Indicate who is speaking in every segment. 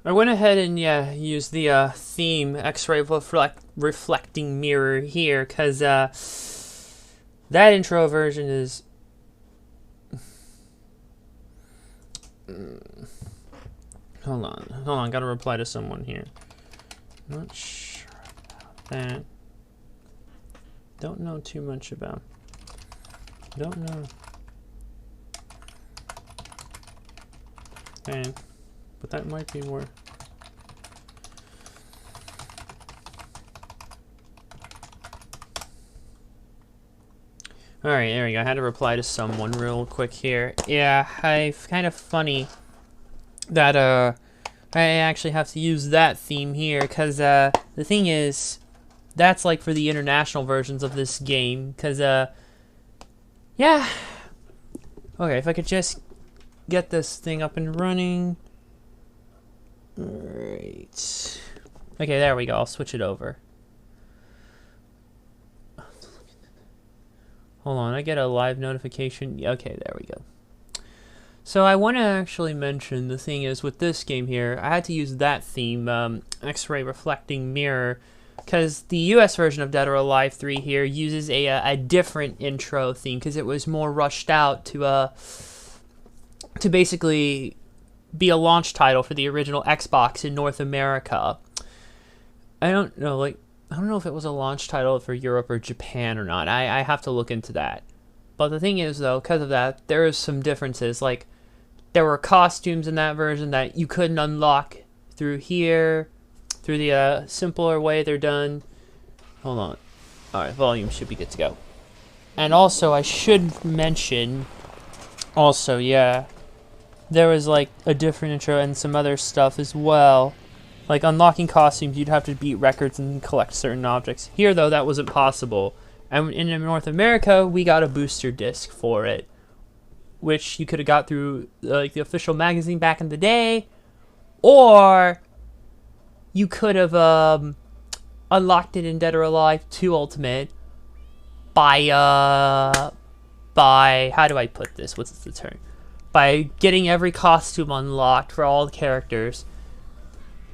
Speaker 1: I went ahead and yeah, used the theme X-ray reflecting mirror here because that intro version is. Hold on, gotta reply to someone here. Not sure about that. Don't know too much about. Don't know. Okay, but that might be more. Alright, there we go. I had to reply to someone real quick here. Yeah, kind of funny that I actually have to use that theme here, because the thing is, that's like for the international versions of this game, because yeah. Okay, if I could just get this thing up and running. Alright. Okay, there we go. I'll switch it over. Hold on, I get a live notification. Okay, there we go. So I want to actually mention, the thing is with this game here, I had to use that theme, X-ray reflecting mirror, because the US version of Dead or Alive 3 here uses a different intro theme, because it was more rushed out to basically be a launch title for the original Xbox in North America. I don't know if it was a launch title for Europe or Japan or not. I have to look into that. But the thing is, though, because of that, there is some differences. Like, there were costumes in that version that you couldn't unlock through here, through the simpler way they're done. Hold on. Alright, volume should be good to go. And also, I should mention, also, yeah, there was, like, a different intro and some other stuff as well. Like, unlocking costumes, you'd have to beat records and collect certain objects. Here, though, that wasn't possible. And in North America, we got a booster disc for it, which you could have got through like the official magazine back in the day, or you could have unlocked it in Dead or Alive 2 Ultimate by how do I put this? What's the term? By getting every costume unlocked for all the characters.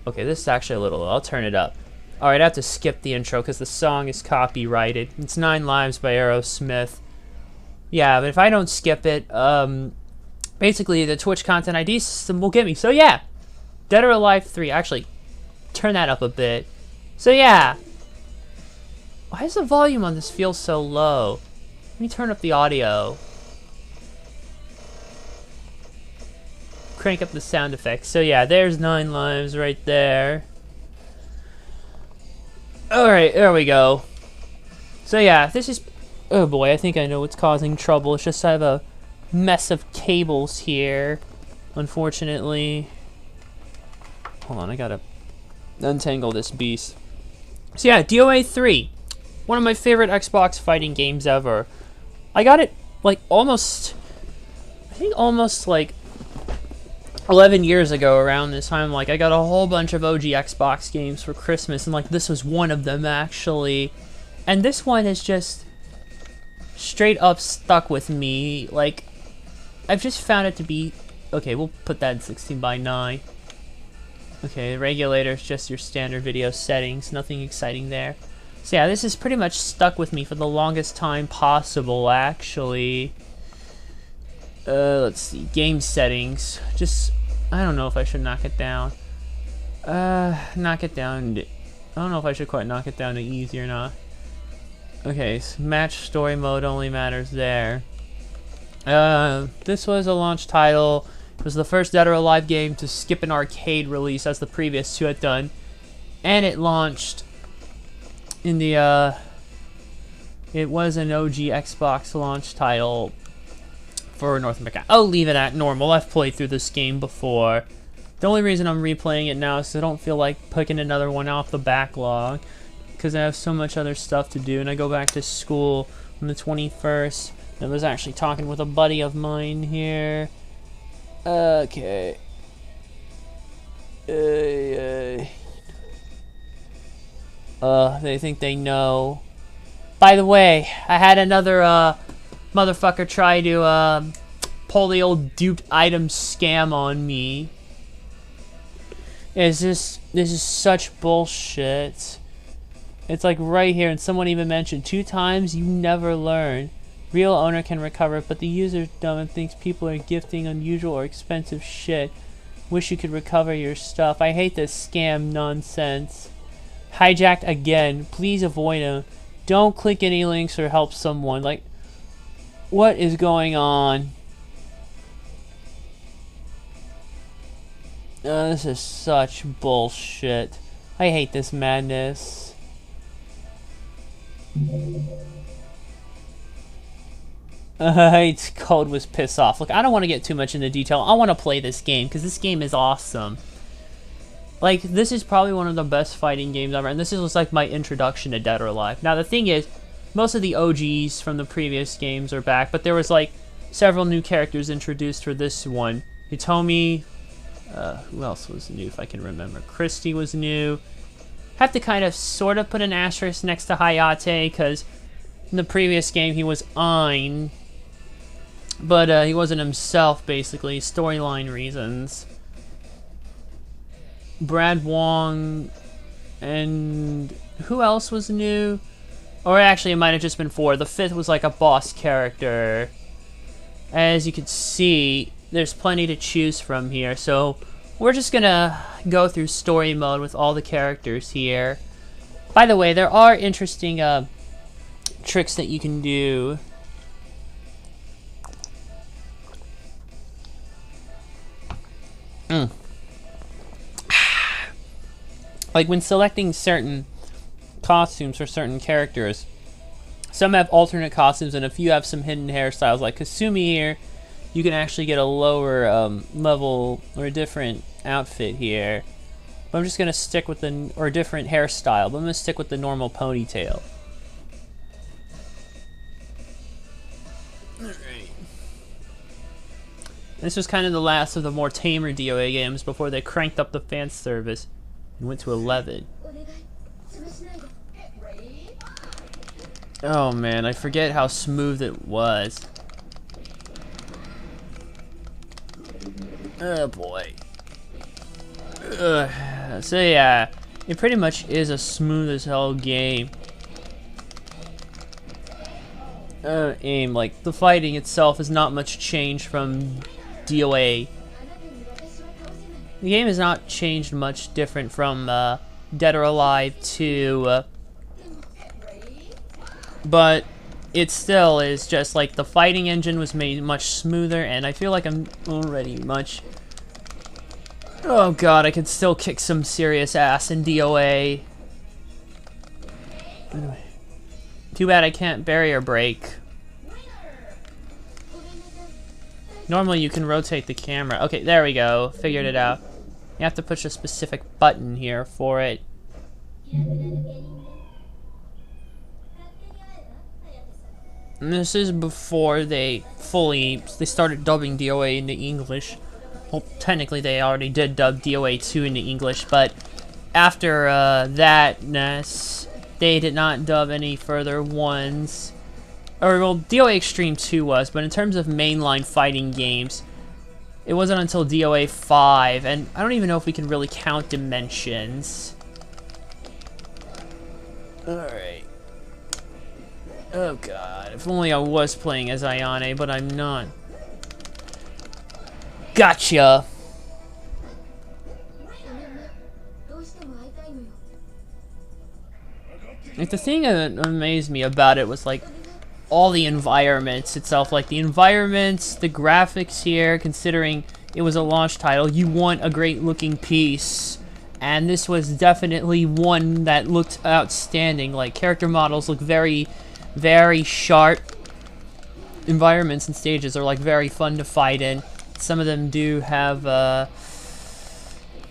Speaker 1: Okay, this is actually a little low. I'll turn it up. Alright, I have to skip the intro because the song is copyrighted. It's 9 Lives by Aerosmith. Yeah, but if I don't skip it, basically the Twitch Content ID system will get me. So yeah, Dead or Alive 3. Actually, turn that up a bit. So yeah. Why does the volume on this feel so low? Let me turn up the audio. Crank up the sound effects. So yeah, there's 9 Lives right there. Alright, there we go. So yeah, this is... Oh boy, I think I know what's causing trouble. It's just I have a mess of cables here, unfortunately. Hold on, I gotta untangle this beast. So yeah, DOA 3. One of my favorite Xbox fighting games ever. I got it, like, almost... I think almost, like... 11 years ago around this time. Like, I got a whole bunch of OG Xbox games for Christmas, and like this was one of them actually, and this one is just straight up stuck with me. Like, I've just found it to be okay. We'll put that in 16:9. Okay, the regulator is just your standard video settings, nothing exciting there. So yeah, this is pretty much stuck with me for the longest time possible actually. Let's see, game settings. Just, I don't know if I should knock it down. Knock it down. I don't know if I should quite knock it down to easy or not. Okay, so match story mode only matters there. This was a launch title. It was the first Dead or Alive game to skip an arcade release as the previous two had done. And it launched in the, it was an OG Xbox launch title for North America. I'll leave it at normal. I've played through this game before. The only reason I'm replaying it now is I don't feel like picking another one off the backlog, because I have so much other stuff to do, and I go back to school on the 21st. I was actually talking with a buddy of mine here. Okay. They think they know. By the way, I had another motherfucker try to pull the old duped item scam on me. This is such bullshit. It's like right here, and someone even mentioned 2 times you never learn. Real owner can recover, but the user's dumb and thinks people are gifting unusual or expensive shit. Wish you could recover your stuff. I hate this scam nonsense. Hijacked again. Please avoid him. Don't click any links or help someone. Like, what is going on? This is such bullshit. I hate this madness. Its code was piss off. Look, I don't want to get too much into detail. I want to play this game because this game is awesome. Like, this is probably one of the best fighting games ever, and this was like my introduction to Dead or Alive. Now, the thing is, most of the OGs from the previous games are back, but there was like several new characters introduced for this one. Hitomi, who else was new if I can remember? Christy was new. Have to kind of sort of put an asterisk next to Hayate because in the previous game he was Ein, but he wasn't himself basically, storyline reasons. Brad Wong, and who else was new? Or actually it might have just been 4. The 5th was like a boss character. As you can see, there's plenty to choose from here, so we're just gonna go through story mode with all the characters here. By the way, there are interesting tricks that you can do. Like when selecting certain costumes for certain characters, some have alternate costumes and a few have some hidden hairstyles. Like Kasumi here, you can actually get a lower level or a different outfit here. But I'm just gonna stick with the, or a different hairstyle, but I'm gonna stick with the normal ponytail. Alright. This was kind of the last of the more tamer DOA games before they cranked up the fan service and went to 11. Oh man, I forget how smooth it was. Oh boy. So yeah, it pretty much is a smooth as hell game. Aim, like the fighting itself is not much changed from DOA. The game has not changed much different from Dead or Alive 2, but it still is just like the fighting engine was made much smoother, and I feel like I'm already much... Oh god, I could still kick some serious ass in DOA. Anyway. Too bad I can't barrier break. Normally you can rotate the camera. Okay, there we go. Figured it out. You have to push a specific button here for it. And this is before they started dubbing DOA into English. Well, technically they already did dub DOA 2 into English, but after thatness, they did not dub any further ones. Or, well, DOA Extreme 2 was, but in terms of mainline fighting games, it wasn't until DOA 5, and I don't even know if we can really count Dimensions. Alright. Oh god, if only I was playing as Ayane, but I'm not. Gotcha! Like, the thing that amazed me about it was, like, all the environments itself. Like, the environments, the graphics here, considering it was a launch title, you want a great looking piece. And this was definitely one that looked outstanding. Like, character models look very, very sharp. Environments and stages are, like, very fun to fight in. Some of them do have,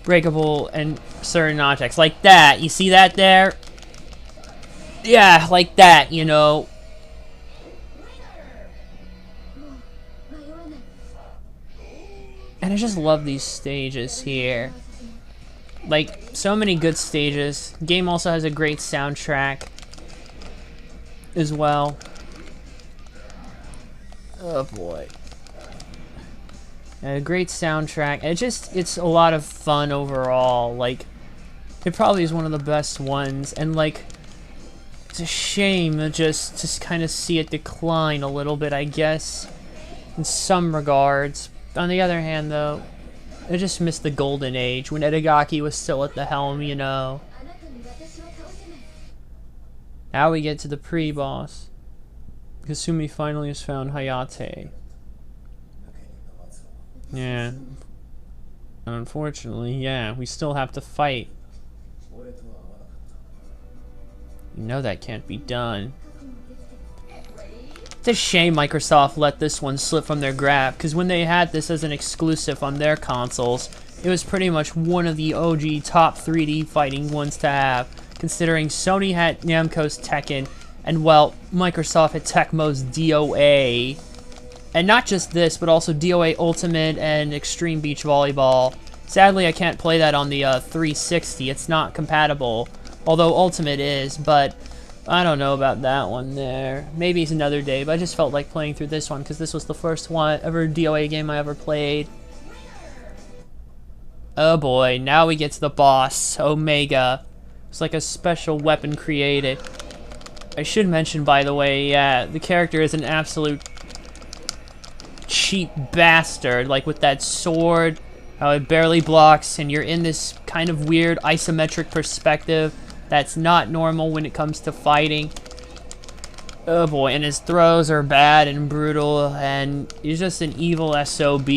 Speaker 1: breakable and certain objects. Like that, you see that there? Yeah, like that, you know. And I just love these stages here. Like, so many good stages. The game also has a great soundtrack as well. Oh boy. A great soundtrack. It's a lot of fun overall. Like, it probably is one of the best ones, and like, it's a shame to just kind of see it decline a little bit, I guess, in some regards. On the other hand, though, I just missed the golden age when Itagaki was still at the helm, you know. Now we get to the pre-boss. Kasumi finally has found Hayate. Yeah. Unfortunately, yeah, we still have to fight. You know that can't be done. It's a shame Microsoft let this one slip from their grab, because when they had this as an exclusive on their consoles, it was pretty much one of the OG top 3D fighting ones to have, considering Sony had Namco's Tekken, and well, Microsoft had Tecmo's DOA. And not just this, but also DOA Ultimate and Extreme Beach Volleyball. Sadly, I can't play that on the 360. It's not compatible, although Ultimate is, but I don't know about that one there. Maybe it's another day, but I just felt like playing through this one because this was the first one ever DOA game I ever played. Oh boy, now we get to the boss, Omega. It's like a special weapon created. I should mention, by the way, yeah, the character is an absolute cheap bastard, like with that sword, how it barely blocks, and you're in this kind of weird isometric perspective that's not normal when it comes to fighting. Oh boy, and his throws are bad and brutal, and he's just an evil SOB.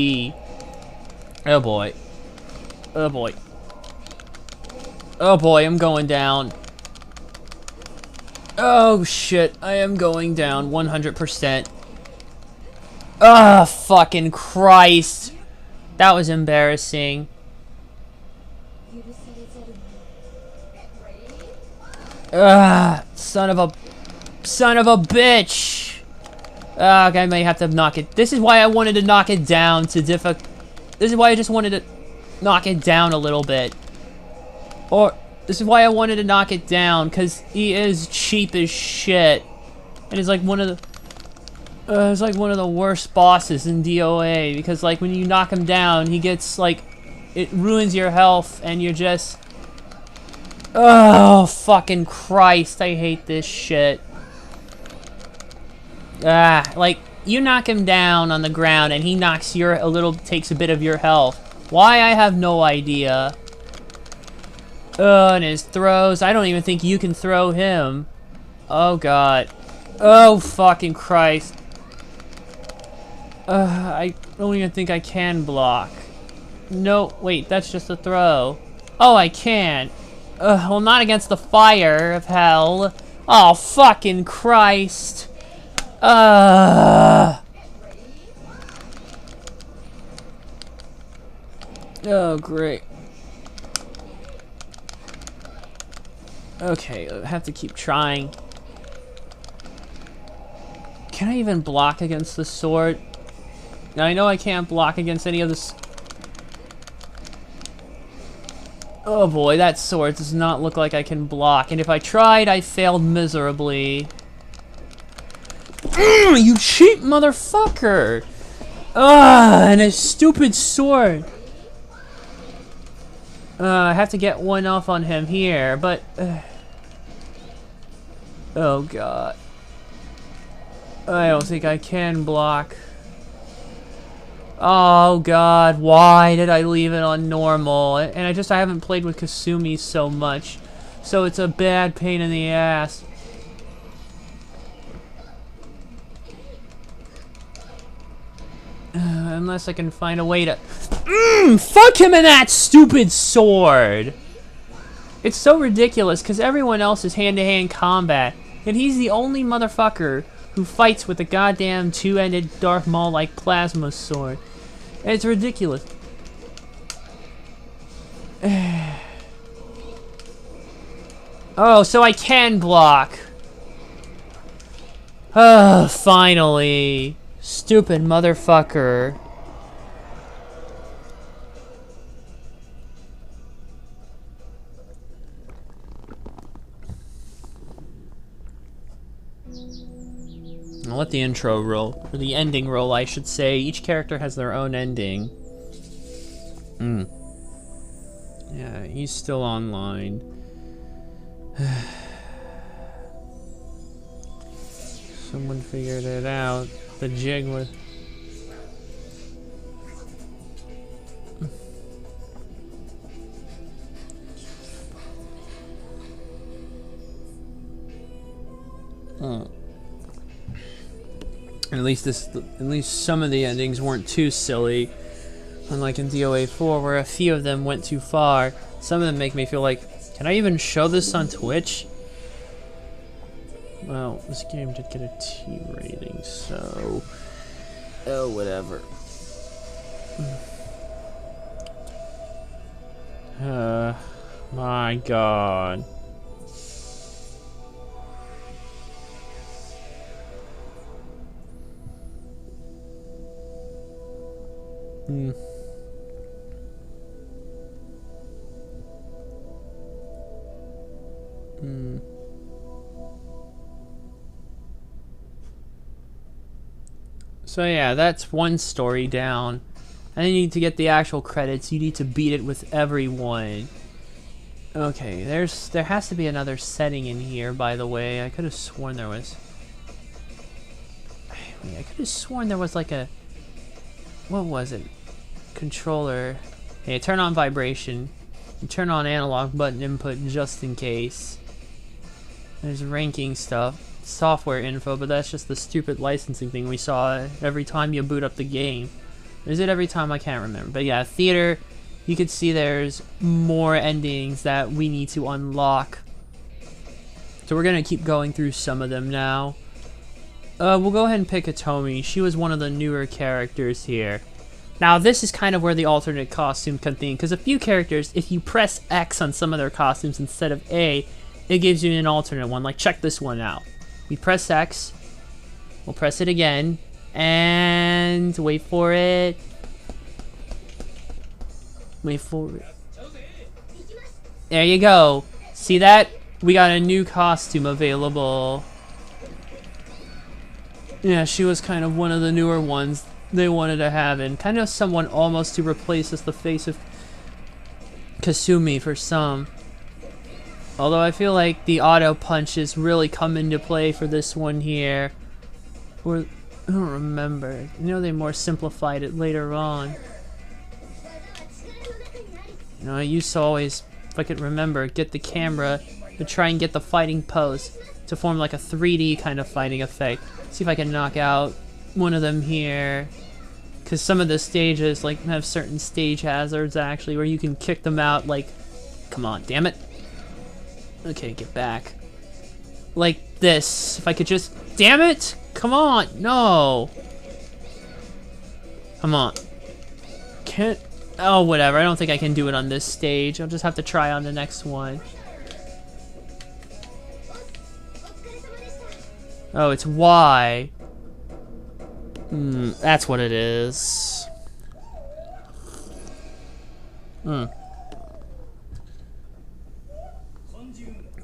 Speaker 1: Oh boy. Oh boy. Oh boy, I'm going down. Oh shit, I am going down 100%. Ah, fucking Christ. That was embarrassing. Ah, son of a bitch. Ah, okay, I may have to knock it. This is why I wanted to knock it down to This is why I just wanted to knock it down a little bit. Or, this is why I wanted to knock it down, because he is cheap as shit. And he's like one of the... it's like one of the worst bosses in DOA, because like when you knock him down, he gets like, it ruins your health, and you're just, oh fucking Christ, I hate this shit. Ah, like you knock him down on the ground, and he knocks takes a bit of your health. Why, I have no idea. And his throws, I don't even think you can throw him. Oh god. Oh fucking Christ. I don't even think I can block. No, wait, that's just a throw. Oh, I can. Well, not against the fire of hell. Oh, fucking Christ. Oh, great. Okay, I have to keep trying. Can I even block against the sword? Now, I know I can't block against any of this. Oh boy, that sword does not look like I can block. And if I tried, I failed miserably. You cheap motherfucker! And a stupid sword. I have to get one off on him here, but... oh god. I don't think I can block. Oh god, why did I leave it on normal? And I haven't played with Kasumi so much, so it's a bad pain in the ass. Unless I can find a way to... fuck him in that stupid sword! It's so ridiculous, because everyone else is hand-to-hand combat, and he's the only motherfucker who fights with a goddamn two-ended Darth Maul-like plasma sword. And it's ridiculous. Oh, so I can block. Oh, finally. Stupid motherfucker. I'll let the intro roll, or the ending roll, I should say. Each character has their own ending. he's still online. Someone figured it out. The jig was... At least some of the endings weren't too silly. Unlike in DOA 4, where a few of them went too far. Some of them make me feel like, can I even show this on Twitch? Well, this game did get a T rating, so... Oh, whatever. My God. So yeah, that's one story down. And then you need to get the actual credits. You need to beat it with everyone. Okay, there has to be another setting in here, by the way. I could have sworn there was... I could have sworn there was like a... What was it? Controller. Hey, turn on vibration. And turn on analog button input just in case. There's ranking stuff. Software info, but that's just the stupid licensing thing we saw every time you boot up the game. Is it every time? I can't remember. But yeah, theater, you can see there's more endings that we need to unlock. So we're going to keep going through some of them now. We'll go ahead and pick Hitomi. She was one of the newer characters here. Now this is kind of where the alternate costume comes in, because a few characters, if you press X on some of their costumes instead of A, it gives you an alternate one. Like, check this one out. We press X, we'll press it again, and wait for it. Wait for it. There you go. See that? We got a new costume available. Yeah, she was kind of one of the newer ones they wanted to have, and kind of someone almost to replace as the face of Kasumi for some. Although I feel like the auto punches really come into play for this one here. Or, I don't remember. I know they more simplified it later on. You know, I used to always, if I could remember, get the camera to try and get the fighting pose to form like a 3D kind of fighting effect. See if I can knock out one of them here. Because some of the stages like have certain stage hazards actually where you can kick them out like, come on, damn it. Okay, get back. Like this. If I could just... Damn it! Come on! No! Come on. Can't... Oh, whatever. I don't think I can do it on this stage. I'll just have to try on the next one. Oh, it's Y. That's what it is.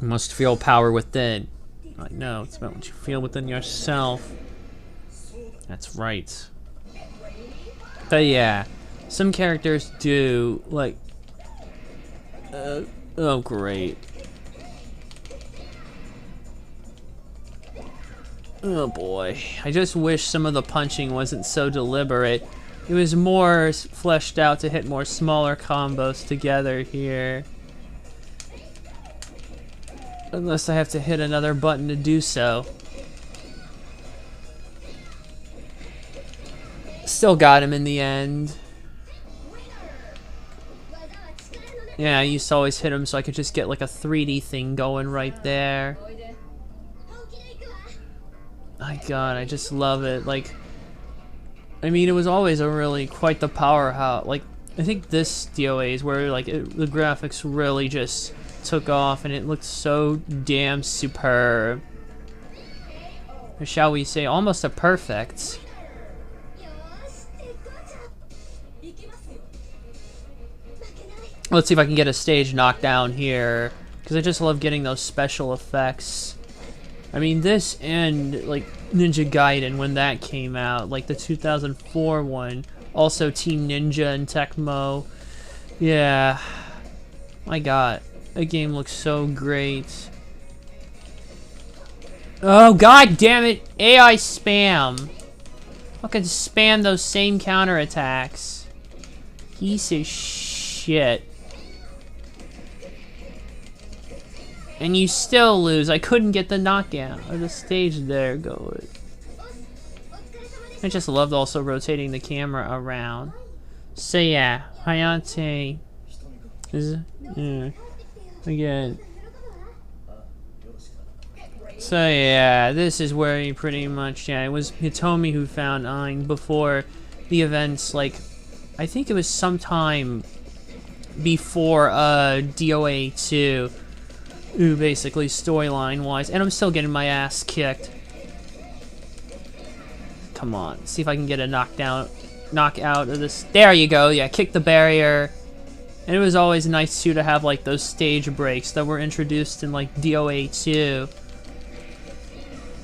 Speaker 1: You must feel power within. I know, it's about what you feel within yourself. That's right. But yeah, some characters do, like... oh great. Oh boy. I just wish some of the punching wasn't so deliberate. It was more fleshed out to hit more smaller combos together here. Unless I have to hit another button to do so. Still got him in the end. Yeah, I used to always hit him so I could just get like a 3D thing going right there. My god, I just love it. Like, I mean, it was always a really quite the powerhouse. Like, I think this DOA is where like the graphics really just took off and it looked so damn superb. Or shall we say, almost a perfect. Let's see if I can get a stage knocked down here, because I just love getting those special effects. I mean, this and like Ninja Gaiden when that came out, like the 2004 one, also Team Ninja and Tecmo. Yeah. My god, that game looks so great. Oh god damn it, AI spam. Fucking spam those same counterattacks. Piece of shit. And you still lose. I couldn't get the knockout or the stage there going. I just loved also rotating the camera around. So yeah, Hayate is again. So yeah, this is where he pretty much, yeah, it was Hitomi who found Aang before the events, like, I think it was sometime before DOA 2, basically storyline wise, and I'm still getting my ass kicked. Come on, see if I can get a knockout of this. There you go, yeah, kick the barrier. And it was always nice too to have like those stage breaks that were introduced in like DOA 2.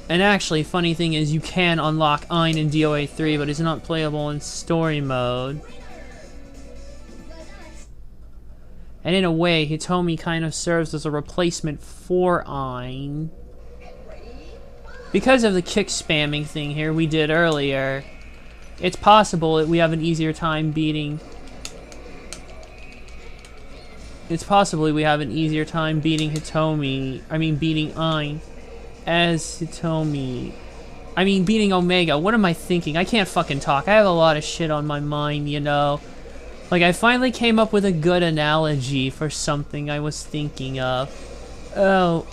Speaker 1: And actually, funny thing is you can unlock Aang in DOA 3, but it's not playable in story mode. And in a way, Hitomi kind of serves as a replacement for Aang. Because of the kick spamming thing here we did earlier, it's possible that we have an easier time beating... It's possibly we have an easier time beating beating Aang as Hitomi. I mean, beating Omega. What am I thinking? I can't fucking talk. I have a lot of shit on my mind, you know? Like, I finally came up with a good analogy for something I was thinking of. Oh,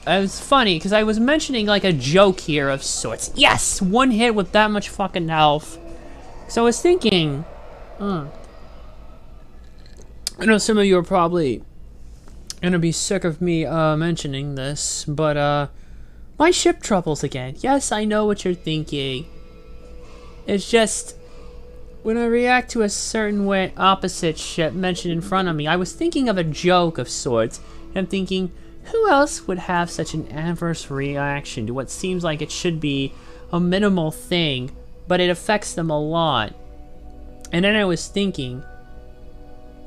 Speaker 1: it was funny, because I was mentioning, like, a joke here of sorts. Yes! One hit with that much fucking health. So I was thinking... I know some of you are probably gonna be sick of me mentioning this, but my ship troubles again. Yes, I know what you're thinking. It's just when I react to a certain way opposite ship mentioned in front of me, I was thinking of a joke of sorts. And I'm thinking, who else would have such an adverse reaction to what seems like it should be a minimal thing, but it affects them a lot? And then I was thinking,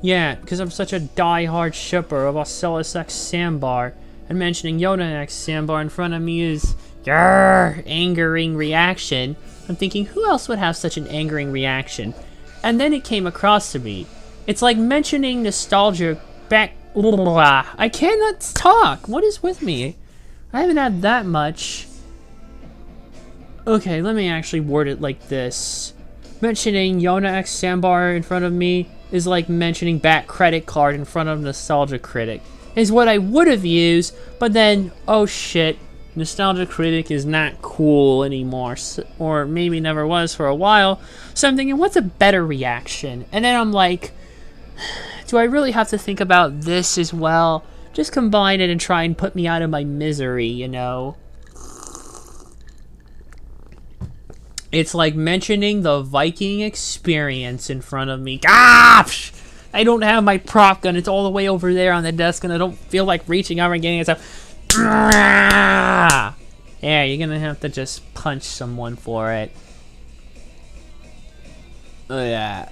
Speaker 1: yeah, because I'm such a die-hard shipper of Ocellus X Sambar, and mentioning Yoda X Sambar in front of me is angering reaction. I'm thinking, who else would have such an angering reaction? And then it came across to me. It's like mentioning nostalgia back... I cannot talk! What is with me? I haven't had that much. Okay, let me actually word it like this. Mentioning Yona X Sambar in front of me is like mentioning Back Credit Card in front of Nostalgia Critic. Is what I would have used, but then, oh shit, Nostalgia Critic is not cool anymore, or maybe never was for a while, so I'm thinking, what's a better reaction? And then I'm like, do I really have to think about this as well? Just combine it and try and put me out of my misery, you know? It's like mentioning the Viking experience in front of me. Gosh! I don't have my prop gun. It's all the way over there on the desk, and I don't feel like reaching out and getting it. So, yeah, you're gonna have to just punch someone for it. Oh yeah.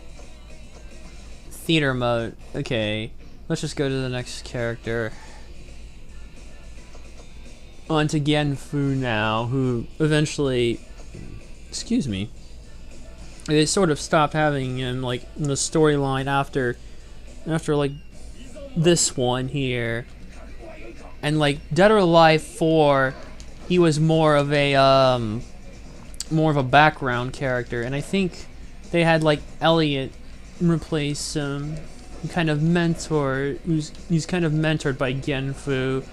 Speaker 1: Theater mode. Okay, let's just go to the next character. On to Genfu now, who eventually... Excuse me. They sort of stopped having him like in the storyline after like this one here, and like Dead or Alive 4, he was more of a background character, and I think they had like Elliot replace him, he's kind of mentored by Genfu.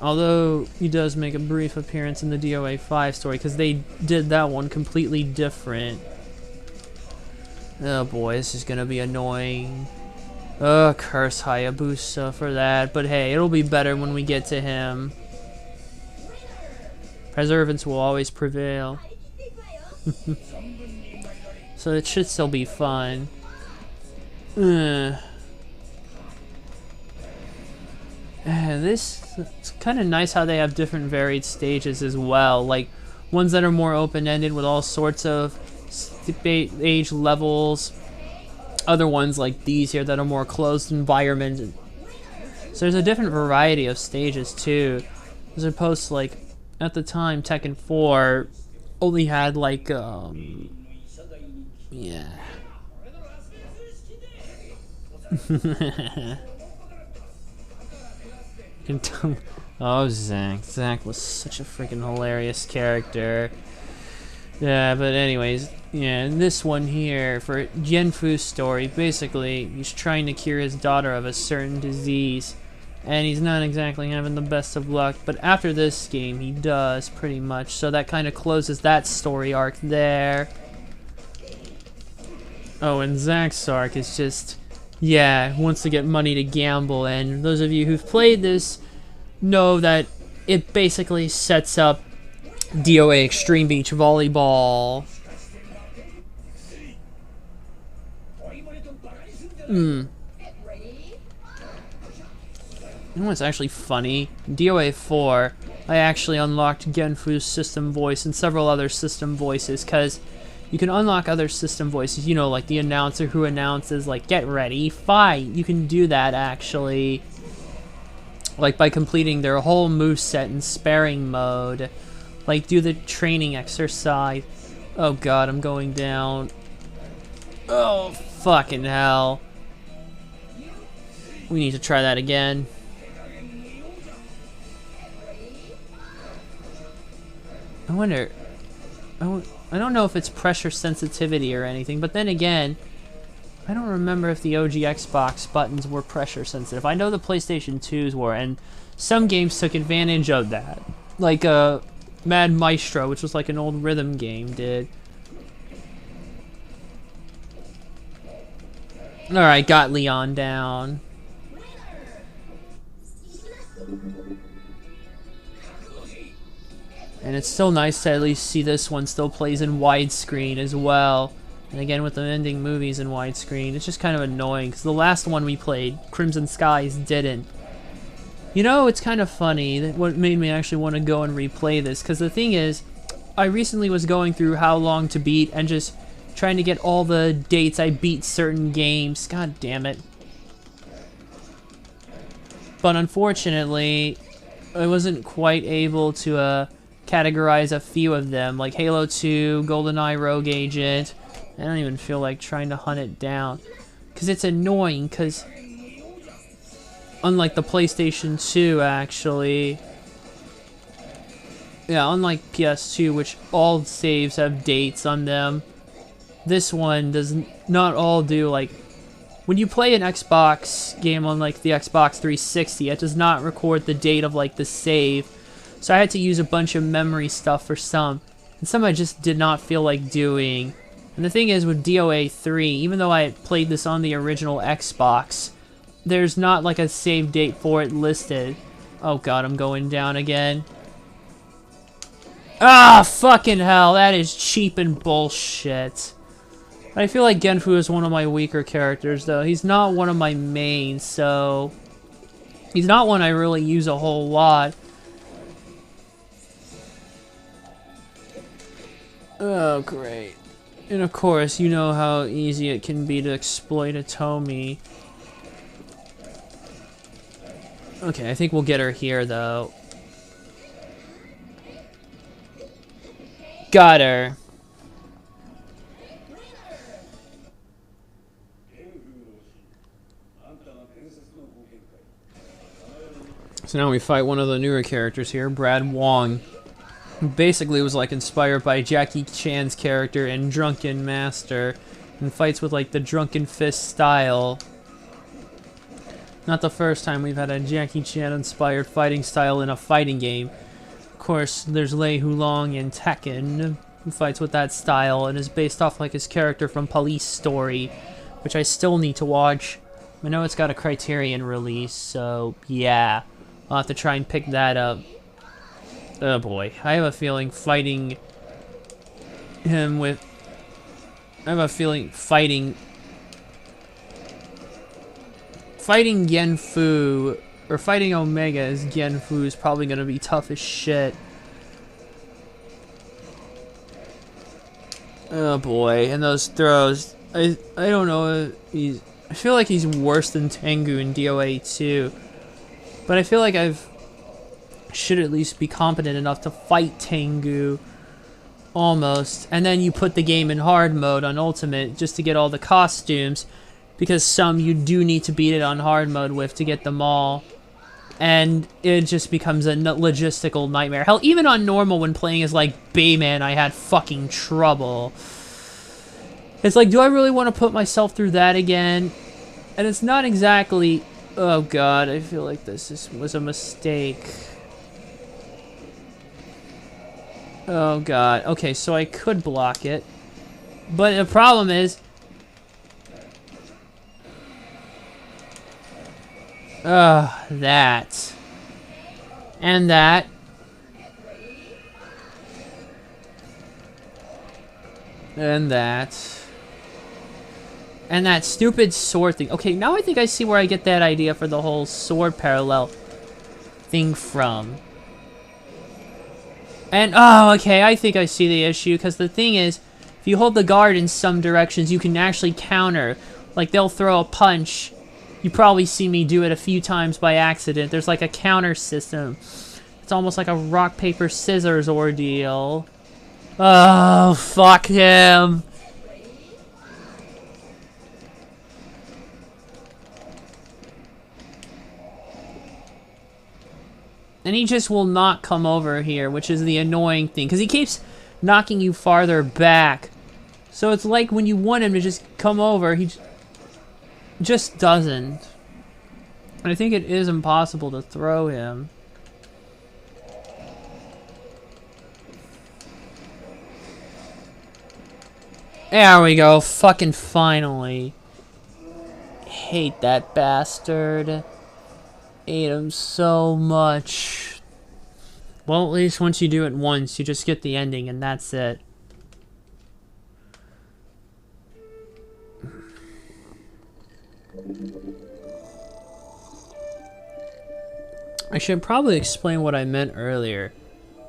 Speaker 1: Although he does make a brief appearance in the DOA 5 story, because they did that one completely different. Oh boy, this is gonna be annoying. Ugh, curse Hayabusa for that, but hey, it'll be better when we get to him. Preservance will always prevail. So it should still be fun. It's kind of nice how they have different varied stages as well, like ones that are more open-ended with all sorts of age levels, other ones like these here that are more closed environment So there's a different variety of stages too, as opposed to like at the time Tekken 4 only had like yeah. Oh, Zack. Zack was such a freaking hilarious character. Yeah, but anyways, yeah, in this one here, for Genfu's story, basically, he's trying to cure his daughter of a certain disease, and he's not exactly having the best of luck, but after this game, he does, pretty much, so that kind of closes that story arc there. Oh, and Zack's arc is just, yeah, wants to get money to gamble, and those of you who've played this know that it basically sets up DOA Extreme Beach Volleyball. You know what's actually funny? DOA 4, I actually unlocked Genfu's system voice and several other system voices, because you can unlock other system voices, you know, like the announcer who announces, like, get ready, fight. You can do that, actually, like, by completing their whole moveset in sparing mode. Like, do the training exercise. Oh god, I'm going down. Oh, fucking hell. We need to try that again. I wonder... I don't know if it's pressure sensitivity or anything, but then again, I don't remember if the OG Xbox buttons were pressure sensitive. I know the PlayStation 2s were, and some games took advantage of that. Like, Mad Maestro, which was like an old rhythm game, did. Alright, got Leon down. And it's still nice to at least see this one still plays in widescreen as well. And again, with the ending movies in widescreen, it's just kind of annoying, because the last one we played, Crimson Skies, didn't. You know, it's kind of funny, that what made me actually want to go and replay this, because the thing is, I recently was going through How Long to Beat, and just trying to get all the dates I beat certain games. God damn it. But unfortunately, I wasn't quite able to, categorize a few of them, like Halo 2, GoldenEye Rogue Agent. I don't even feel like trying to hunt it down, because it's annoying, because unlike the PlayStation 2, actually, yeah, unlike PS2, which all saves have dates on them, this one does not all do. Like, when you play an Xbox game on like the Xbox 360, it does not record the date of like the save. So I had to use a bunch of memory stuff for some, and some I just did not feel like doing. And the thing is, with DOA 3, even though I played this on the original Xbox, there's not like a save date for it listed. Oh god, I'm going down again. Ah, fucking hell, that is cheap and bullshit. I feel like Genfu is one of my weaker characters, though. He's not one of my mains, so... he's not one I really use a whole lot. Oh, great. And of course, you know how easy it can be to exploit a Tomy. Okay, I think we'll get her here, though. Got her. So now we fight one of the newer characters here, Brad Wong. Basically was like inspired by Jackie Chan's character in Drunken Master, and fights with like the Drunken Fist style. Not the first time we've had a Jackie Chan inspired fighting style in a fighting game. Of course, there's Lei Hulong in Tekken, who fights with that style and is based off like his character from Police Story, which I still need to watch. I know it's got a Criterion release, so yeah, I'll have to try and pick that up. Oh boy, I have a feeling fighting him with... I have a feeling fighting Genfu, or fighting Omega as Genfu is probably going to be tough as shit. Oh boy, and those throws. I don't know if he's... I feel like he's worse than Tengu in DOA 2. But I feel like should at least be competent enough to fight Tengu. Almost. And then you put the game in hard mode on Ultimate just to get all the costumes. Because some you do need to beat it on hard mode with to get them all. And it just becomes a logistical nightmare. Hell, even on normal when playing as like Bayman, I had fucking trouble. It's like, do I really want to put myself through that again? And it's not exactly... Oh god, I feel like this was a mistake. Oh god. Okay, so I could block it. But the problem is... that. And that. And that. And that stupid sword thing. Okay, now I think I see where I get that idea for the whole sword parallel thing from. And, oh, okay, I think I see the issue, because the thing is, if you hold the guard in some directions, you can actually counter. Like, they'll throw a punch. You probably see me do it a few times by accident. There's like a counter system. It's almost like a rock, paper, scissors ordeal. Oh, fuck him. And he just will not come over here, which is the annoying thing. Because he keeps knocking you farther back. So it's like when you want him to just come over, he just doesn't. And I think it is impossible to throw him. There we go, fucking finally. Hate that bastard. Hate him so much. Well, at least once you do it once, you just get the ending and that's it. I should probably explain what I meant earlier.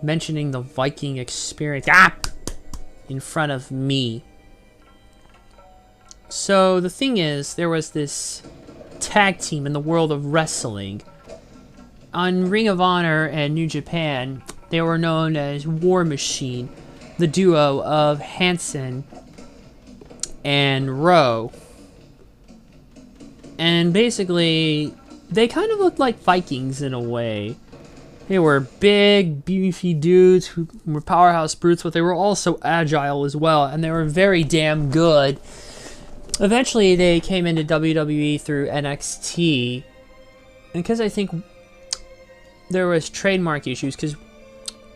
Speaker 1: Mentioning the Viking experience in front of me. So the thing is, there was this tag team in the world of wrestling. On Ring of Honor and New Japan, they were known as War Machine, the duo of Hansen and Rowe. And basically, they kind of looked like Vikings in a way. They were big, beefy dudes who were powerhouse brutes, but they were also agile as well, and they were very damn good. Eventually, they came into WWE through NXT, and because I think there was trademark issues, because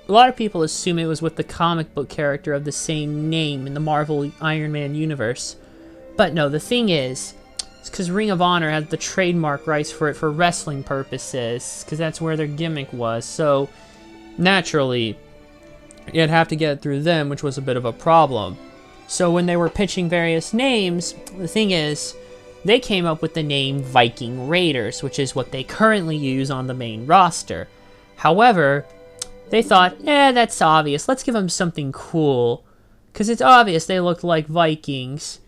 Speaker 1: a lot of people assume it was with the comic book character of the same name in the Marvel Iron Man universe. But no, the thing is, it's because Ring of Honor had the trademark rights for it for wrestling purposes, because that's where their gimmick was. So, naturally, you'd have to get it through them, which was a bit of a problem. So when they were pitching various names, the thing is, they came up with the name Viking Raiders, which is what they currently use on the main roster. However, they thought, that's obvious. Let's give them something cool. Because it's obvious they looked like Vikings.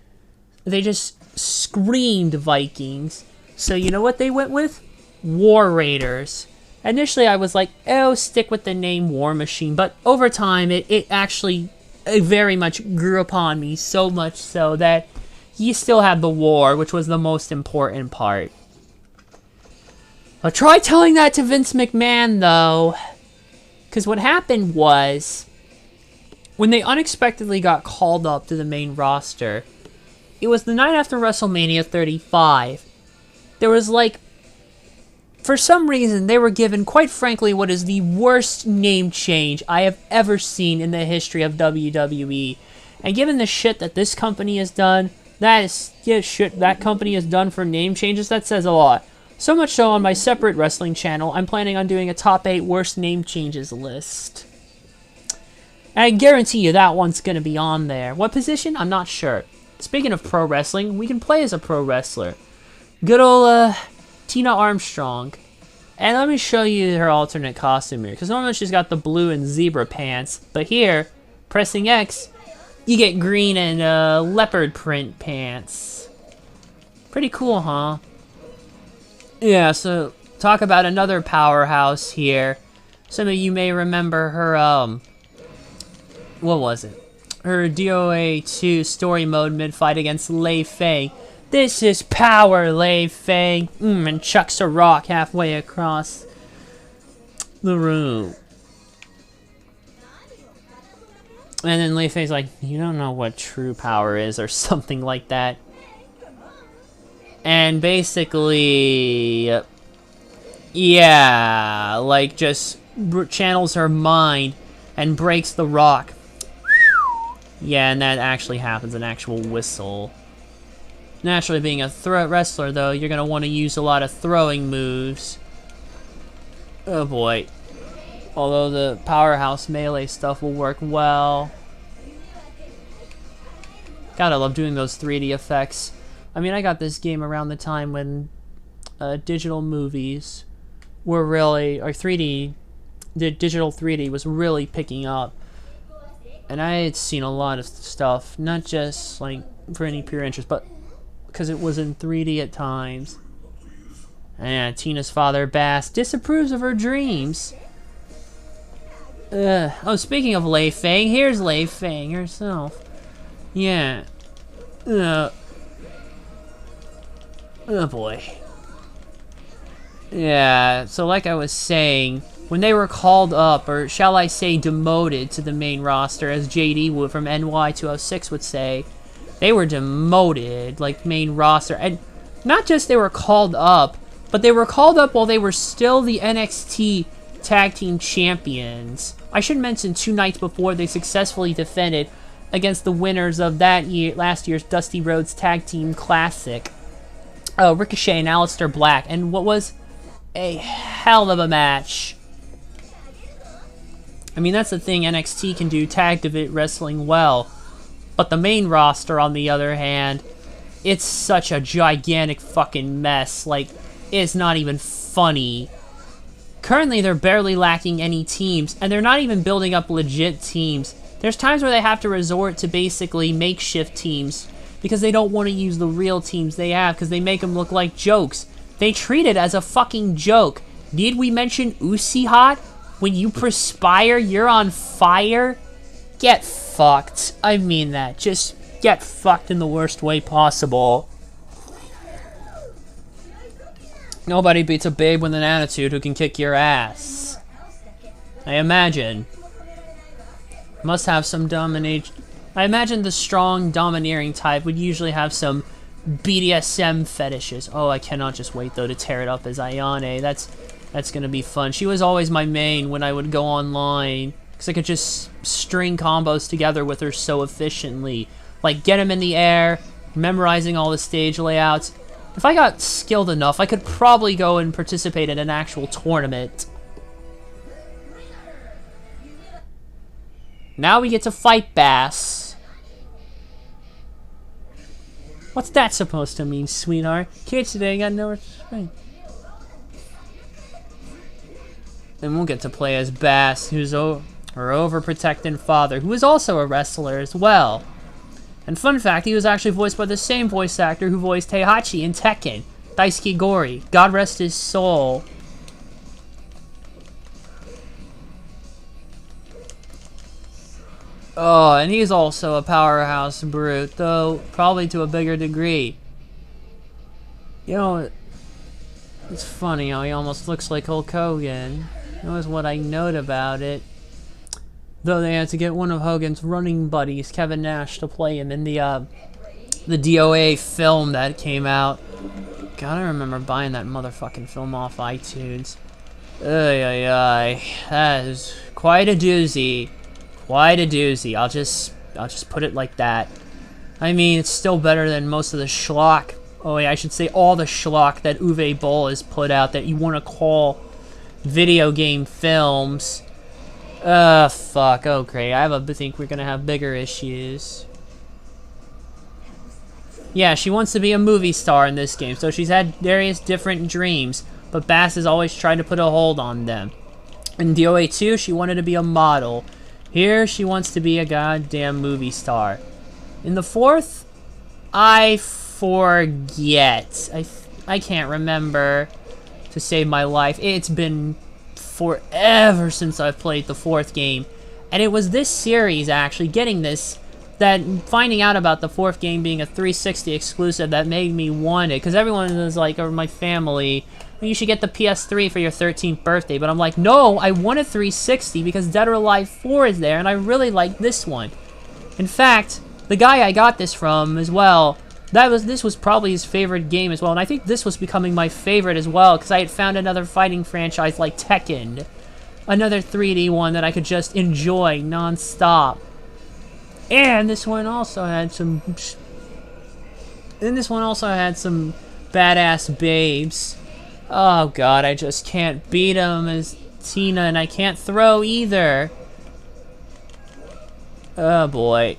Speaker 1: They just screamed Vikings. So you know what they went with? War Raiders. Initially I was like, oh, stick with the name War Machine. But over time, it actually very much grew upon me. So much so that you still had the war, which was the most important part. I'll try telling that to Vince McMahon, though. Because what happened was, when they unexpectedly got called up to the main roster, it was the night after WrestleMania 35. There was like, for some reason, they were given, quite frankly, what is the worst name change I have ever seen in the history of WWE. And given the shit that this company has done, that company has done for name changes, that says a lot. So much so, on my separate wrestling channel, I'm planning on doing a top 8 worst name changes list. And I guarantee you that one's going to be on there. What position? I'm not sure. Speaking of pro wrestling, we can play as a pro wrestler. Good old Tina Armstrong. And let me show you her alternate costume here. Because normally she's got the blue and zebra pants. But here, pressing X, you get green and leopard print pants. Pretty cool, huh? Yeah, so talk about another powerhouse here. Some of you may remember her, what was it? Her DOA 2 story mode mid-fight against Lei Feng. This is power, Lei Feng. And chucks a rock halfway across the room. And then Lei Fei's like, you don't know what true power is, or something like that. And basically, yeah, like just channels her mind and breaks the rock. Yeah, and that actually happens, an actual whistle. Naturally, being a wrestler, though, you're going to want to use a lot of throwing moves. Oh boy. Although the powerhouse melee stuff will work well. God, I love doing those 3D effects. I mean, I got this game around the time when digital movies were really, or 3D, the digital 3D was really picking up. And I had seen a lot of stuff, not just like for any pure interest, but because it was in 3D at times. And Tina's father, Bass, disapproves of her dreams. Oh, speaking of Lei Feng, here's Lei Feng herself. Yeah. Oh boy. Yeah, so like I was saying, when they were called up, or shall I say demoted to the main roster, as JD would from NY206 would say, they were demoted, like main roster. And not just they were called up, but they were called up while they were still the NXT Tag Team Champions. I should mention 2 nights before they successfully defended against the winners of last year's Dusty Rhodes Tag Team Classic, Ricochet and Aleister Black, and what was a hell of a match. I mean, that's the thing, NXT can do tag wrestling well, but the main roster, on the other hand, it's such a gigantic fucking mess. Like, it's not even funny. Currently, they're barely lacking any teams, and they're not even building up legit teams. There's times where they have to resort to basically makeshift teams because they don't want to use the real teams they have because they make them look like jokes. They treat it as a fucking joke. Did we mention Uchiha? When you perspire, you're on fire? Get fucked. I mean that. Just get fucked in the worst way possible. Nobody beats a babe with an attitude who can kick your ass. I imagine. Must have some domination. I imagine the strong, domineering type would usually have some BDSM fetishes. Oh, I cannot just wait, though, to tear it up as Ayane. That's gonna be fun. She was always my main when I would go online, because I could just string combos together with her so efficiently. Like, get him in the air, memorizing all the stage layouts. If I got skilled enough, I could probably go and participate in an actual tournament. Now we get to fight Bass. What's that supposed to mean, sweetheart? Kids today got nowhere to spend. Then we'll get to play as Bass, who's her overprotecting father, who is also a wrestler as well. And fun fact, he was actually voiced by the same voice actor who voiced Heihachi in Tekken, Daisuke Gori. God rest his soul. Oh, and he's also a powerhouse brute, though probably to a bigger degree. You know, it's funny how he almost looks like Hulk Hogan. That was what I note about it. Though they had to get one of Hogan's running buddies, Kevin Nash, to play him in the DOA film that came out. God, I remember buying that motherfucking film off iTunes. Ay, ay, ay. That is quite a doozy. Quite a doozy. I'll just put it like that. I mean, it's still better than most of the schlock. Oh, yeah, I should say all the schlock that Uwe Boll has put out that you want to call video game films. Fuck. Okay, I think we're gonna have bigger issues. Yeah, she wants to be a movie star in this game, so she's had various different dreams, but Bass has always tried to put a hold on them. In DOA 2, she wanted to be a model. Here, she wants to be a goddamn movie star. In the 4th, I forget. I can't remember, to to save my life. It's been forever since I've played the 4th game. And it was this series, actually, getting this, that finding out about the 4th game being a 360 exclusive that made me want it. Because everyone was like, or my family, well, you should get the PS3 for your 13th birthday. But I'm like, no, I want a 360 because Dead or Alive 4 is there, and I really like this one. In fact, the guy I got this from as well, this was probably his favorite game as well, and I think this was becoming my favorite as well, because I had found another fighting franchise like Tekken. Another 3D one that I could just enjoy non-stop. And this one also had some... badass babes. Oh god, I just can't beat them as Tina, and I can't throw either. Oh boy.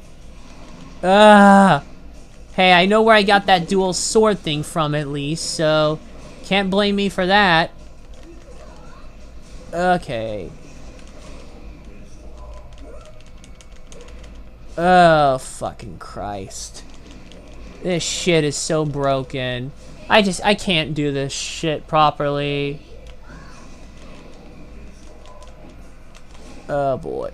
Speaker 1: Hey, I know where I got that dual sword thing from at least, so can't blame me for that. Okay. Oh, fucking Christ. This shit is so broken. I can't do this shit properly. Oh, boy.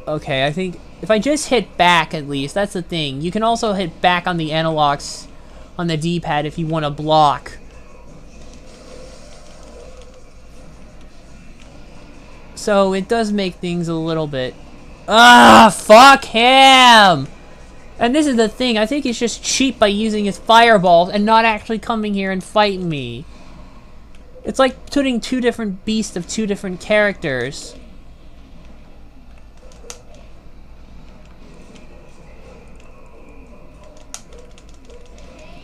Speaker 1: Okay, I think if I just hit back at least, that's the thing. You can also hit back on the analogs on the D-pad if you want to block. So it does make things a little bit... Ah, fuck him! And this is the thing, I think he's just cheap by using his fireballs and not actually coming here and fighting me. It's like putting two different beasts of two different characters.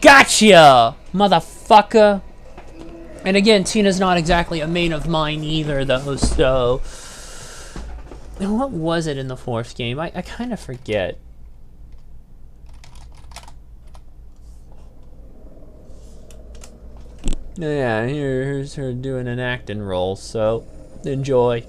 Speaker 1: Gotcha! Motherfucker! And again, Tina's not exactly a main of mine either, though, so... And what was it in the 4th game? I kind of forget. Yeah, here's her doing an acting role, so enjoy.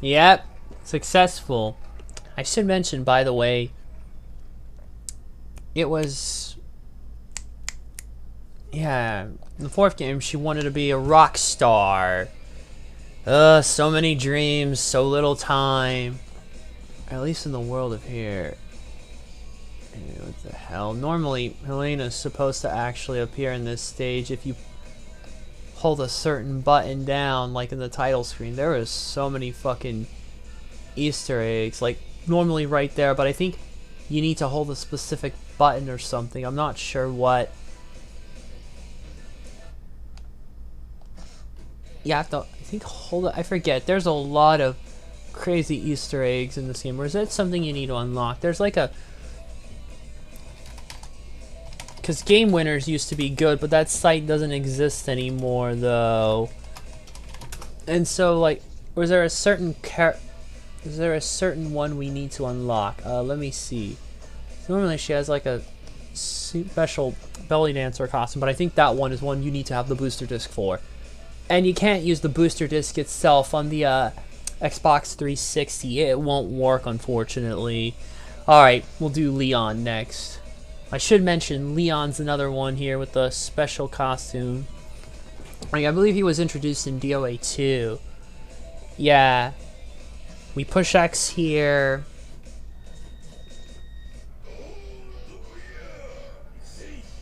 Speaker 1: Yep, successful. I should mention, by the way, it was... Yeah, in the 4th game, she wanted to be a rock star. So many dreams, so little time. At least in the world of here. What the hell? Normally, Helena's supposed to actually appear in this stage if you hold a certain button down, like in the title screen. There is so many fucking Easter eggs, like normally right there, but I think you need to hold a specific button or something. I'm not sure what. You have to, I think, hold it. I forget. There's a lot of crazy Easter eggs in this game. Or is that something you need to unlock? There's like a... Because Game Winners used to be good, but that site doesn't exist anymore, though. And so, like, was there a certain is there a certain one we need to unlock? Let me see. Normally she has like a special belly dancer costume, but I think that one is one you need to have the booster disc for. And you can't use the booster disc itself on the Xbox 360. It won't work, unfortunately. Alright, we'll do Leon next. I should mention Leon's another one here with the special costume. Like, I believe he was introduced in DOA 2. Yeah. We push X here.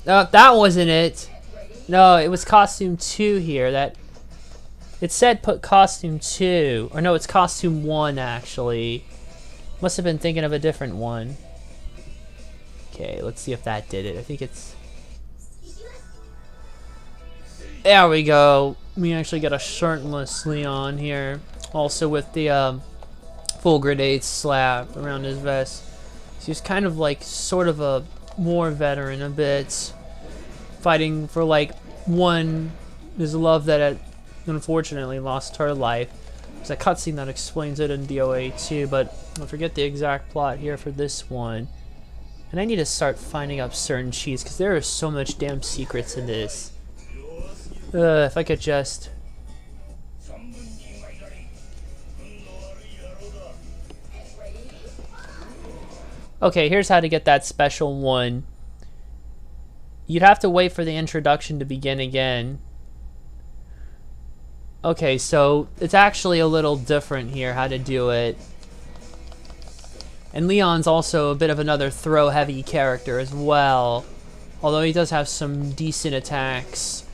Speaker 1: No, that wasn't it. No, it was costume 2 here. That It said put costume 2. Or no, it's costume 1, actually. Must have been thinking of a different one. Okay, let's see if that did it. I think it's... There we go. We actually got a shirtless Leon here. Also with the full grenade slap around his vest. So he's kind of like sort of a more veteran a bit. Fighting for like his love that had unfortunately lost her life. There's a cutscene that explains it in DOA 2, but I forget the exact plot here for this one. And I need to start finding up certain cheats because there are so much damn secrets in this. If I could just... Okay, here's how to get that special one. You'd have to wait for the introduction to begin again. Okay, so it's actually a little different here how to do it. And Leon's also a bit of another throw-heavy character as well. Although he does have some decent attacks.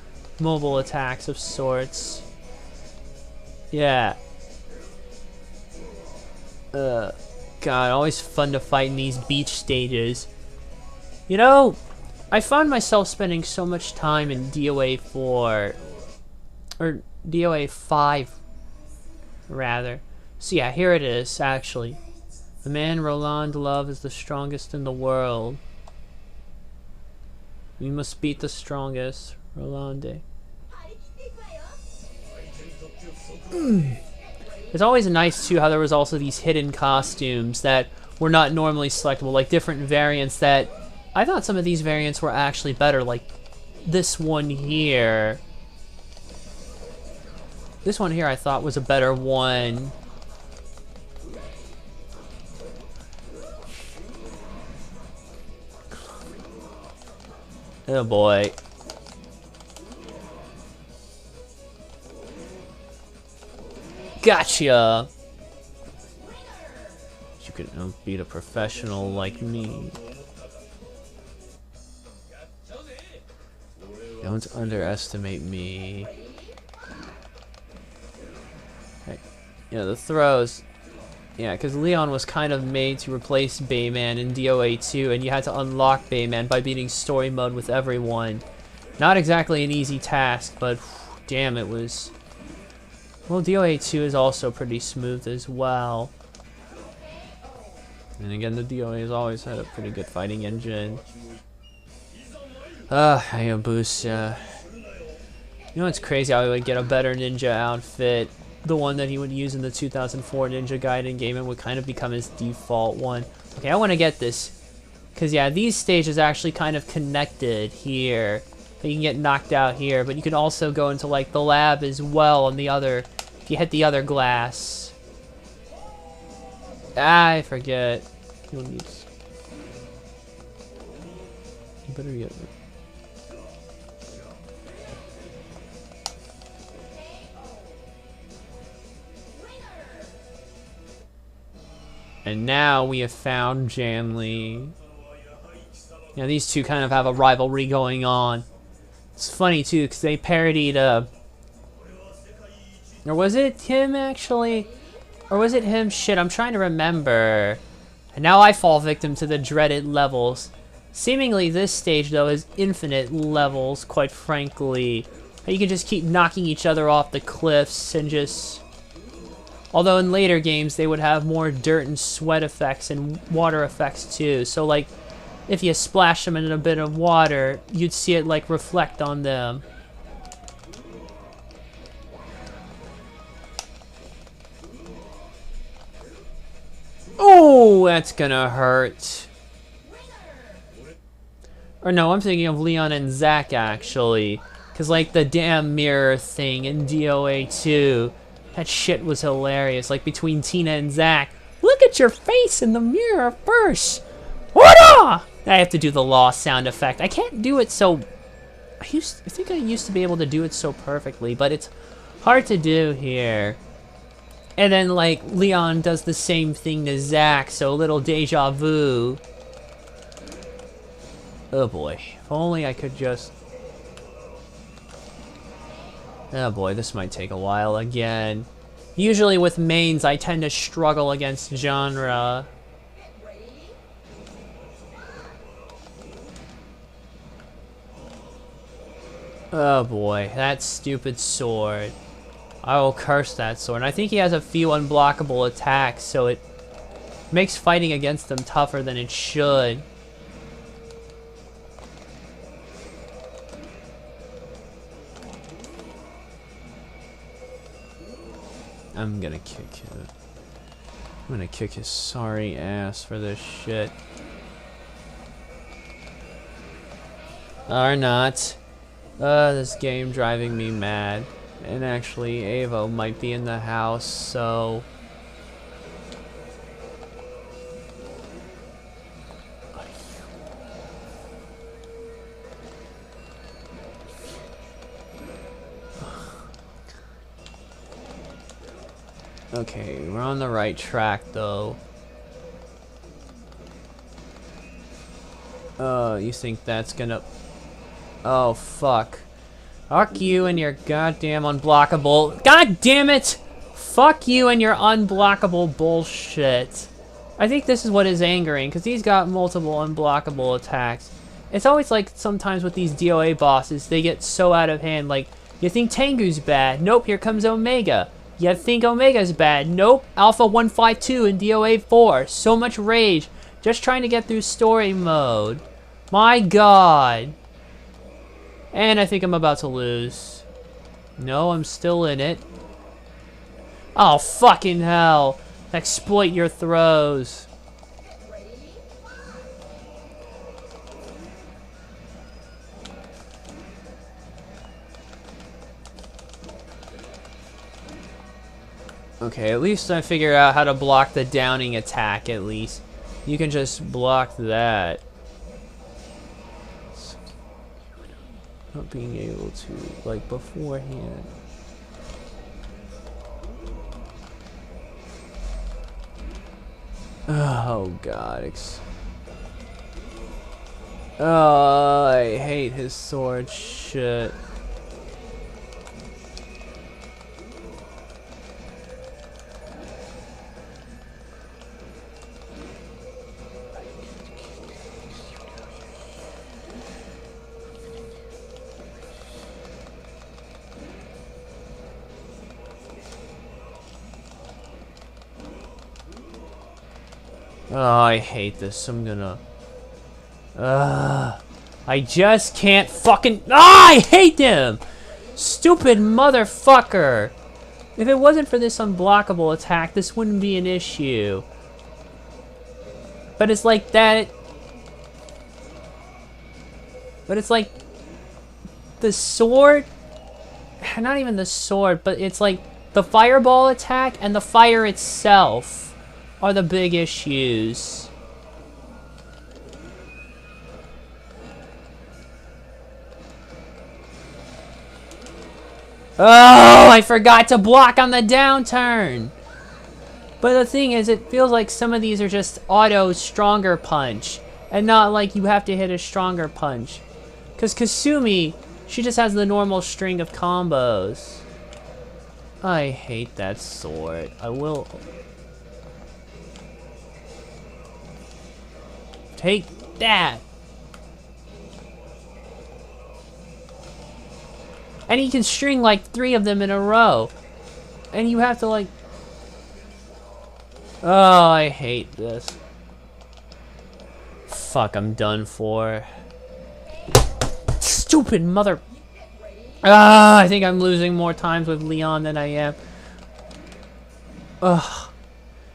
Speaker 1: Mobile attacks of sorts. Yeah. God, always fun to fight in these beach stages. You know, I found myself spending so much time in DOA 4. Or DOA 5, rather. So yeah, here it is, actually. The man Roland loved is the strongest in the world. We must beat the strongest, Rolande. It's always nice too how there was also these hidden costumes that were not normally selectable, like different variants that I thought some of these variants were actually better, like this one here. This one here I thought was a better one. Oh boy. Gotcha! You can beat a professional like me. Don't underestimate me. Right. Yeah, the throws. Yeah, because Leon was kind of made to replace Bayman in DOA 2, and you had to unlock Bayman by beating story mode with everyone. Not exactly an easy task, but whew, damn, it was... Well, DOA 2 is also pretty smooth as well. And again, the DOA has always had a pretty good fighting engine. Hayabusa. You know what's crazy? How he would get a better ninja outfit. The one that he would use in the 2004 Ninja Gaiden game, and would kind of become his default one. Okay, I want to get this. Because, yeah, these stages actually kind of connected here. You can get knocked out here, but you can also go into, like, the lab as well on the other... If you hit the other glass. I forget. You'll need... You better get... And now we have found Janley. Yeah, these two kind of have a rivalry going on. It's funny too, because they parodied or was it him actually? Or was it him? Shit, I'm trying to remember. And now I fall victim to the dreaded levels. Seemingly this stage though is infinite levels, quite frankly. You can just keep knocking each other off the cliffs and just... Although in later games they would have more dirt and sweat effects and water effects too. So like, if you splash them in a bit of water, you'd see it like reflect on them. Oh, that's gonna hurt. Or no, I'm thinking of Leon and Zack actually. Cause like the damn mirror thing in DOA 2. That shit was hilarious, like between Tina and Zack. Look at your face in the mirror first! What? I have to do the lost sound effect. I can't do it so... I think I used to be able to do it so perfectly, but it's hard to do here. And then, like, Leon does the same thing to Zack, so a little deja vu. Oh boy, if only I could just... Oh boy, this might take a while again. Usually with mains, I tend to struggle against genre. Oh boy, that stupid sword. I will curse that sword. And I think he has a few unblockable attacks, so it makes fighting against them tougher than it should. I'm gonna kick him. I'm gonna kick his sorry ass for this shit. Or not. This game driving me mad. And actually, Avo might be in the house, so... Okay, we're on the right track, though. You think that's gonna... Oh, fuck. Fuck you and your goddamn unblockable... God damn it! Fuck you and your unblockable bullshit. I think this is what is angering, because he's got multiple unblockable attacks. It's always like sometimes with these DOA bosses, they get so out of hand, like, you think Tengu's bad? Nope, here comes Omega. You think Omega's bad? Nope, Alpha 152 in DOA 4. So much rage. Just trying to get through story mode. My god. And I think I'm about to lose. No, I'm still in it. Oh, fucking hell. Exploit your throws. Okay, at least I figured out how to block the downing attack, at least. You can just block that. Not being able to, like, beforehand. Oh, God. Oh, I hate his sword shit. Oh, I hate this. I'm gonna... I just can't fucking... Ah, I hate him! Stupid motherfucker! If it wasn't for this unblockable attack, this wouldn't be an issue. But it's like that... But it's like... The sword... Not even the sword, but it's like... The fireball attack and the fire itself are the big issues. Oh, I forgot to block on the downturn. But the thing is, it feels like some of these are just auto stronger punch, and not like you have to hit a stronger punch. Because Kasumi, she just has the normal string of combos. I hate that sword. I will... Take that! And he can string like 3 of them in a row. And you have to like... Oh, I hate this. Fuck, I'm done for. Stupid mother... Ah, I think I'm losing more times with Leon than I am. Ugh.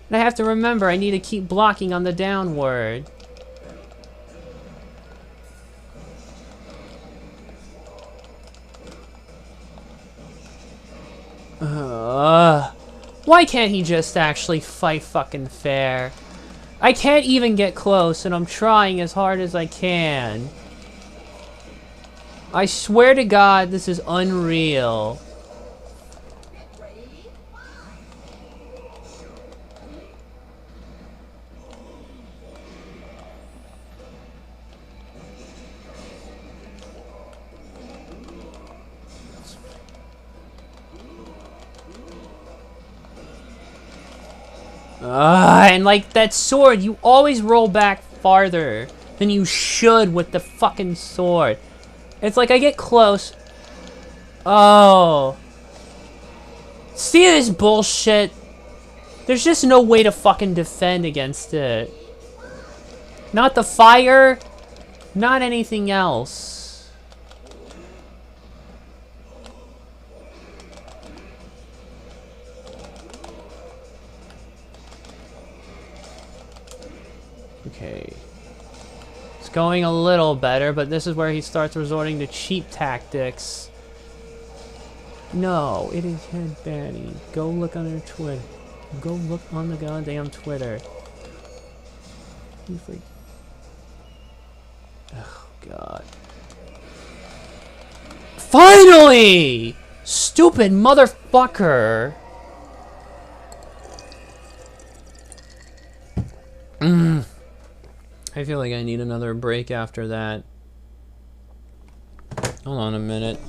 Speaker 1: And I have to remember, I need to keep blocking on the downward. Why can't he just actually fight fucking fair? I can't even get close, and I'm trying as hard as I can. I swear to God, this is unreal. And like that sword, you always roll back farther than you should with the fucking sword. It's like I get close. Oh. See this bullshit? There's just no way to fucking defend against it. Not the fire, not anything else. Okay. It's going a little better, but this is where he starts resorting to cheap tactics. No, it is headbandy. Go look on their Twitter. Go look on the goddamn Twitter. Oh, God. Finally! Stupid motherfucker! I feel like I need another break after that. Hold on a minute.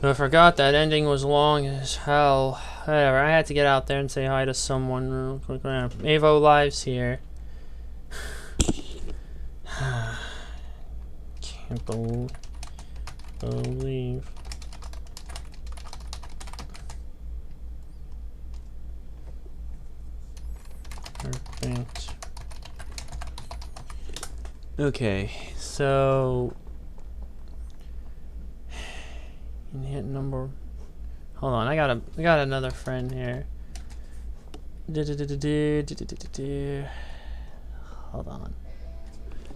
Speaker 1: I forgot that ending was long as hell. Whatever, I had to get out there and say hi to someone real quick. Avo Live's here. Can't believe. Perfect. Okay, so hit number. Hold on, I got another friend here. Hold on.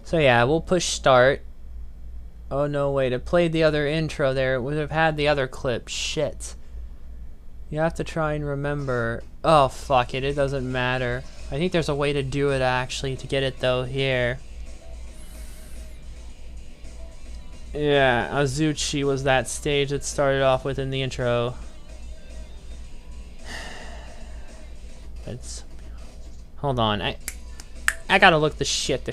Speaker 1: So yeah, we'll push start. Oh no, wait, it played the other intro there. It would have had the other clip. Shit. You have to try and remember. Oh fuck it, it doesn't matter. I think there's a way to do it actually to get it though here. Yeah, Azuchi was that stage that started off with in the intro. It's hold on, I gotta look the shit.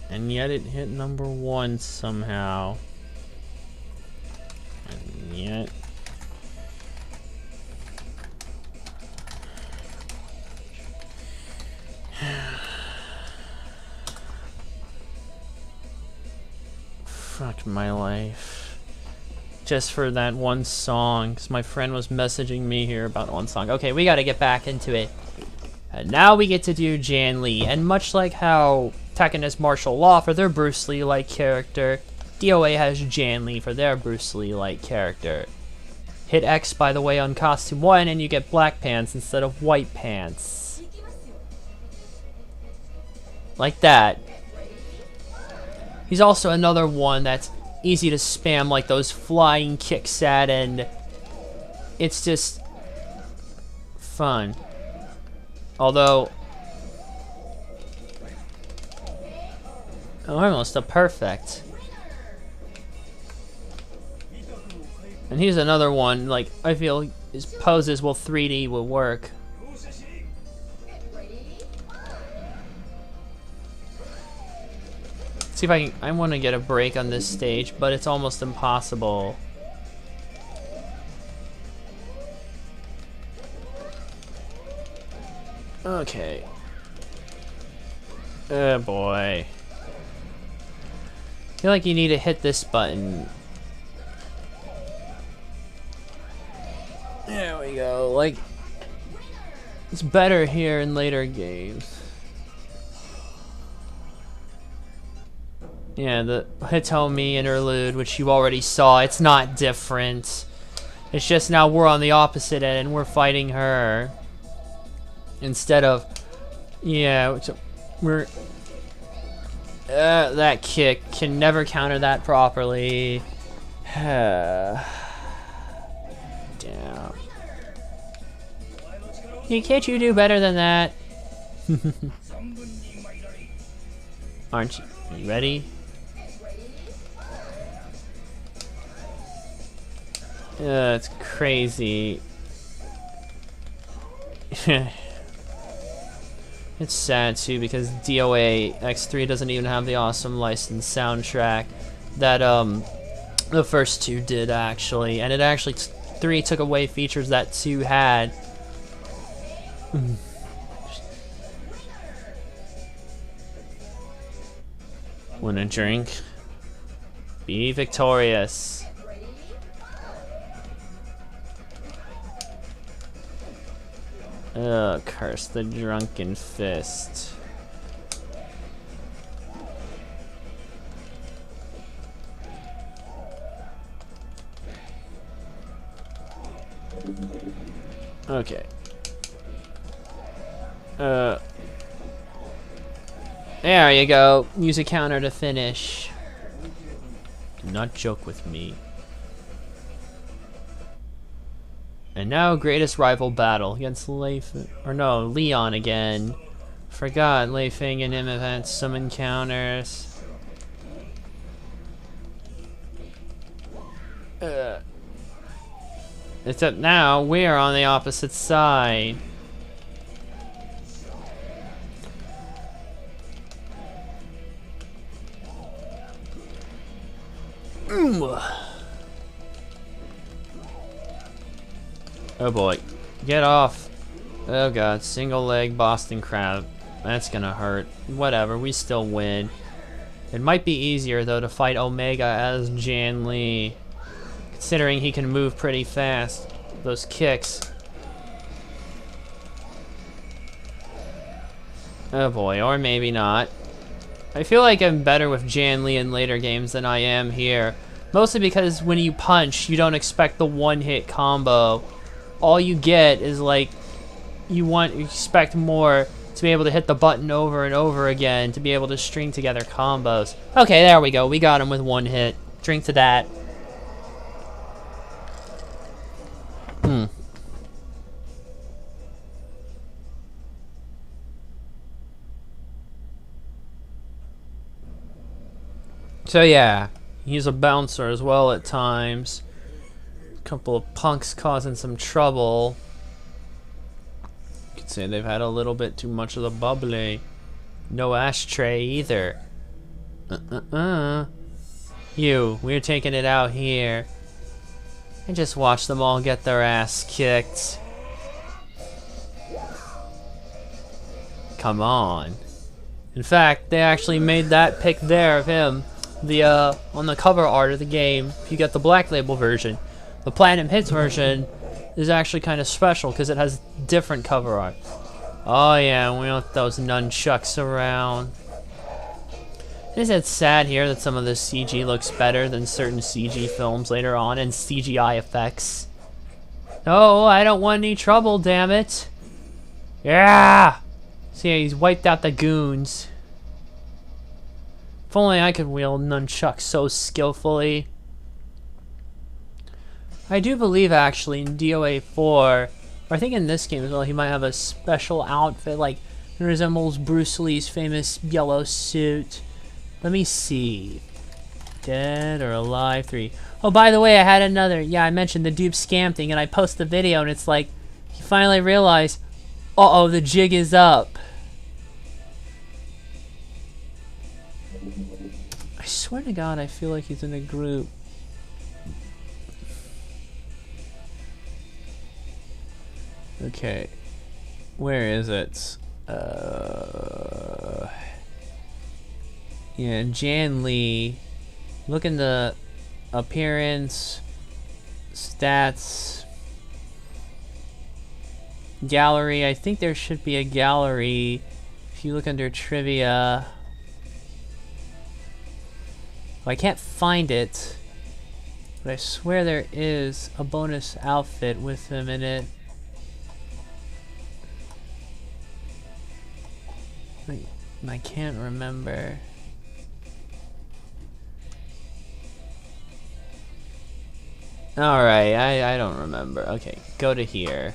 Speaker 1: And yet it hit number 1 somehow. And yet fuck my life. Just for that one song, because my friend was messaging me here about one song. Okay, we gotta get back into it. And now we get to do Jan Lee, and much like how Tekken has martial law for their Bruce Lee-like character, DOA has Jan Lee for their Bruce Lee-like character. Hit X, by the way, on Costume 1, and you get black pants instead of white pants. Like that. He's also another one that's easy to spam, like those flying kicks at, and it's just fun. Although, almost a perfect. And he's another one, like, I feel his poses will 3D will work. See if I want to get a break on this stage, but it's almost impossible. Okay. Oh boy. I feel like you need to hit this button. There we go. Like, it's better here in later games. Yeah, the Hitomi interlude, which you already saw, it's not different. It's just now we're on the opposite end and we're fighting her. Instead of, yeah, we're, that kick, can never counter that properly. Damn. Can't you do better than that? Aren't you? Are you ready? It's crazy. It's sad too because DOA X3 doesn't even have the awesome licensed soundtrack that the first two did actually, and it actually 3 took away features that 2 had. Want a drink? Be victorious. Ugh, curse the drunken fist. Okay. There you go. Use a counter to finish. Do not joke with me. And now, greatest rival battle against Leon again. Forgot Lei Feng and him have had some encounters. Except now we're on the opposite side. Oh boy, get off. Oh god, single leg Boston Crab. That's gonna hurt. Whatever, we still win. It might be easier though to fight Omega as Jan Lee, considering he can move pretty fast. Those kicks. Oh boy, or maybe not. I feel like I'm better with Jan Lee in later games than I am here. Mostly because when you punch, you don't expect the one-hit combo. All you get is like, you expect more to be able to hit the button over and over again to be able to string together combos. Okay, there we go. We got him with one hit. Drink to that. So yeah, he's a bouncer as well at times. Couple of punks causing some trouble. You could say they've had a little bit too much of the bubbly. No ashtray either. We're taking it out here. And just watch them all get their ass kicked. Come on. In fact, they actually made that pic there of him. On the cover art of the game, if you get the Black Label version. The Platinum Hits version is actually kind of special because it has different cover art. Oh yeah, we want those nunchucks around. Isn't it sad here that some of the CG looks better than certain CG films later on and CGI effects? Oh, I don't want any trouble, damn it. Yeah! See, he's wiped out the goons. If only I could wield nunchucks so skillfully. I do believe actually in DOA 4, or I think in this game as well, he might have a special outfit like it resembles Bruce Lee's famous yellow suit. Let me see. Dead or Alive 3. Oh, by the way, I had another. Yeah, I mentioned the dupe scam thing, and I post the video, and it's like, you finally realize, uh-oh, the jig is up. I swear to God, I feel like he's in a group. Okay. Where is it? Yeah, Jan Lee. Look in the appearance, stats, gallery. I think there should be a gallery. If you look under trivia. Well, I can't find it, but I swear there is a bonus outfit with him in it. I can't remember. Alright, I don't remember. Okay, go to here.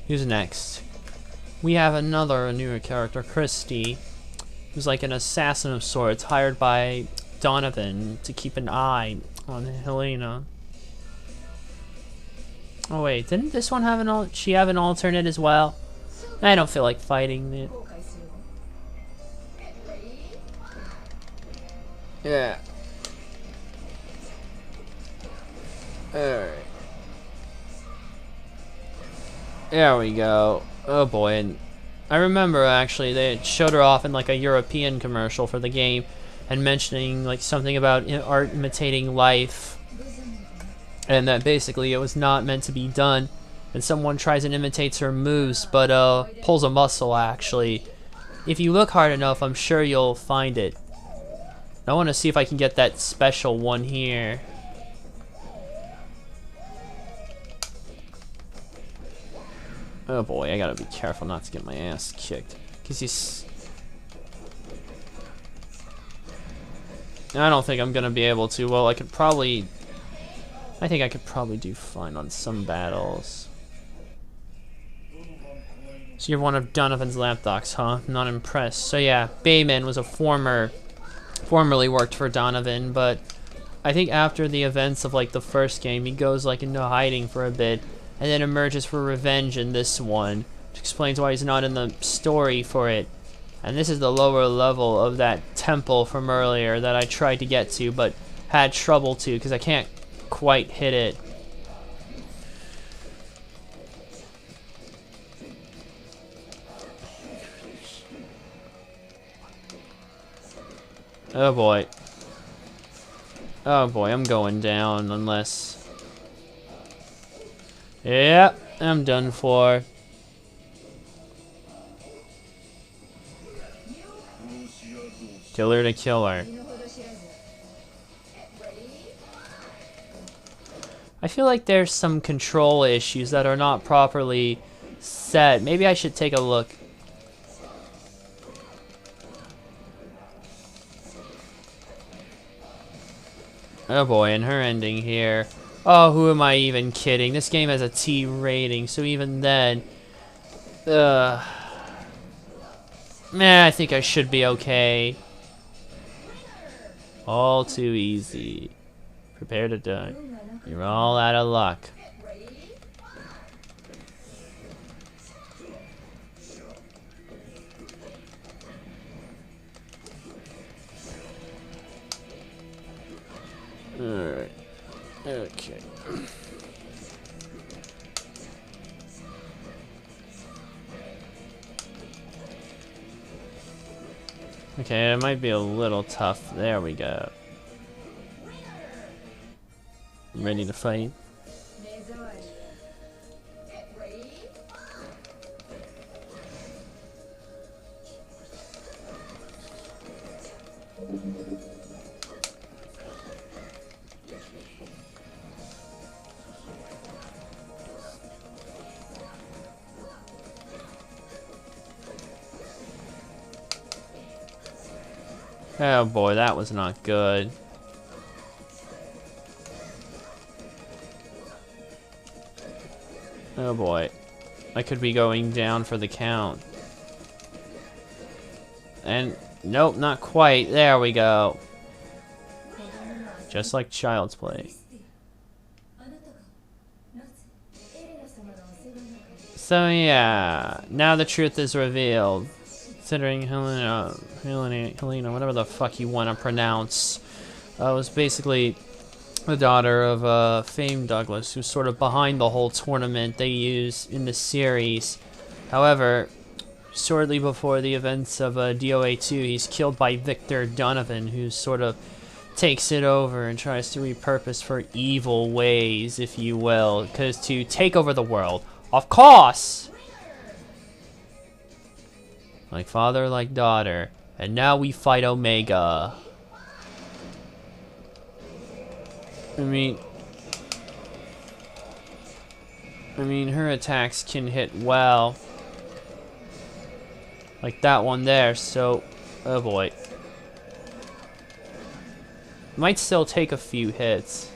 Speaker 1: Who's next? We have another newer character, Christy, who's like an assassin of sorts, hired by Donovan to keep an eye on Helena. Oh wait, didn't this one have she have an alternate as well? I don't feel like fighting it. Yeah. Alright. There we go. Oh boy, and I remember actually they showed her off in like a European commercial for the game and mentioning like something about art imitating life and that basically it was not meant to be done and someone tries and imitates her moves but pulls a muscle actually. If you look hard enough, I'm sure you'll find it. I want to see if I can get that special one here. Oh boy, I gotta be careful not to get my ass kicked. Cause he's... I don't think I'm gonna be able to. Well, I think I could probably do fine on some battles. So you're one of Donovan's lapdogs, huh? Not impressed. So yeah, Bayman was a formerly worked for Donovan, but I think after the events of like the first game, he goes like into hiding for a bit. And then emerges for revenge in this one, which explains why he's not in the story for it. And this is the lower level of that temple from earlier that I tried to get to, but had trouble to because I can't quite hit it. Oh boy. Oh boy, I'm going down unless... Yeah, I'm done for. Killer to killer. I feel like there's some control issues that are not properly set. Maybe I should take a look. Oh boy, and her ending here. Oh, who am I even kidding? This game has a T rating, so even then... Man, I think I should be okay. All too easy. Prepare to die. You're all out of luck. Alright. Okay. Okay, it might be a little tough. There we go. Ready to fight? Oh boy, that was not good. Oh boy. I could be going down for the count. And nope, not quite. There we go. Just like Child's Play. So yeah, now the truth is revealed. Considering Helena, whatever the fuck you want to pronounce, was basically the daughter of famed Douglas, who's sort of behind the whole tournament they use in the series. However, shortly before the events of DOA 2, he's killed by Victor Donovan, who sort of takes it over and tries to repurpose for evil ways, if you will, because to take over the world. Of course! Like father, like daughter. And now we fight Omega. I mean, her attacks can hit well. Like that one there, so... Oh boy. Might still take a few hits.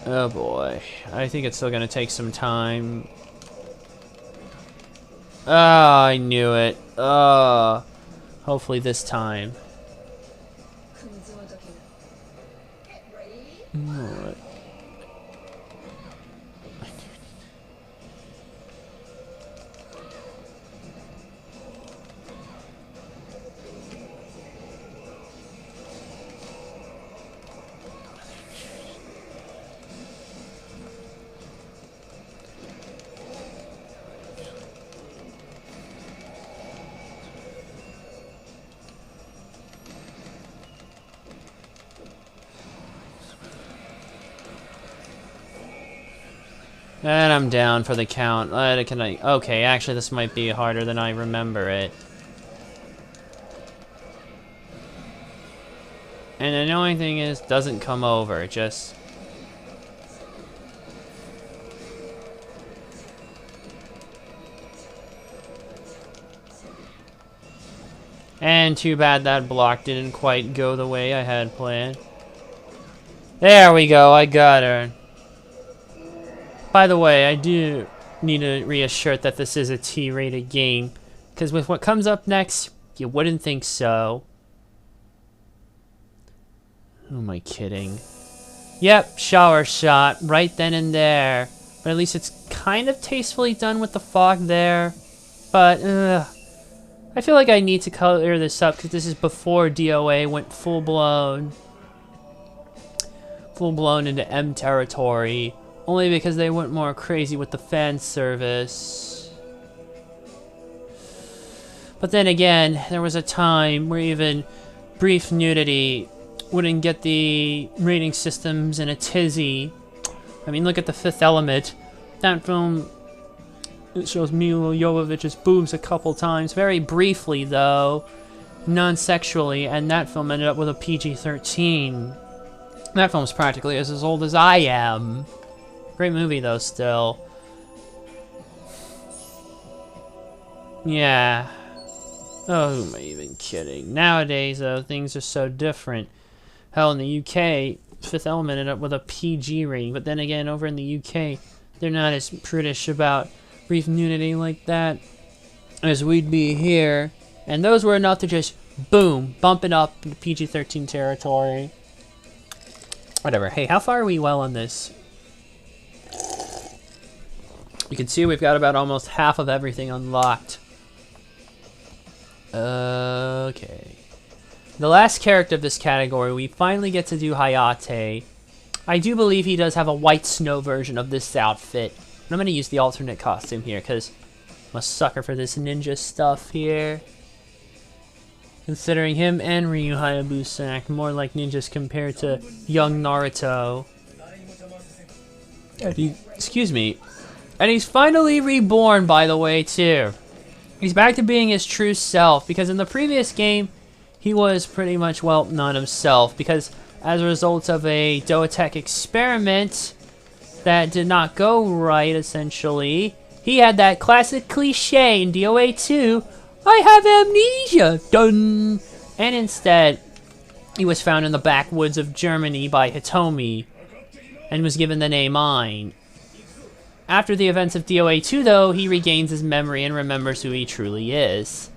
Speaker 1: Oh boy. I think it's still gonna take some time. Ah, I knew it. Hopefully this time. Alright. And I'm down for the count. Okay, actually this might be harder than I remember it. And the annoying thing is, doesn't come over, just... And too bad that block didn't quite go the way I had planned. There we go, I got her. By the way, I do need to reassert that this is a T-rated game, because with what comes up next, you wouldn't think so. Who am I kidding? Yep, shower shot, right then and there. But at least it's kind of tastefully done with the fog there. But, I feel like I need to clear this up, because this is before DOA went full-blown into M territory. Only because they went more crazy with the fan service. But then again, there was a time where even brief nudity wouldn't get the rating systems in a tizzy. I mean, look at The Fifth Element. That film, it shows Mila Jovovich's boobs a couple times, very briefly though, non-sexually, and that film ended up with a PG-13. That film's practically as old as I am. Great movie though, still. Yeah. Oh, who am I even kidding? Nowadays, though, things are so different. Hell, in the UK, Fifth Element ended up with a PG rating, but then again, over in the UK, they're not as prudish about brief nudity like that as we'd be here. And those were enough to just, boom, bump it up into PG-13 territory. Whatever. Hey, how far are we well on this? You can see we've got about almost half of everything unlocked. Okay. The last character of this category, we finally get to do Hayate. I do believe he does have a white snow version of this outfit. And I'm going to use the alternate costume here, because I'm a sucker for this ninja stuff here. Considering him and Ryu Hayabusa act more like ninjas compared to young Naruto. Excuse me. And he's finally reborn, by the way, too. He's back to being his true self, because in the previous game, he was pretty much, well, not himself, because as a result of a Doatech experiment that did not go right, essentially, he had that classic cliche in DOA 2, I have amnesia, done! And instead, he was found in the backwoods of Germany by Hitomi, and was given the name Ein. After the events of DOA 2, though, he regains his memory and remembers who he truly is,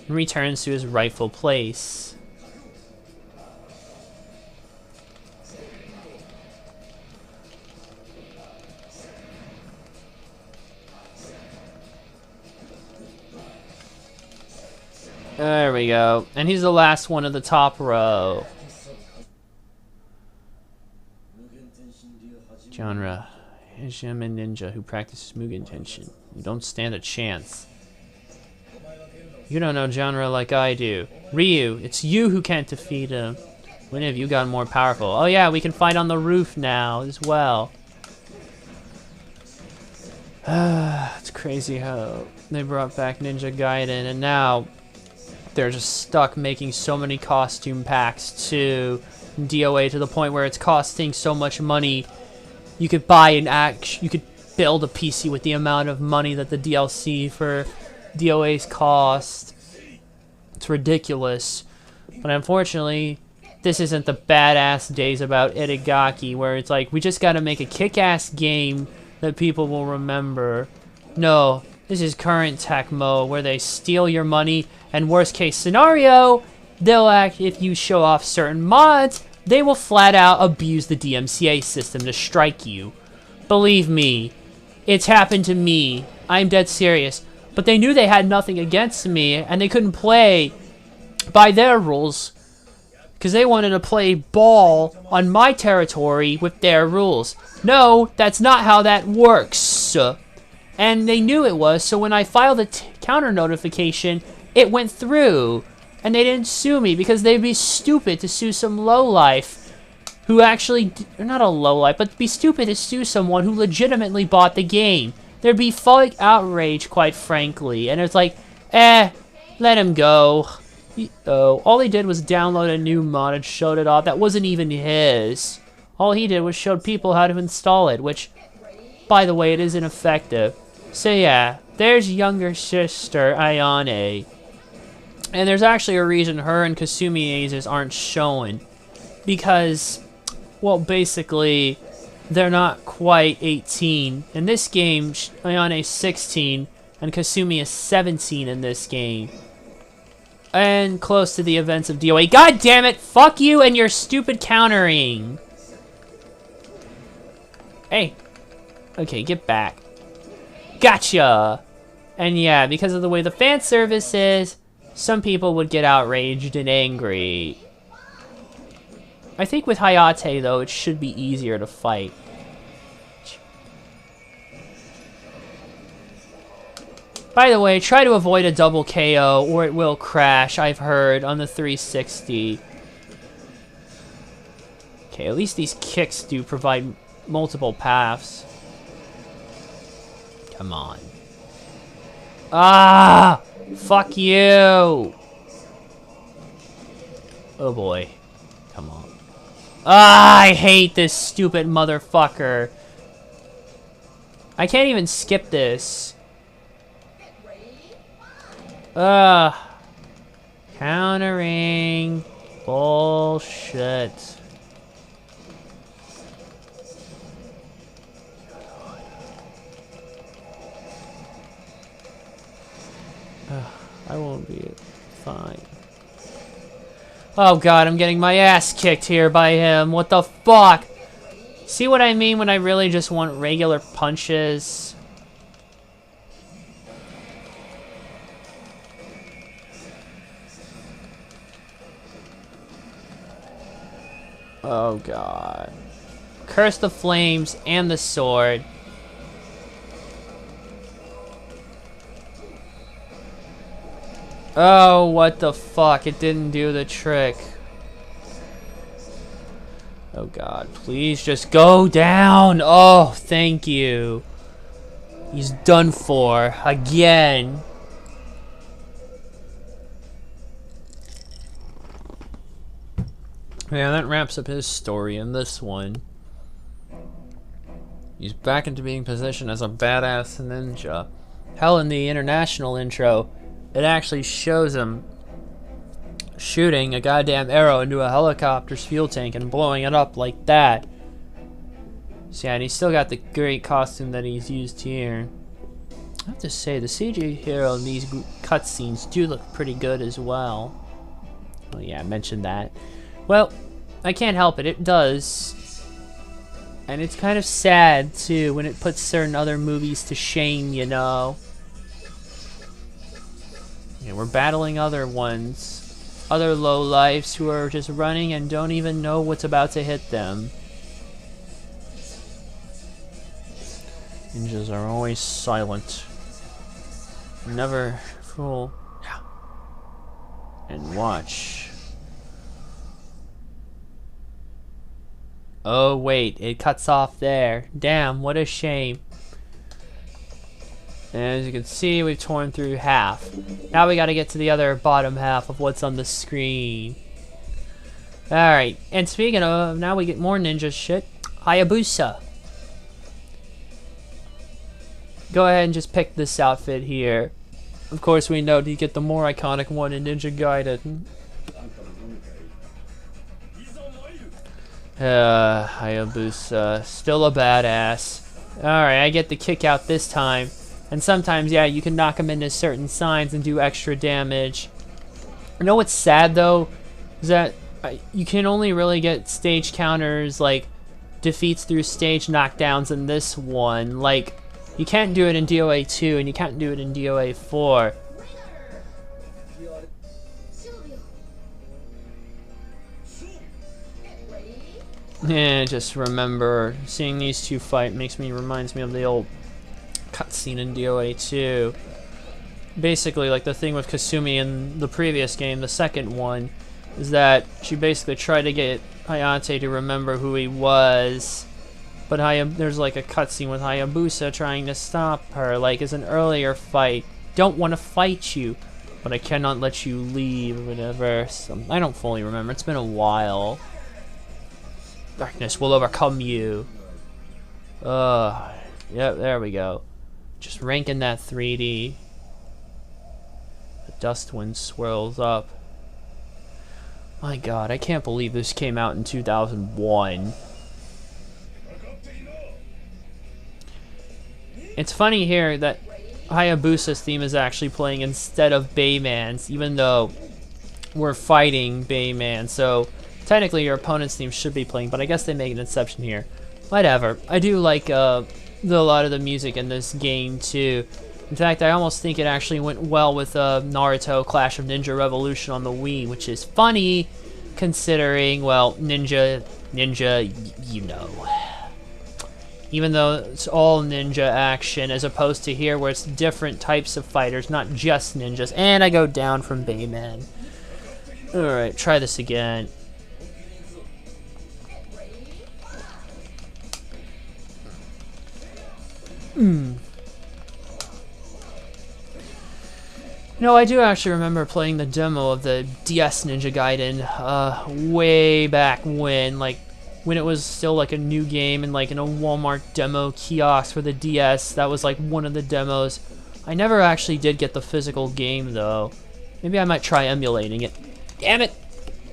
Speaker 1: and returns to his rightful place. There we go. And he's the last one of the top row. Genre. I'm a ninja who practices Mugen Tenshin. You don't stand a chance. You don't know genre like I do. Ryu, it's you who can't defeat him. When have you gotten more powerful? Oh yeah, we can fight on the roof now as well. It's crazy how they brought back Ninja Gaiden and now they're just stuck making so many costume packs to DOA to the point where it's costing so much money. You could buy you could build a PC with the amount of money that the DLC for DOA's cost. It's ridiculous. But unfortunately, this isn't the badass days about Itagaki where it's like, we just gotta make a kick-ass game that people will remember. No, this is current tech mode where they steal your money and worst case scenario, they'll act, if you show off certain mods, they will flat out abuse the DMCA system to strike you. Believe me, it's happened to me. I'm dead serious. But they knew they had nothing against me, and they couldn't play by their rules, because they wanted to play ball on my territory with their rules. No, that's not how that works. And they knew it was, so when I filed a counter notification, it went through. And they didn't sue me, because they'd be stupid to sue some lowlife who actually, not a lowlife, but be stupid to sue someone who legitimately bought the game. There'd be full outrage, quite frankly, and it's like, let him go. All he did was download a new mod and showed it off. That wasn't even his. All he did was showed people how to install it, which, by the way, it isn't effective. So yeah, there's younger sister, Ayane. And there's actually a reason her and Kasumi ages aren't showing. Because, well, basically, they're not quite 18. In this game, Ayane is 16, and Kasumi is 17 in this game. And close to the events of DOA. God damn it! Fuck you and your stupid countering! Hey. Okay, get back. Gotcha! And yeah, because of the way the fan service is, some people would get outraged and angry. I think with Hayate, though, it should be easier to fight. By the way, try to avoid a double KO or it will crash, I've heard, on the 360. Okay, at least these kicks do provide multiple paths. Come on. Ah! Fuck you! Oh boy. Come on. Ah, I hate this stupid motherfucker. I can't even skip this. Ugh. Countering. Bullshit. I won't be fine. Oh god, I'm getting my ass kicked here by him. What the fuck? See what I mean when I really just want regular punches? Oh god. Curse the flames and the sword. Oh, what the fuck? It didn't do the trick. Oh god, please just go down. Oh, thank you. He's done for again. Yeah, that wraps up his story in this one. He's back into being positioned as a badass ninja. Hell, in the international intro, it actually shows him shooting a goddamn arrow into a helicopter's fuel tank and blowing it up like that. So yeah, and he's still got the great costume that he's used here. I have to say, the CG hero in these cutscenes do look pretty good as well. Oh yeah, I mentioned that. Well, I can't help it, it does. And it's kind of sad, too, when it puts certain other movies to shame, you know. Yeah, we're battling other ones. Other lowlifes who are just running and don't even know what's about to hit them. Ninjas are always silent. Never fool. And watch. Oh wait, it cuts off there. Damn, what a shame. And as you can see, we've torn through half. Now we gotta get to the other bottom half of what's on the screen. Alright, and speaking of, now we get more ninja shit. Hayabusa. Go ahead and just pick this outfit here. Of course, we know you get the more iconic one in Ninja Gaiden. Hayabusa, still a badass. Alright, I get the kick out this time. And sometimes, yeah, you can knock him into certain signs and do extra damage. You know what's sad, though? Is that you can only really get stage counters, like, defeats through stage knockdowns in this one. Like, you can't do it in DOA 2, and you can't do it in DOA 4. Yeah, just remember, seeing these two fight reminds me of the old cutscene in DOA 2. Basically, like the thing with Kasumi in the previous game, the second one, is that she basically tried to get Hayate to remember who he was. But there's like a cutscene with Hayabusa trying to stop her, like as an earlier fight. Don't want to fight you, but I cannot let you leave, or whatever. So, I don't fully remember, it's been a while. Darkness will overcome you. Yep, there we go. Just ranking that 3D. The dust wind swirls up. My god, I can't believe this came out in 2001. It's funny here that Hayabusa's theme is actually playing instead of Bayman's, even though we're fighting Bayman, so technically your opponent's theme should be playing, but I guess they make an exception here. Whatever. I do like a lot of the music in this game too. In fact, I almost think it actually went well with Naruto Clash of Ninja Revolution on the Wii, which is funny considering, well, ninja, you know. Even though it's all ninja action, as opposed to here where it's different types of fighters, not just ninjas. And I go down from Bayman. Alright, try this again. No, I do actually remember playing the demo of the DS Ninja Gaiden way back when, like, when it was still like a new game and like in a Walmart demo kiosk for the DS. That was like one of the demos. I never actually did get the physical game though. Maybe I might try emulating it. Damn it!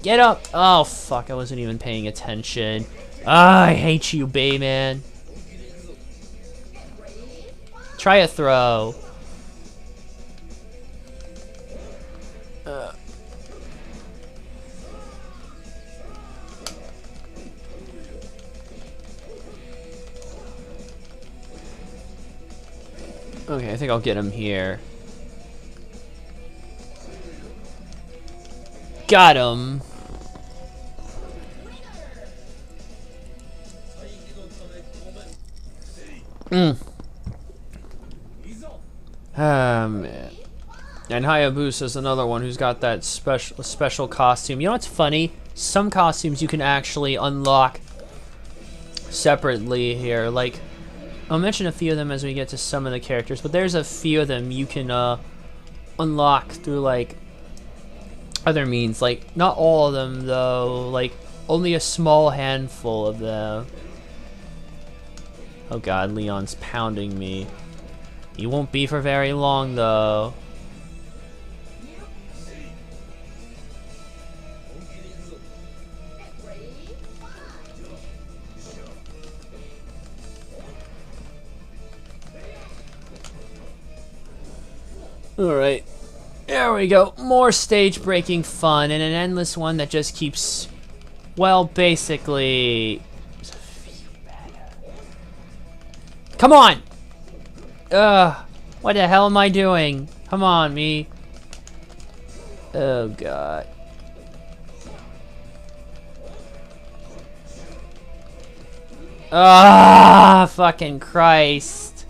Speaker 1: Get up! Oh fuck, I wasn't even paying attention. I hate you, Bayman. Try a throw. Okay, I think I'll get him here. Got him. Ah, man. And Hayabusa's another one who's got that special costume. You know what's funny? Some costumes you can actually unlock separately here. Like, I'll mention a few of them as we get to some of the characters, but there's a few of them you can unlock through like other means. Like, not all of them though, like only a small handful of them. Oh god, Leon's pounding me. He won't be for very long though. Alright, there we go. More stage-breaking fun, and an endless one that just keeps, well, basically... Come on! What the hell am I doing? Come on, me. Oh, God. Ah, fucking Christ.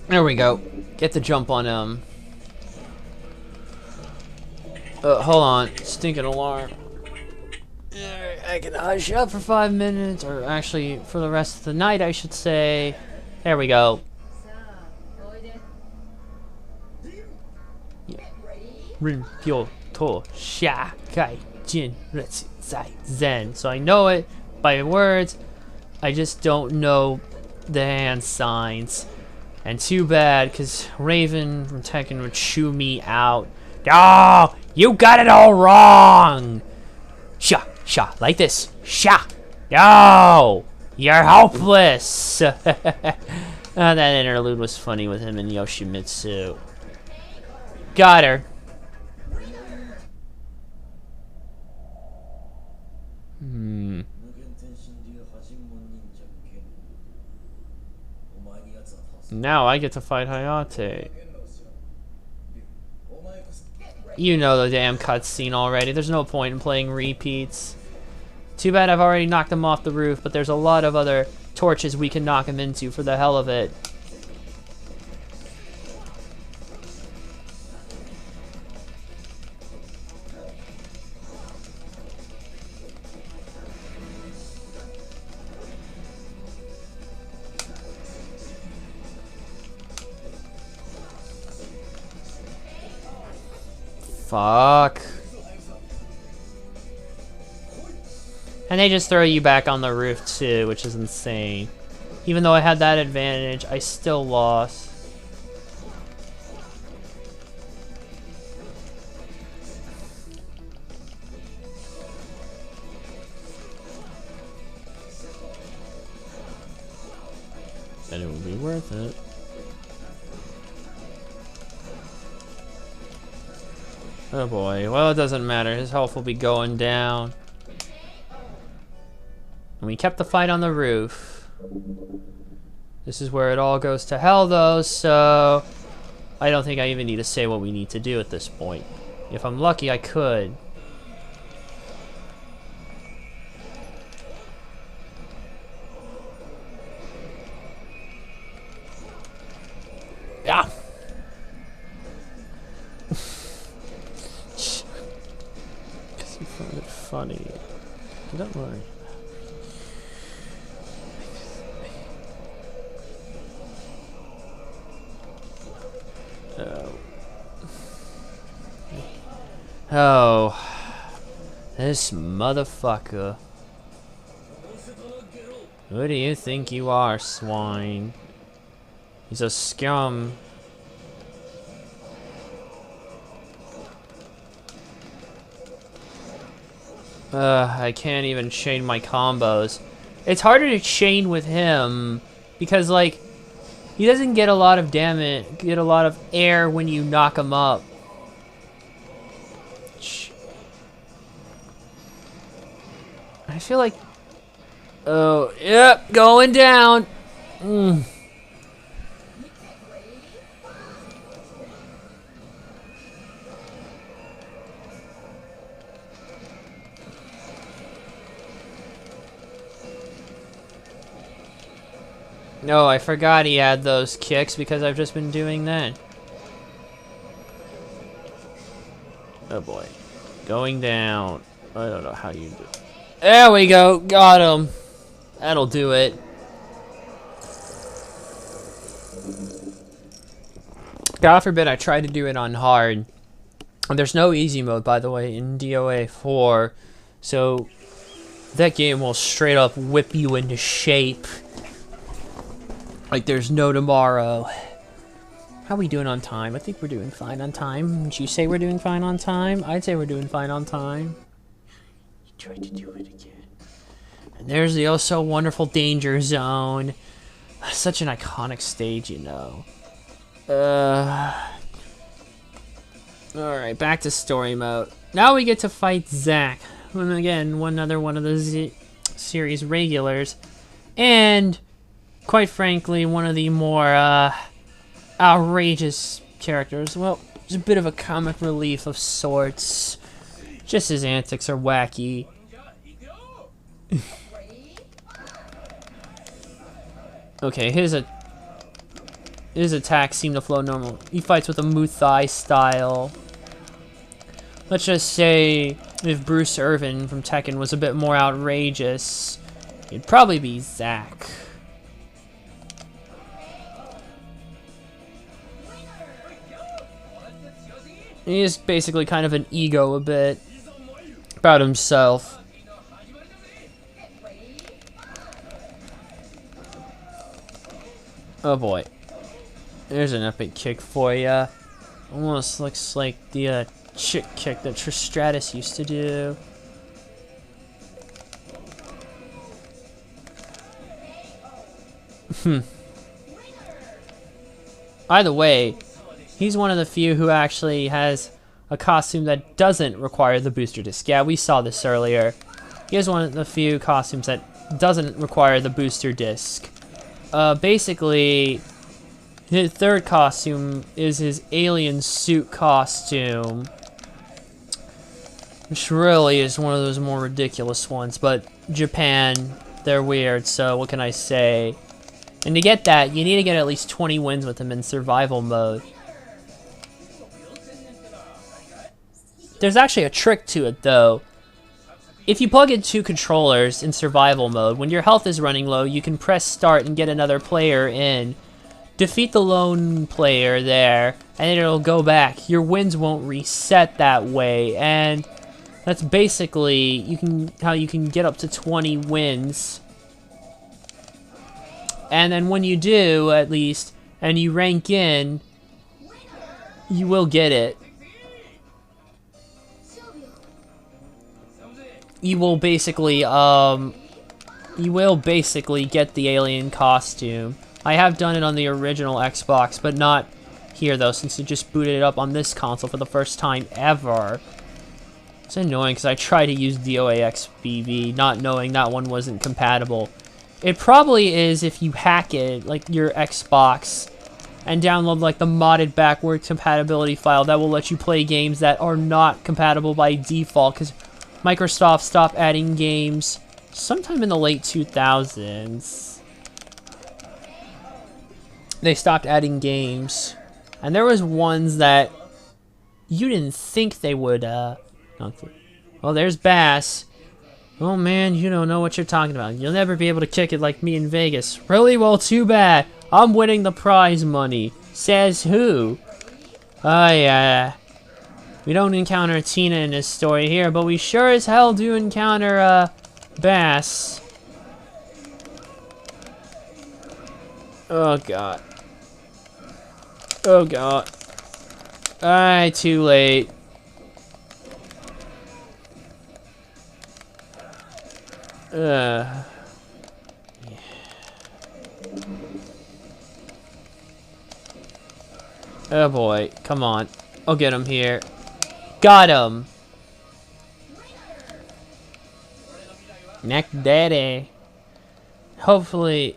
Speaker 1: There we go. Get the jump on him. Hold on. Stinking alarm. I can hush up for 5 minutes, or actually for the rest of the night, I should say. There we go. Rin Pyo To Sha Kai Jin Retsu Zai Zen. So I know it by words. I just don't know the hand signs. And too bad, because Raven from Tekken would chew me out. Oh, you got it all wrong! Sha, sha, like this. Sha! No! You're hopeless! That interlude was funny with him and Yoshimitsu. Got her. Now I get to fight Hayate. You know the damn cutscene already. There's no point in playing repeats. Too bad I've already knocked him off the roof, but there's a lot of other torches we can knock him into for the hell of it. Fuck. And they just throw you back on the roof too, which is insane. Even though I had that advantage, I still lost. But it would be worth it. Oh boy, well it doesn't matter, his health will be going down. And we kept the fight on the roof. This is where it all goes to hell though, so I don't think I even need to say what we need to do at this point. If I'm lucky, I could. Yeah. Because you find it funny. Don't worry. Oh, this motherfucker. Who do you think you are, swine? He's a scum. I can't even chain my combos. It's harder to chain with him because, like, he doesn't get a lot of damage, get a lot of air when you knock him up. I feel like, oh, yep, going down. No, I forgot he had those kicks because I've just been doing that. Oh boy. Going down. I don't know how you do it. There we go. Got him. That'll do it. God forbid I try to do it on hard. And there's no easy mode, by the way, in DOA 4. So that game will straight up whip you into shape. Like there's no tomorrow. How are we doing on time? I think we're doing fine on time. Would you say we're doing fine on time? I'd say we're doing fine on time. You tried to do it again. And there's the oh so wonderful danger zone. Such an iconic stage, you know. Alright, back to story mode. Now we get to fight Zack. And again, one of the series regulars. And quite frankly, one of the more outrageous characters. Well, it's a bit of a comic relief of sorts. Just his antics are wacky. Okay, His attacks seem to flow normal. He fights with a Muthai style. Let's just say if Bruce Irvin from Tekken was a bit more outrageous, it'd probably be Zack. He's basically kind of an ego a bit about himself. Oh boy. There's an epic kick for ya. Almost looks like the chick kick that Tristratus used to do. Either way, he's one of the few who actually has a costume that doesn't require the booster disc. Yeah, we saw this earlier. He has one of the few costumes that doesn't require the booster disc. Basically, his third costume is his alien suit costume, which really is one of those more ridiculous ones, but Japan, they're weird, so what can I say? And to get that, you need to get at least 20 wins with him in survival mode. There's actually a trick to it, though. If you plug in 2 controllers in survival mode, when your health is running low, you can press start and get another player in. Defeat the lone player there, and then it'll go back. Your wins won't reset that way, and that's basically how you can get up to 20 wins. And then when you do, at least, and you rank in, you will get it. You will basically get the alien costume. I have done it on the original Xbox, but not here though, since it just booted it up on this console for the first time ever. It's annoying because I tried to use DOAXBV, not knowing that one wasn't compatible. It probably is if you hack it, like your Xbox, and download like the modded backwards compatibility file that will let you play games that are not compatible by default, because Microsoft stopped adding games sometime in the late 2000s. They stopped adding games, and there was ones that you didn't think they would, well, there's Bass. Oh man, you don't know what you're talking about. You'll never be able to kick it like me in Vegas. Really? Well, too bad. I'm winning the prize money. Says who? Oh yeah. We don't encounter Tina in this story here, but we sure as hell do encounter, Bass. Oh god. Oh god. Alright, too late. Yeah. Oh boy, come on. I'll get him here. Got him! Neck daddy. Hopefully.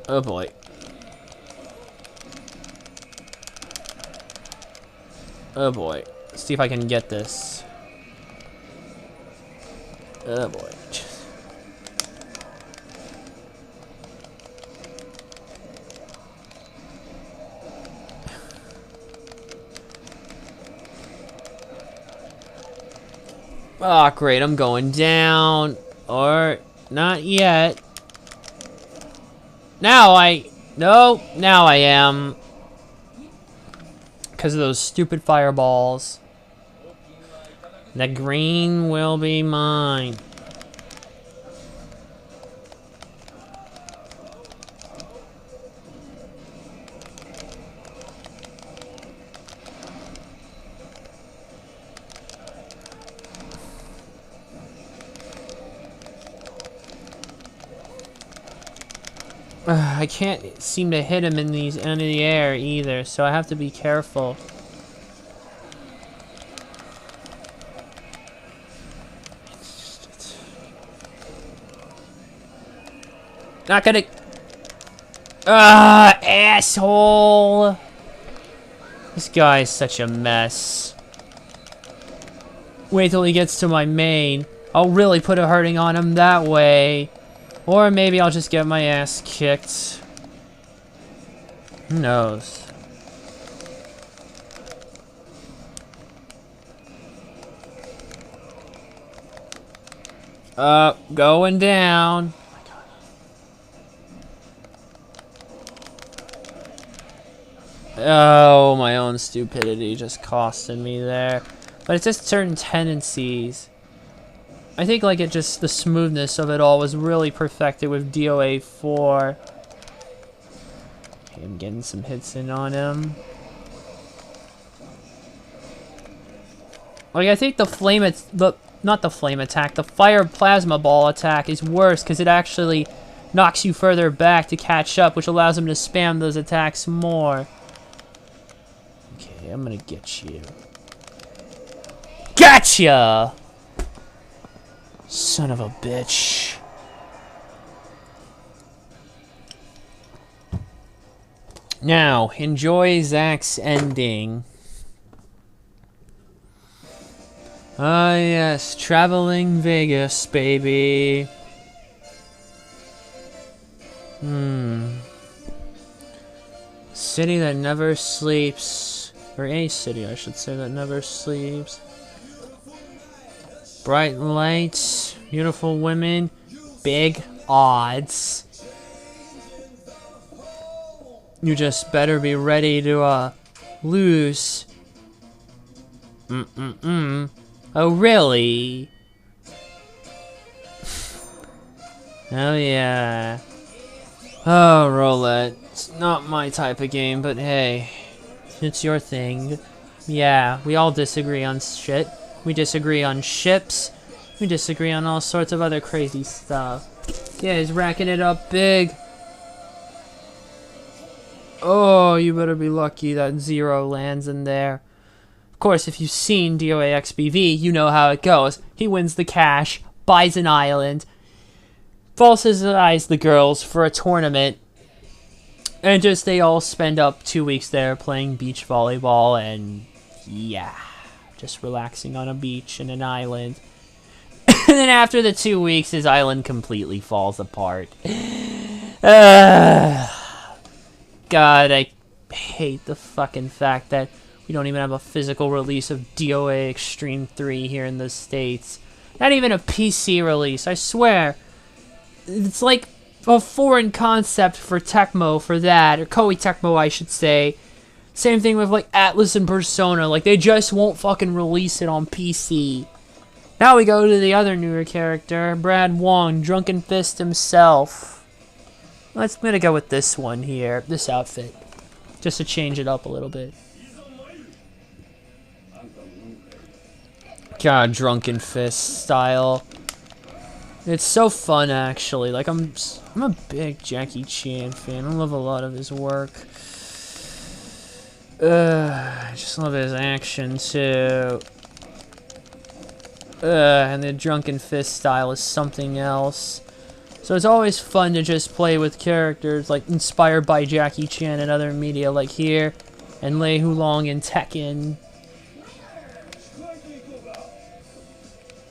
Speaker 1: Oh boy. Oh boy. Let's see if I can get this. Oh boy. Oh great, I'm going down. Or not yet. Now I am. Because of those stupid fireballs. The green will be mine. I can't seem to hit him in the air either, so I have to be careful. Not gonna. Asshole! This guy is such a mess. Wait till he gets to my main. I'll really put a hurting on him that way. Or maybe I'll just get my ass kicked. Who knows? Going down. Oh, my own stupidity just costed me there. But it's just certain tendencies. I think like the smoothness of it all was really perfected with DOA 4. Okay, I'm getting some hits in on him. Like I think the fire plasma ball attack is worse because it actually knocks you further back to catch up, which allows him to spam those attacks more. Okay, I'm gonna get you. Gotcha! Son of a bitch. Now, enjoy Zach's ending. Ah, yes, traveling Vegas, baby. City that never sleeps. Or a city, I should say, that never sleeps. Bright lights, beautiful women, big odds. You just better be ready to, lose. Oh, really? Oh, yeah. Oh, roulette. It's not my type of game, but hey. It's your thing. Yeah, we all disagree on shit. We disagree on ships. We disagree on all sorts of other crazy stuff. Yeah, he's racking it up big. Oh, you better be lucky that 0 lands in there. Of course, if you've seen DOA XBV, you know how it goes. He wins the cash, buys an island, falsifies the girls for a tournament, and just they all spend up 2 weeks there playing beach volleyball and yeah, just relaxing on a beach in an island. And then after the 2 weeks, his island completely falls apart. God, I hate the fucking fact that we don't even have a physical release of DOA Extreme 3 here in the States. Not even a PC release, I swear. It's like a foreign concept for Tecmo for that, or Koei Tecmo I should say. Same thing with like Atlas and Persona, like they just won't fucking release it on PC. Now we go to the other newer character, Brad Wong, Drunken Fist himself. I'm gonna go with this one here, this outfit, just to change it up a little bit. God, Drunken Fist style. It's so fun, actually. Like I'm a big Jackie Chan fan. I love a lot of his work. I just love his action too. And the Drunken Fist style is something else. So it's always fun to just play with characters like inspired by Jackie Chan and other media like here, and Lei Hulong in Tekken.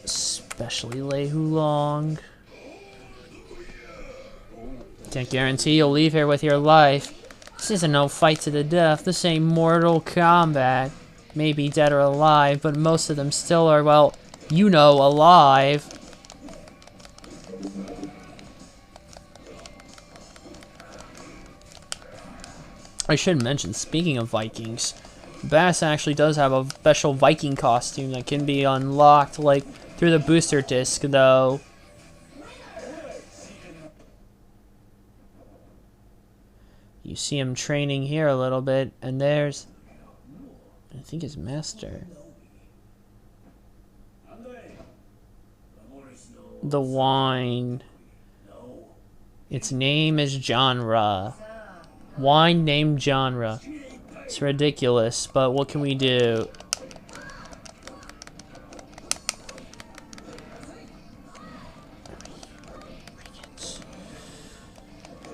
Speaker 1: Especially Lei Hulong. Can't guarantee you'll leave here with your life. This isn't no fight to the death. This ain't Mortal Kombat. Maybe dead or alive, but most of them still are, well, you know, alive. I should mention, speaking of Vikings, Bass actually does have a special Viking costume that can be unlocked, like, through the booster disc, though. You see him training here a little bit, and there's, I think, his master. The wine. Its name is genre. Wine named genre. It's ridiculous, but what can we do?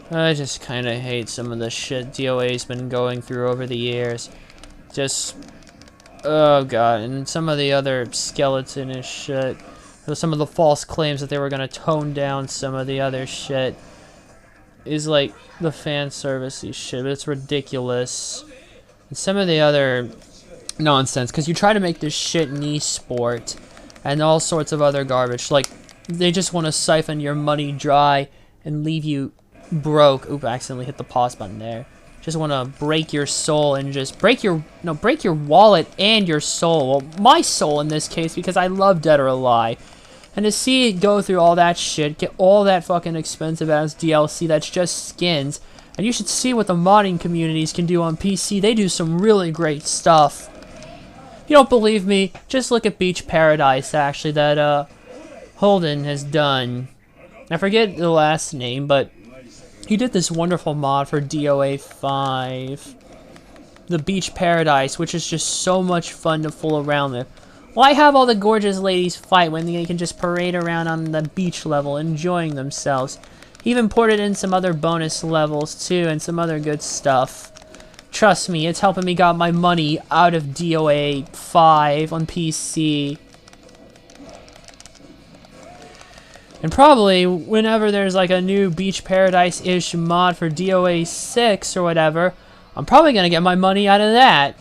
Speaker 1: I just kind of hate some of the shit DOA's been going through over the years. Just, oh god, and some of the other skeleton-ish shit. some of the false claims that they were gonna tone down some of the other shit is like the fan servicey shit. But it's ridiculous. And some of the other nonsense, because you try to make this shit an e-sport and all sorts of other garbage. Like, they just want to siphon your money dry and leave you broke. Oop, I accidentally hit the pause button there. Just want to break your soul and just break your wallet and your soul. Well, my soul in this case, because I love Dead or Alive. And to see it go through all that shit, get all that fucking expensive ass DLC that's just skins. And you should see what the modding communities can do on PC. They do some really great stuff. If you don't believe me, just look at Beach Paradise, actually, that Holden has done. I forget the last name, but he did this wonderful mod for DOA 5. The Beach Paradise, which is just so much fun to fool around with. Why have all the gorgeous ladies fight when they can just parade around on the beach level, enjoying themselves? He even ported in some other bonus levels, too, and some other good stuff. Trust me, it's helping me got my money out of DOA 5 on PC. And probably, whenever there's like a new Beach Paradise-ish mod for DOA 6 or whatever, I'm probably gonna get my money out of that.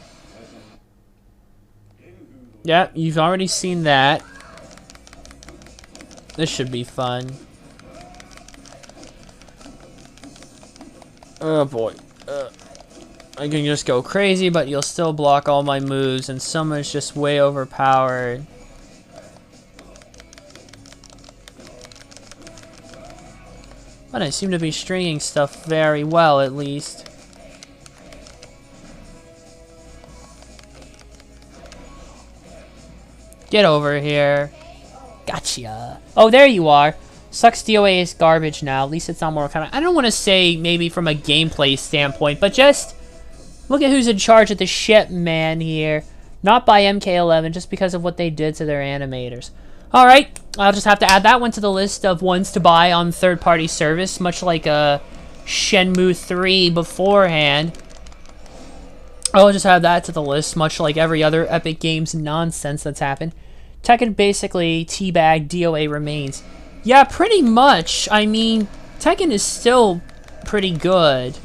Speaker 1: Yep, you've already seen that. This should be fun. Oh boy. I can just go crazy, but you'll still block all my moves, and someone's just way overpowered. But I seem to be stringing stuff very well, at least. Get over here. Gotcha. Oh, there you are. Sucks DOA is garbage now. At least it's not more kind of... I don't want to say maybe from a gameplay standpoint, but just look at who's in charge of the ship, man, here. Not by MK11, just because of what they did to their animators. Alright, I'll just have to add that one to the list of ones to buy on third-party service, much like Shenmue 3 beforehand. I'll just add that to the list, much like every other Epic Games nonsense that's happened. Tekken basically teabagged DOA remains. Yeah, pretty much. I mean, Tekken is still pretty good.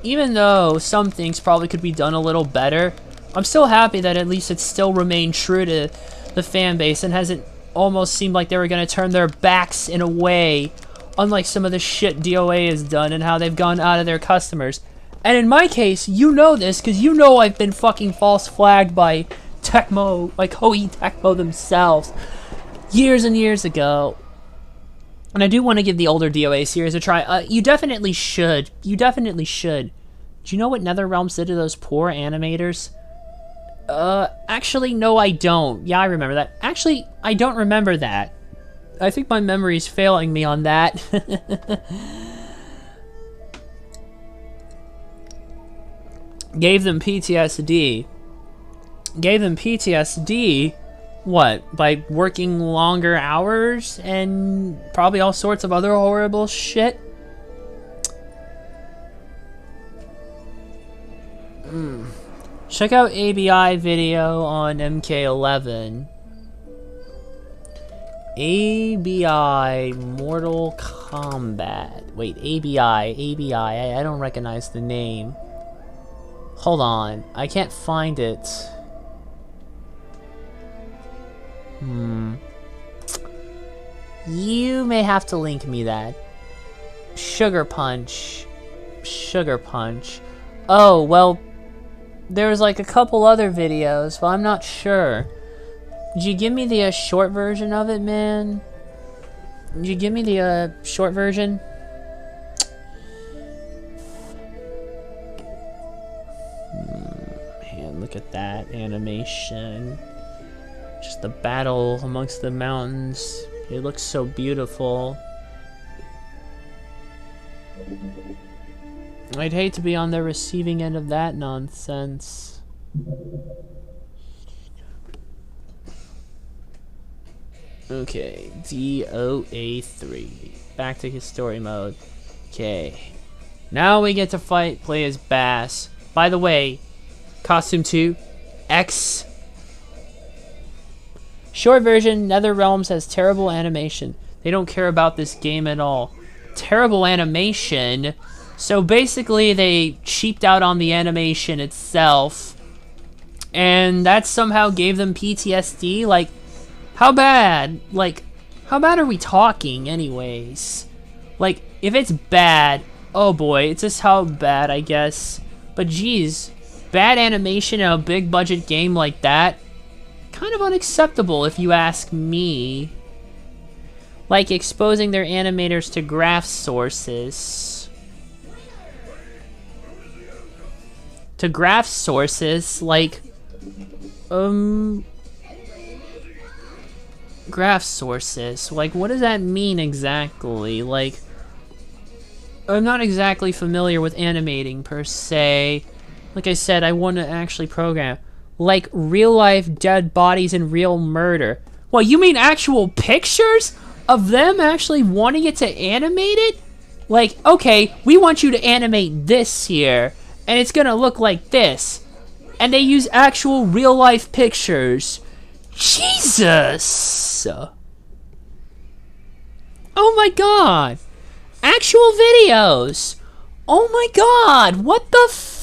Speaker 1: Even though some things probably could be done a little better, I'm still happy that at least it's still remained true to the fan base and hasn't almost seemed like they were going to turn their backs in a way, unlike some of the shit DOA has done and how they've gone out of their customers. And in my case, you know this, because you know I've been fucking false flagged by Tecmo, like Koei Tecmo themselves, years and years ago. And I do want to give the older DOA series a try. You definitely should. You definitely should. Do you know what NetherRealms did to those poor animators? Actually, no, I don't. Yeah, I remember that. Actually, I don't remember that. I think my memory's failing me on that. Gave them PTSD. Gave them PTSD, what? By working longer hours and probably all sorts of other horrible shit? Check out ABI video on MK11. ABI Mortal Kombat. Wait, ABI. I don't recognize the name. Hold on, I can't find it. You may have to link me that. Sugar Punch. Oh, well, there's like a couple other videos, but I'm not sure. Did you give me the short version of it, man? Did you give me the short version? Man, look at that animation. Just the battle amongst the mountains. It looks so beautiful. I'd hate to be on the receiving end of that nonsense. Okay, DOA 3. Back to his story mode. Okay. Now we get to play as Bass. By the way, Costume 2, X Short version, NetherRealms has terrible animation. They don't care about this game at all. Terrible animation? So basically they cheaped out on the animation itself. And that somehow gave them PTSD? Like, how bad? Like, how bad are we talking anyways? Like, if it's bad, oh boy, it's just how bad, I guess. But geez, bad animation in a big budget game like that? Kind of unacceptable if you ask me. Like exposing their animators to graph sources. To graph sources, like, graph sources. Like, what does that mean exactly? Like, I'm not exactly familiar with animating per se. Like I said, I want to actually program. Like real life dead bodies and real murder. Well, you mean actual pictures of them actually wanting it to animate it? Like, okay, we want you to animate this here, and it's gonna look like this. And they use actual real life pictures. Jesus! Oh my god! Actual videos! Oh my god! What the f...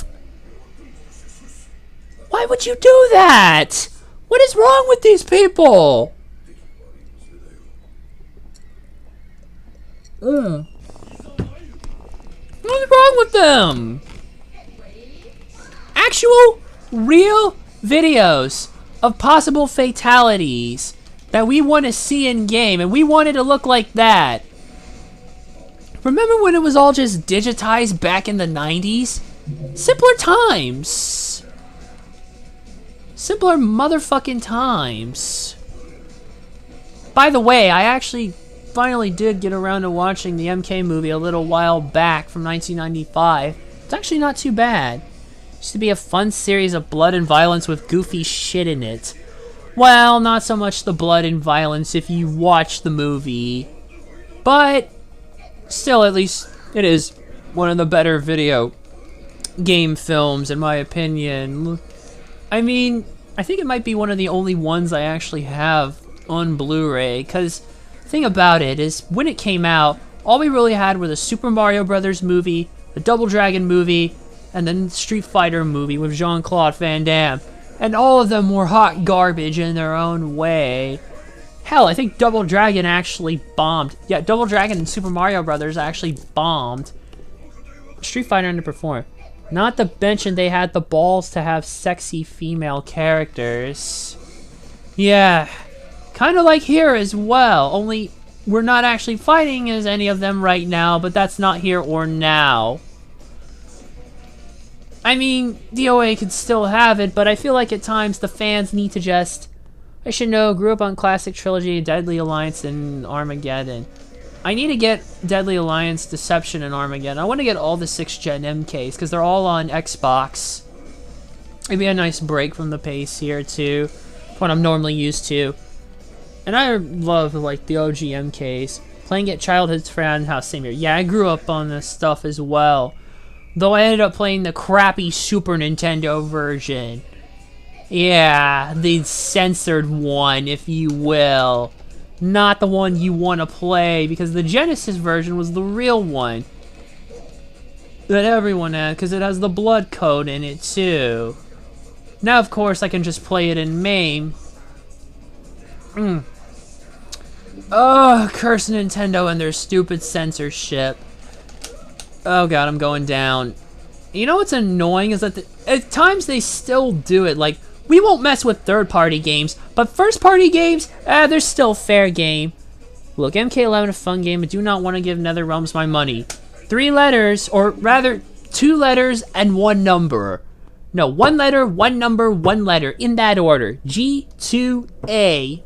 Speaker 1: Why would you do that? What is wrong with these people? What's wrong with them? Actual, real videos of possible fatalities that we want to see in game, and we want it to look like that. Remember when it was all just digitized back in the 90s? Simpler times. Simpler motherfucking times. By the way, I actually finally did get around to watching the MK movie a little while back from 1995. It's actually not too bad. It used to be a fun series of blood and violence with goofy shit in it. Well, not so much the blood and violence if you watch the movie. But still, at least it is one of the better video game films in my opinion. I mean, I think it might be one of the only ones I actually have on Blu-ray, because the thing about it is, when it came out, all we really had were the Super Mario Brothers movie, the Double Dragon movie, and then Street Fighter movie with Jean-Claude Van Damme. And all of them were hot garbage in their own way. Hell, I think Double Dragon actually bombed. Yeah, Double Dragon and Super Mario Brothers actually bombed. Street Fighter underperformed. Not to mention they had the balls to have sexy female characters. Yeah, kind of like here as well, only we're not actually fighting as any of them right now, but that's not here or now. I mean, DOA could still have it, but I feel like at times the fans need to just... I should know, grew up on classic trilogy, Deadly Alliance, and Armageddon. I need to get Deadly Alliance, Deception, and Armageddon. I want to get all the 6th gen MKs, because they're all on Xbox. It'd be a nice break from the pace here, too. What I'm normally used to. And I love, like, the OG MKs. Playing it childhood's friend house, same here. Yeah, I grew up on this stuff as well. Though I ended up playing the crappy Super Nintendo version. Yeah, the censored one, if you will. Not the one you want to play, because the Genesis version was the real one. That everyone had, because it has the blood code in it, too. Now, of course, I can just play it in MAME. Oh, curse Nintendo and their stupid censorship. Oh god, I'm going down. You know what's annoying is that at times they still do it. Like, we won't mess with third-party games, but first-party games, they're still fair game. Look, MK11 a fun game, but do not want to give NetherRealms my money. 3 letters, or rather, 2 letters and 1 number. No, 1 letter, 1 number, 1 letter, in that order. G2A.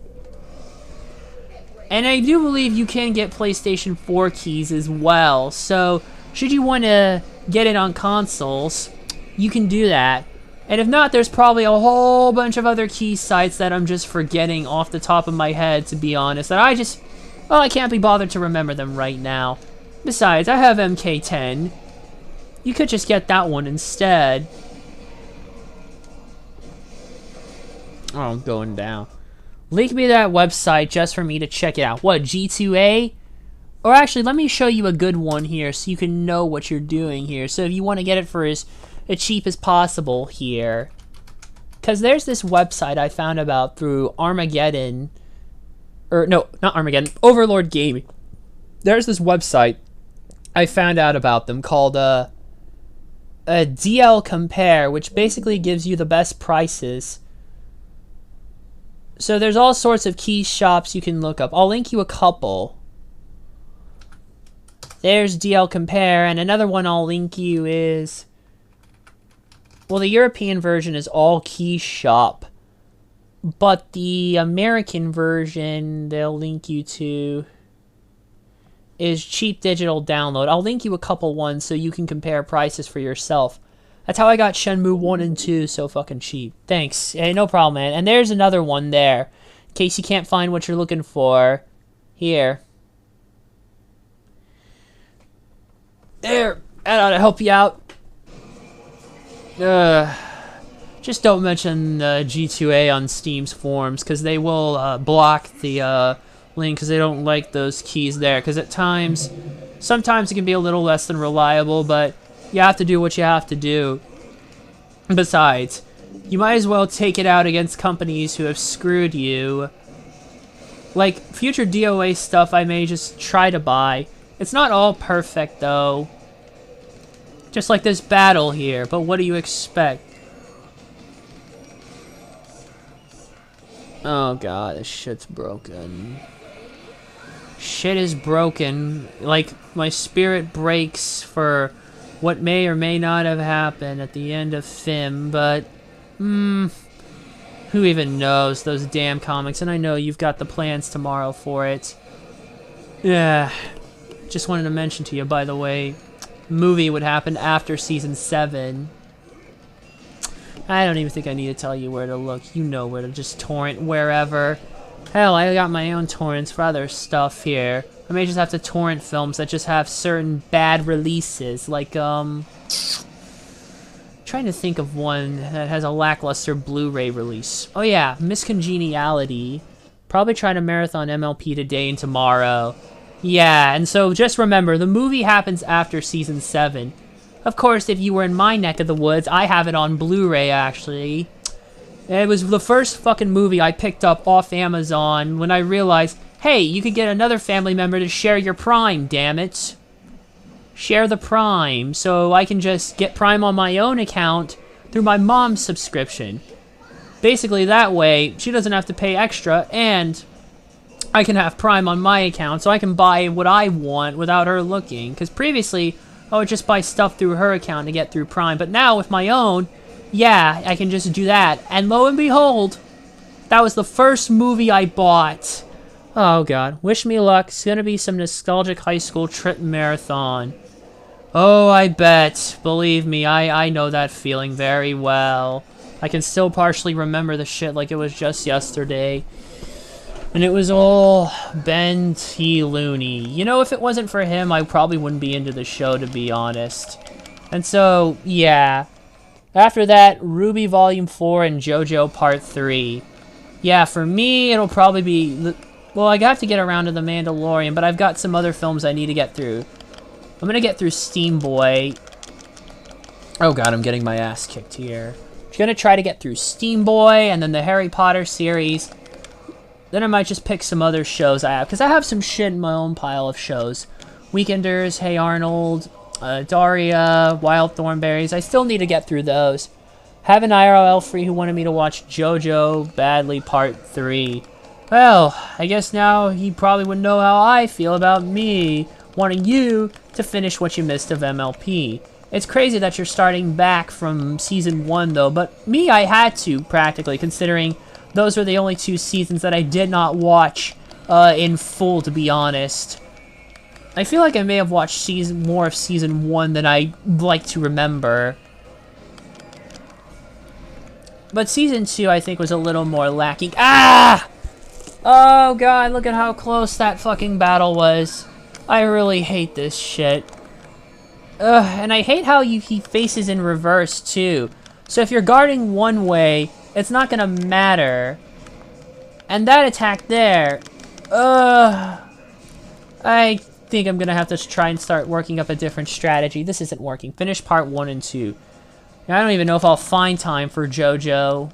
Speaker 1: And I do believe you can get PlayStation 4 keys as well, so should you want to get it on consoles, you can do that. And if not, there's probably a whole bunch of other key sites that I'm just forgetting off the top of my head, to be honest, that I just, well, I can't be bothered to remember them right now. Besides, I have MK10. You could just get that one instead. Oh, I'm going down. Link me that website just for me to check it out. What, G2A? Or actually, let me show you a good one here so you can know what you're doing here. So if you want to get it for as cheap as possible here. Because there's this website I found about through Armageddon. Or, no, not Armageddon. Overlord Gaming. There's this website I found out about them called a DL Compare, which basically gives you the best prices. So there's all sorts of key shops you can look up. I'll link you a couple. There's DL Compare, and another one I'll link you is... Well, the European version is all key shop. But the American version they'll link you to is cheap digital download. I'll link you a couple ones so you can compare prices for yourself. That's how I got Shenmue 1 and 2 so fucking cheap. Thanks. Hey, no problem, man. And there's another one there. In case you can't find what you're looking for. Here. There. That ought to help you out. Just don't mention G2A on Steam's forums, because they will block the link because they don't like those keys there. Because at times, sometimes it can be a little less than reliable, but you have to do what you have to do. Besides, you might as well take it out against companies who have screwed you. Like, future DOA stuff I may just try to buy. It's not all perfect, though. Just like this battle here, but what do you expect? Oh god, this shit's broken. Shit is broken. Like, my spirit breaks for what may or may not have happened at the end of FIM, but... who even knows those damn comics? And I know you've got the plans tomorrow for it. Yeah. Just wanted to mention to you, by the way, movie would happen after Season 7. I don't even think I need to tell you where to look. You know where to just torrent wherever. Hell, I got my own torrents for other stuff here. I may just have to torrent films that just have certain bad releases. Like, trying to think of one that has a lackluster Blu-ray release. Oh yeah, Miscongeniality. Probably try to marathon MLP today and tomorrow. Yeah, and so just remember, the movie happens after Season 7. Of course, if you were in my neck of the woods, I have it on Blu-ray, actually. It was the first fucking movie I picked up off Amazon when I realized, hey, you could get another family member to share your Prime, damn it. Share the Prime, so I can just get Prime on my own account through my mom's subscription. Basically, that way, she doesn't have to pay extra, and I can have Prime on my account, so I can buy what I want without her looking. Because previously, I would just buy stuff through her account to get through Prime. But now, with my own, yeah, I can just do that. And lo and behold, that was the first movie I bought. Oh, God. Wish me luck. It's going to be some nostalgic high school trip marathon. Oh, I bet. Believe me, I know that feeling very well. I can still partially remember the shit like it was just yesterday. And it was all Ben T. Looney. You know, if it wasn't for him, I probably wouldn't be into the show, to be honest. And so, yeah. After that, Ruby Volume 4 and JoJo Part 3. Yeah, for me, it'll probably be... Well, I have to get around to The Mandalorian, but I've got some other films I need to get through. I'm gonna get through Steam Boy. Oh god, I'm getting my ass kicked here. I'm gonna try to get through Steam Boy, and then the Harry Potter series. Then I might just pick some other shows I have, because I have some shit in my own pile of shows. Weekenders, Hey Arnold, Daria, Wild Thornberries. I still need to get through those. Have an IRL free who wanted me to watch JoJo Badly Part 3. Well, I guess now he probably would know how I feel about me wanting you to finish what you missed of MLP. It's crazy that you're starting back from Season 1, though, but me, I had to, practically, considering those were the only 2 seasons that I did not watch in full, to be honest. I feel like I may have watched more of Season 1 than I like to remember. But Season 2, I think, was a little more lacking. Ah! Oh, God, look at how close that fucking battle was. I really hate this shit. Ugh, and I hate how he faces in reverse, too. So if you're guarding one way, it's not gonna matter. And that attack there, I think I'm gonna have to try and start working up a different strategy. This isn't working. Finish part 1 and 2. I don't even know if I'll find time for JoJo.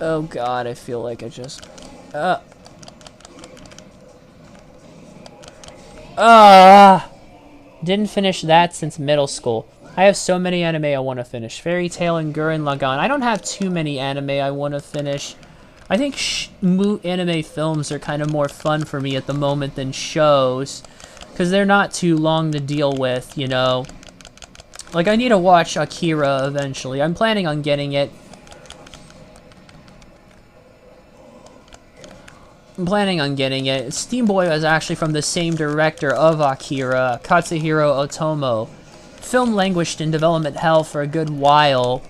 Speaker 1: Oh god, I feel like I just... Didn't finish that since middle school. I have so many anime I want to finish. Fairy Tail and Gurren Lagann. I don't have too many anime I want to finish. I think anime films are kind of more fun for me at the moment than shows. Because they're not too long to deal with, you know. Like, I need to watch Akira eventually. I'm planning on getting it. Steam Boy was actually from the same director of Akira, Katsuhiro Otomo. Film languished in development hell for a good while.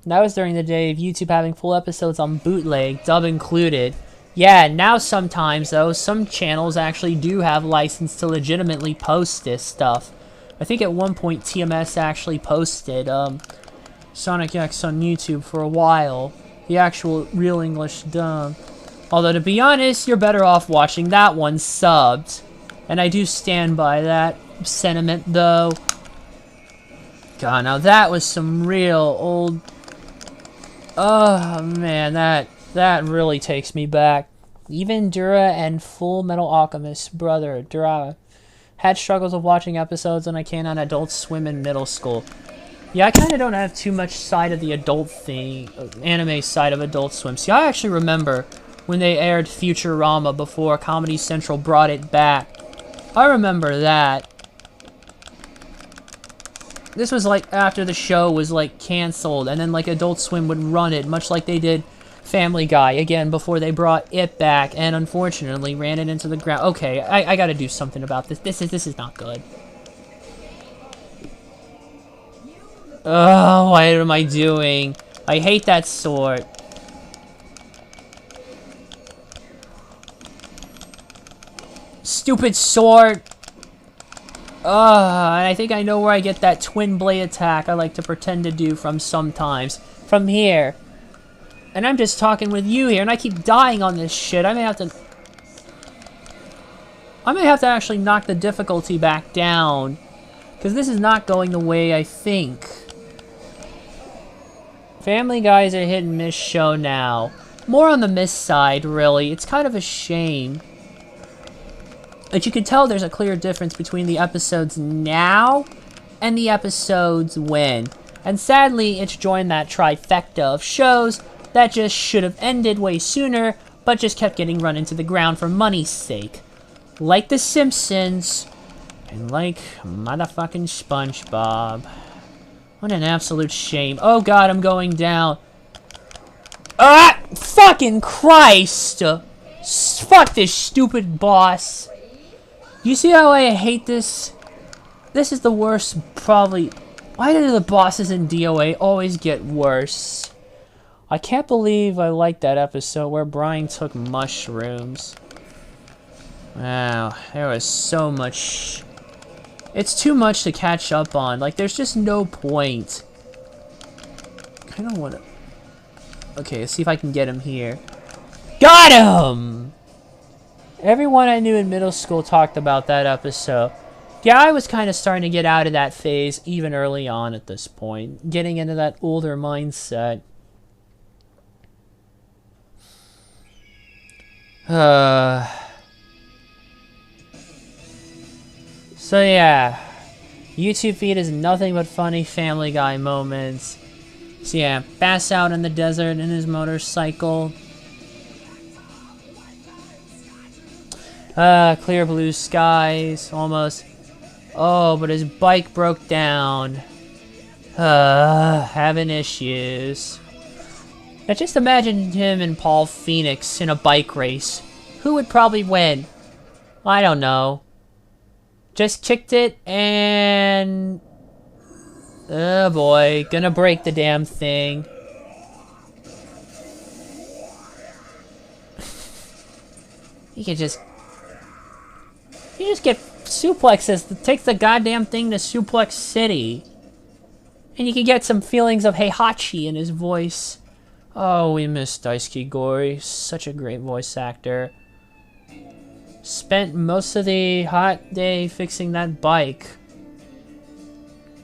Speaker 1: That was during the day of YouTube having full episodes on bootleg, dub included. Yeah, now sometimes, though, some channels actually do have license to legitimately post this stuff. I think at one point TMS actually posted Sonic X on YouTube for a while. The actual real English dub. Although, to be honest, you're better off watching that one subbed. And I do stand by that sentiment, though. God, now that was some real old... Oh, man, that really takes me back. Even Dura and Full Metal Alchemist brother, Dura, had struggles with watching episodes when I came on Adult Swim in middle school. Yeah, I kind of don't have too much side of the adult thing, anime side of Adult Swim. See, I actually remember when they aired Futurama before Comedy Central brought it back. I remember that. This was like after the show was like canceled, and then like Adult Swim would run it, much like they did Family Guy, again, before they brought it back, and unfortunately ran it into the ground. Okay, I gotta do something about this. This is not good. Oh, what am I doing? I hate that sword. Stupid sword. And I think I know where I get that twin blade attack I like to pretend to do from sometimes. From here. And I'm just talking with you here, and I keep dying on this shit. I may have to actually knock the difficulty back down. Because this is not going the way I think. Family Guy is a hit and miss show now. More on the miss side, really. It's kind of a shame. But you can tell there's a clear difference between the episodes now and the episodes when. And sadly, it's joined that trifecta of shows that just should have ended way sooner, but just kept getting run into the ground for money's sake. Like The Simpsons, and like motherfucking SpongeBob. What an absolute shame. Oh god, I'm going down. Ah! Fucking Christ! Fuck this stupid boss. You see how I hate this? This is the worst, probably. Why do the bosses in DOA always get worse? I can't believe I liked that episode where Brian took mushrooms. Wow, there was so much. It's too much to catch up on. Like, there's just no point. I kind of want to... Okay, let's see if I can get him here. Got him! Everyone I knew in middle school talked about that episode. Yeah, I was kind of starting to get out of that phase even early on at this point. Getting into that older mindset. So yeah. YouTube feed is nothing but funny Family Guy moments. So yeah, pass out in the desert in his motorcycle. Clear blue skies, almost. Oh, but his bike broke down. Having issues. Now just imagine him and Paul Phoenix in a bike race. Who would probably win? I don't know. Just kicked it and... Oh boy, gonna break the damn thing. You can just... You just get suplexes. Take the goddamn thing to Suplex City. And you can get some feelings of Heihachi in his voice. Oh, we missed Daisuke Gori. Such a great voice actor. Spent most of the hot day fixing that bike.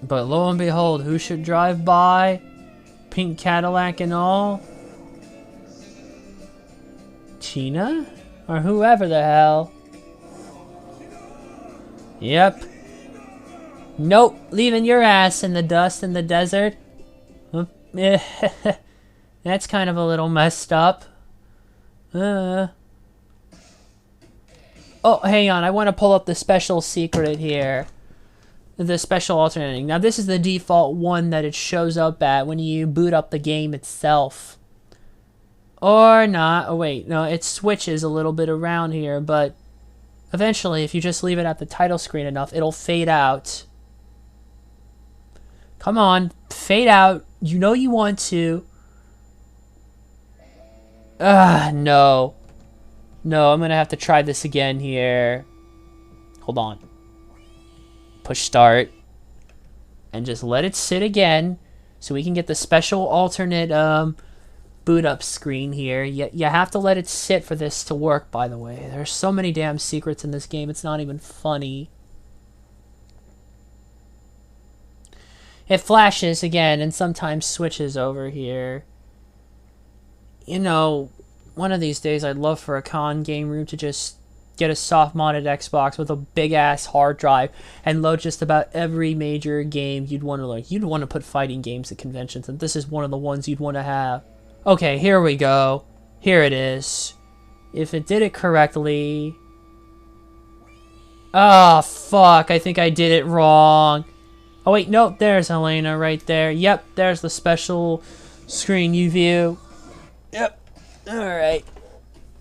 Speaker 1: But lo and behold, who should drive by? Pink Cadillac and all? Tina? Or whoever the hell. Yep. Nope, leaving your ass in the dust in the desert. That's kind of a little messed up. Oh, hang on, I want to pull up the special secret here. The special alternating. Now, this is the default one that it shows up at when you boot up the game itself. Or not. Oh, wait, no, it switches a little bit around here, but eventually, if you just leave it at the title screen enough, it'll fade out. Come on, fade out. You know you want to. No. No, I'm gonna have to try this again here. Hold on. Push start. And just let it sit again so we can get the special alternate boot up screen here. You have to let it sit for this to work, by the way. There's so many damn secrets in this game, it's not even funny. It flashes again and sometimes switches over here. You know, one of these days I'd love for a con game room to just get a soft modded Xbox with a big ass hard drive and load just about every major game you'd want to like. You'd want to put fighting games at conventions, and this is one of the ones you'd want to have. Okay, here we go. Here it is. If it did it correctly. Ah, fuck. I think I did it wrong. Oh, wait, no. There's Helena right there. Yep, there's the special screen you view. Yep. Alright.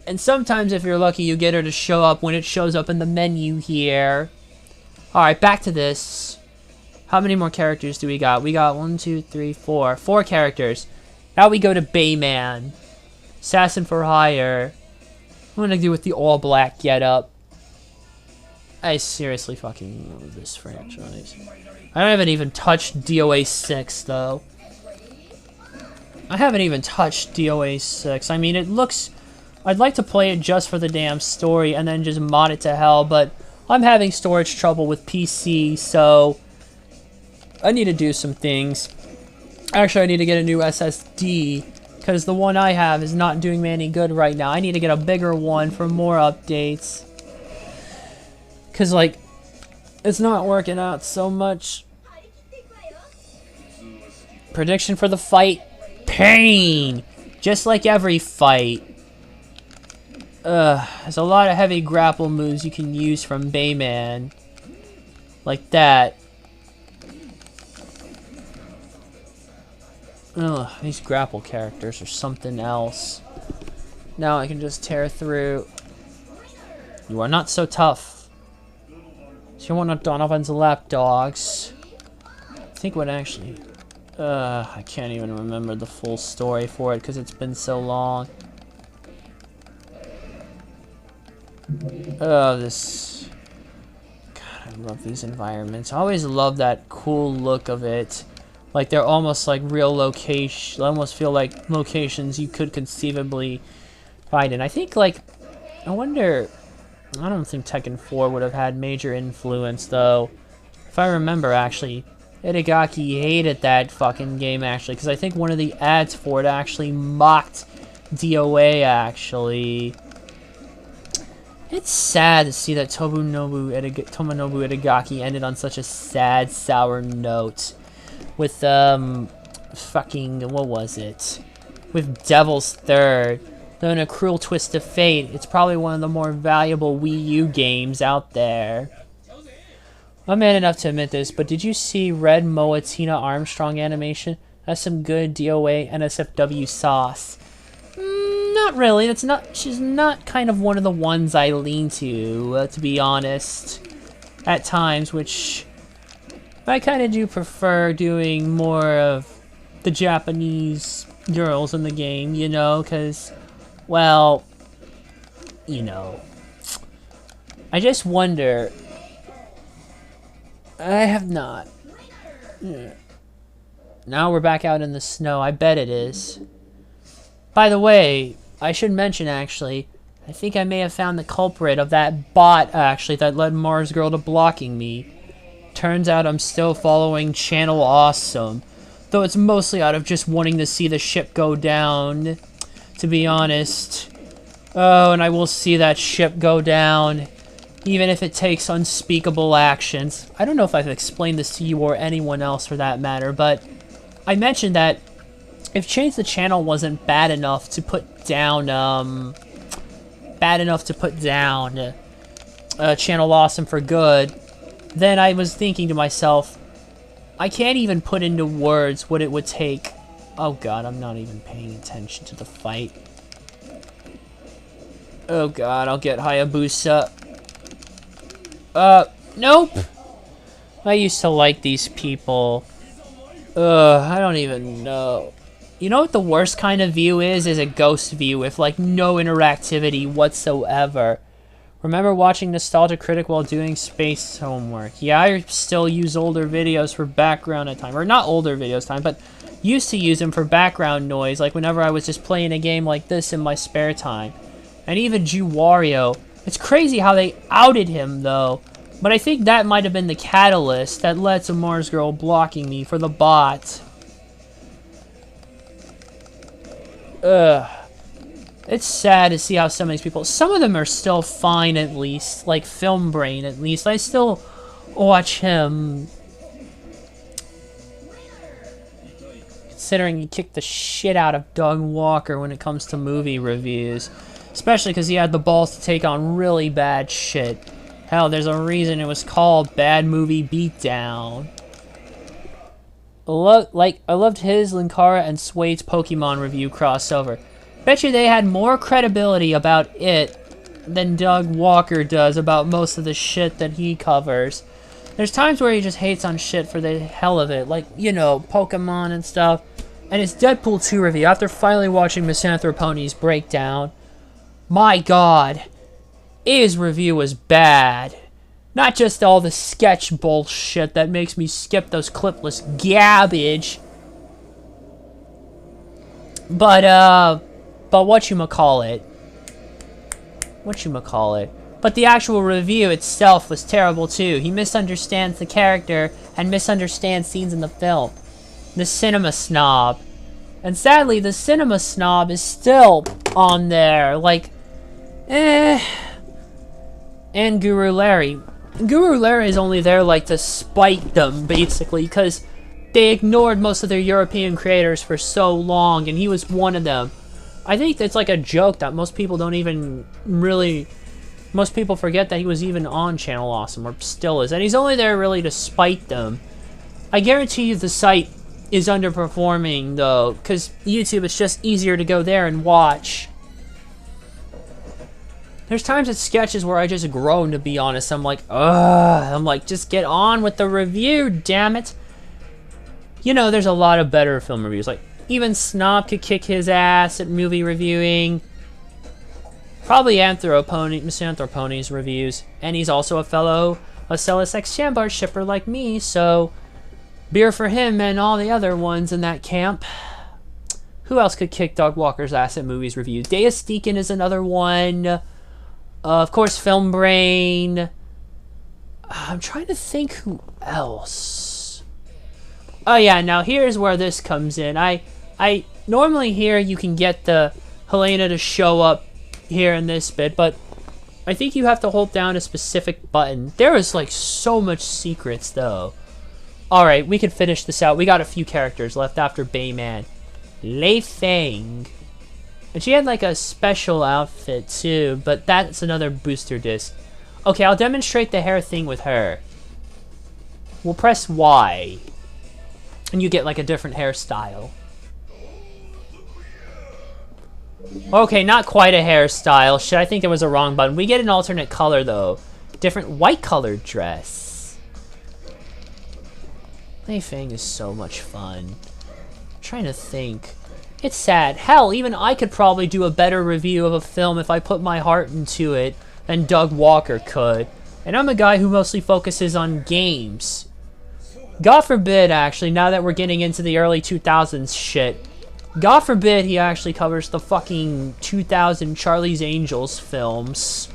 Speaker 1: And sometimes, if you're lucky, you get her to show up when it shows up in the menu here. Alright, back to this. How many more characters do we got? We got 1, 2, 3, 4. 4 characters. Now we go to Bayman. Assassin for Hire. I'm gonna do with the all-black getup. I seriously fucking love this franchise. I haven't even touched DOA 6, though. I haven't even touched DOA 6. I mean, it looks... I'd like to play it just for the damn story and then just mod it to hell, but I'm having storage trouble with PC, so I need to do some things. Actually, I need to get a new SSD, because the one I have is not doing me any good right now. I need to get a bigger one for more updates. Because, like, it's not working out so much. Prediction for the fight? Pain! Just like every fight. There's a lot of heavy grapple moves you can use from Bayman. Like that. Ugh, these grapple characters are something else. Now I can just tear through. You are not so tough. So you're one of Donovan's lapdogs. I think what actually... I can't even remember the full story for it because it's been so long. Oh, this... God, I love these environments. I always love that cool look of it. Like, they're almost like real locations. They almost feel like locations you could conceivably find in. I think, like... I wonder... I don't think Tekken 4 would have had major influence, though. If I remember, actually... Itagaki hated that fucking game, actually, because I think one of the ads for it actually mocked DOA, actually. It's sad to see that Tomonobu Itagaki ended on such a sad, sour note. With, fucking, what was it? With Devil's Third. Though in a cruel twist of fate, it's probably one of the more valuable Wii U games out there. I'm man enough to admit this, but did you see Red Moa Tina Armstrong animation? That's some good DOA NSFW sauce. Not really. It's not. She's not kind of one of the ones I lean to be honest. At times, which I kind of do prefer doing more of the Japanese girls in the game, you know, because, well, you know, I just wonder. I have not. Now we're back out in the snow. I bet it is. By the way, I should mention, actually, I think I may have found the culprit of that bot, actually, that led Mars Girl to blocking me. Turns out I'm still following Channel Awesome. Though it's mostly out of just wanting to see the ship go down, to be honest. Oh, and I will see that ship go down, even if it takes unspeakable actions. I don't know if I've explained this to you or anyone else for that matter, but I mentioned that if Change the Channel wasn't bad enough to put down, Channel Awesome for good, then I was thinking to myself, I can't even put into words what it would take. Oh god, I'm not even paying attention to the fight. Oh god, I'll get Hayabusa. Nope! I used to like these people. I don't even know. You know what the worst kind of view is? Is a ghost view with, like, no interactivity whatsoever. Remember watching Nostalgia Critic while doing space homework? Yeah, I still use older videos for background at times. Or not older videos time, but used to use them for background noise, like whenever I was just playing a game like this in my spare time. And even Wario. It's crazy how they outed him, though. But I think that might have been the catalyst that led to Mars Girl blocking me for the bot. Ugh. It's sad to see how some of these people... Some of them are still fine, at least. Like Film Brain, at least. I still watch him. Considering he kicked the shit out of Doug Walker when it comes to movie reviews. Especially because he had the balls to take on really bad shit. Hell, there's a reason it was called Bad Movie Beatdown. I loved his, Linkara, and Suede's Pokemon review crossover. Bet you they had more credibility about it than Doug Walker does about most of the shit that he covers. There's times where he just hates on shit for the hell of it, like, you know, Pokemon and stuff. And his Deadpool 2 review, after finally watching Misanthropony's breakdown, my god, his review was bad. Not just all the sketch bullshit that makes me skip those clipless garbage. But whatchamacallit. But the actual review itself was terrible too. He misunderstands the character and misunderstands scenes in the film. The cinema snob. And sadly, the cinema snob is still on there. Like, And Guru Larry. Guru Larry is only there, like, to spite them, basically, because they ignored most of their European creators for so long, and he was one of them. I think that's like a joke that most people don't even really... Most people forget that he was even on Channel Awesome, or still is, and he's only there really to spite them. I guarantee you the site is underperforming, though, because YouTube, it's just easier to go there and watch. There's times at sketches where I just groan, to be honest. I'm like, ugh. I'm like, just get on with the review, damn it. You know, there's a lot of better film reviews. Like, even Snob could kick his ass at movie reviewing. Probably Misanthropony's reviews. And he's also a fellow Ocellus X Shambar shipper like me, so beer for him and all the other ones in that camp. Who else could kick Doug Walker's ass at movies reviews? Deus Deacon is another one. Of course, Film Brain. I'm trying to think who else. Oh yeah, now here's where this comes in. I normally here you can get the Helena to show up here in this bit, but I think you have to hold down a specific button. There is like so much secrets though. Alright, we can finish this out. We got a few characters left after Bayman. Lei Feng. And she had like a special outfit too, but that's another booster disc. Okay, I'll demonstrate the hair thing with her. We'll press Y. And you get like a different hairstyle. Okay, not quite a hairstyle. Shit, I think there was a wrong button. We get an alternate color though. Different white colored dress. Lei Feng is so much fun. I'm trying to think. It's sad. Hell, even I could probably do a better review of a film if I put my heart into it than Doug Walker could. And I'm a guy who mostly focuses on games. God forbid, actually, now that we're getting into the early 2000s shit, God forbid he actually covers the fucking 2000 Charlie's Angels films.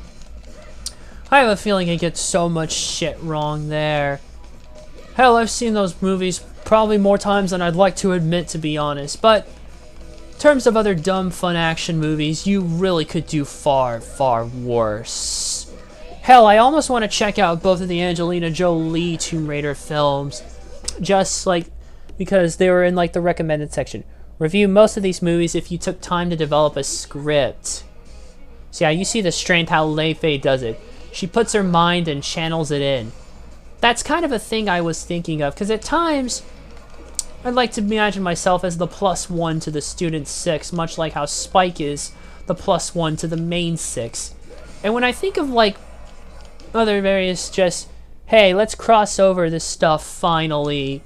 Speaker 1: I have a feeling he gets so much shit wrong there. Hell, I've seen those movies probably more times than I'd like to admit, to be honest. But in terms of other dumb, fun action movies, you really could do far, far worse. Hell, I almost want to check out both of the Angelina Jolie Tomb Raider films. Just, like, because they were in, like, the recommended section. Review most of these movies if you took time to develop a script. So yeah, you see the strength how Lei Fei does it. She puts her mind and channels it in. That's kind of a thing I was thinking of, because at times, I'd like to imagine myself as the +1 to the student 6, much like how Spike is the +1 to the main 6. And when I think of, like, other various just, hey, let's cross over this stuff finally.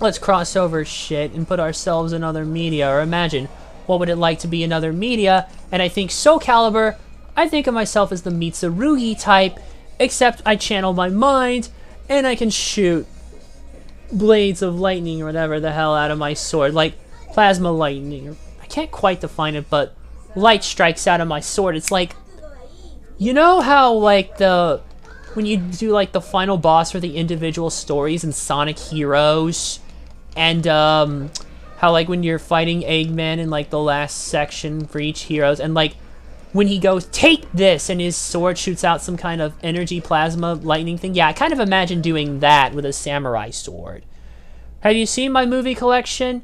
Speaker 1: Let's cross over shit and put ourselves in other media, or imagine what would it like to be in other media, and I think Soul Calibur, I think of myself as the Mitsurugi type, except I channel my mind, and I can shoot blades of lightning or whatever the hell out of my sword, like plasma lightning. I can't quite define it, but light strikes out of my sword. It's like, you know how, like, when you do, like, the final boss for the individual stories in Sonic Heroes, and, how, like, when you're fighting Eggman in, like, the last section for each heroes, and, like, when he goes, take this, and his sword shoots out some kind of energy plasma lightning thing. Yeah, I kind of imagine doing that with a samurai sword. Have you seen my movie collection?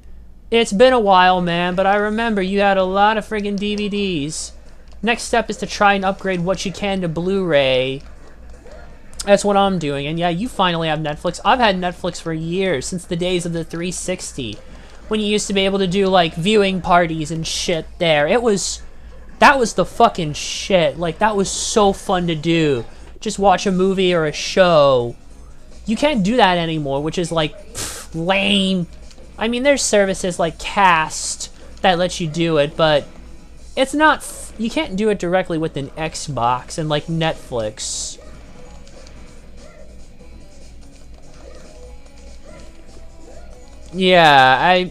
Speaker 1: It's been a while, man, but I remember you had a lot of friggin' DVDs. Next step is to try and upgrade what you can to Blu-ray. That's what I'm doing, and yeah, you finally have Netflix. I've had Netflix for years, since the days of the 360, when you used to be able to do, like, viewing parties and shit there. That was the fucking shit. Like, that was so fun to do. Just watch a movie or a show. You can't do that anymore, which is, like, lame. I mean, there's services like Cast that lets you do it, but it's not... You can't do it directly with an Xbox and, like, Netflix. Yeah,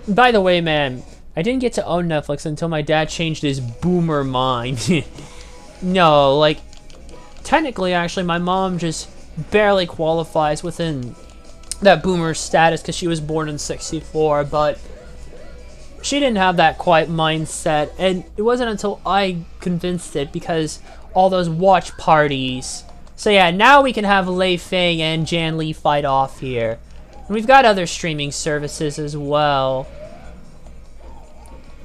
Speaker 1: by the way, man, I didn't get to own Netflix until my dad changed his boomer mind. No, like, technically, actually, my mom just barely qualifies within that boomer status because she was born in '64, but she didn't have that quite mindset, and it wasn't until I convinced it because all those watch parties. So yeah, now we can have Lei Fei and Jan Lee fight off here. And we've got other streaming services as well.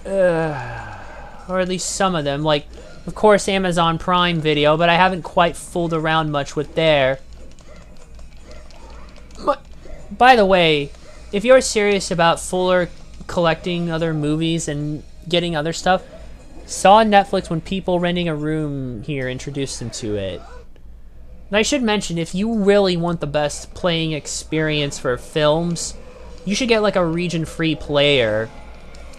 Speaker 1: Or at least some of them. Like, of course, Amazon Prime Video, but I haven't quite fooled around much with there. But, by the way, if you're serious about fuller collecting other movies and getting other stuff, saw Netflix when people renting a room here introduced them to it. And I should mention, if you really want the best playing experience for films, you should get, like, a region-free player.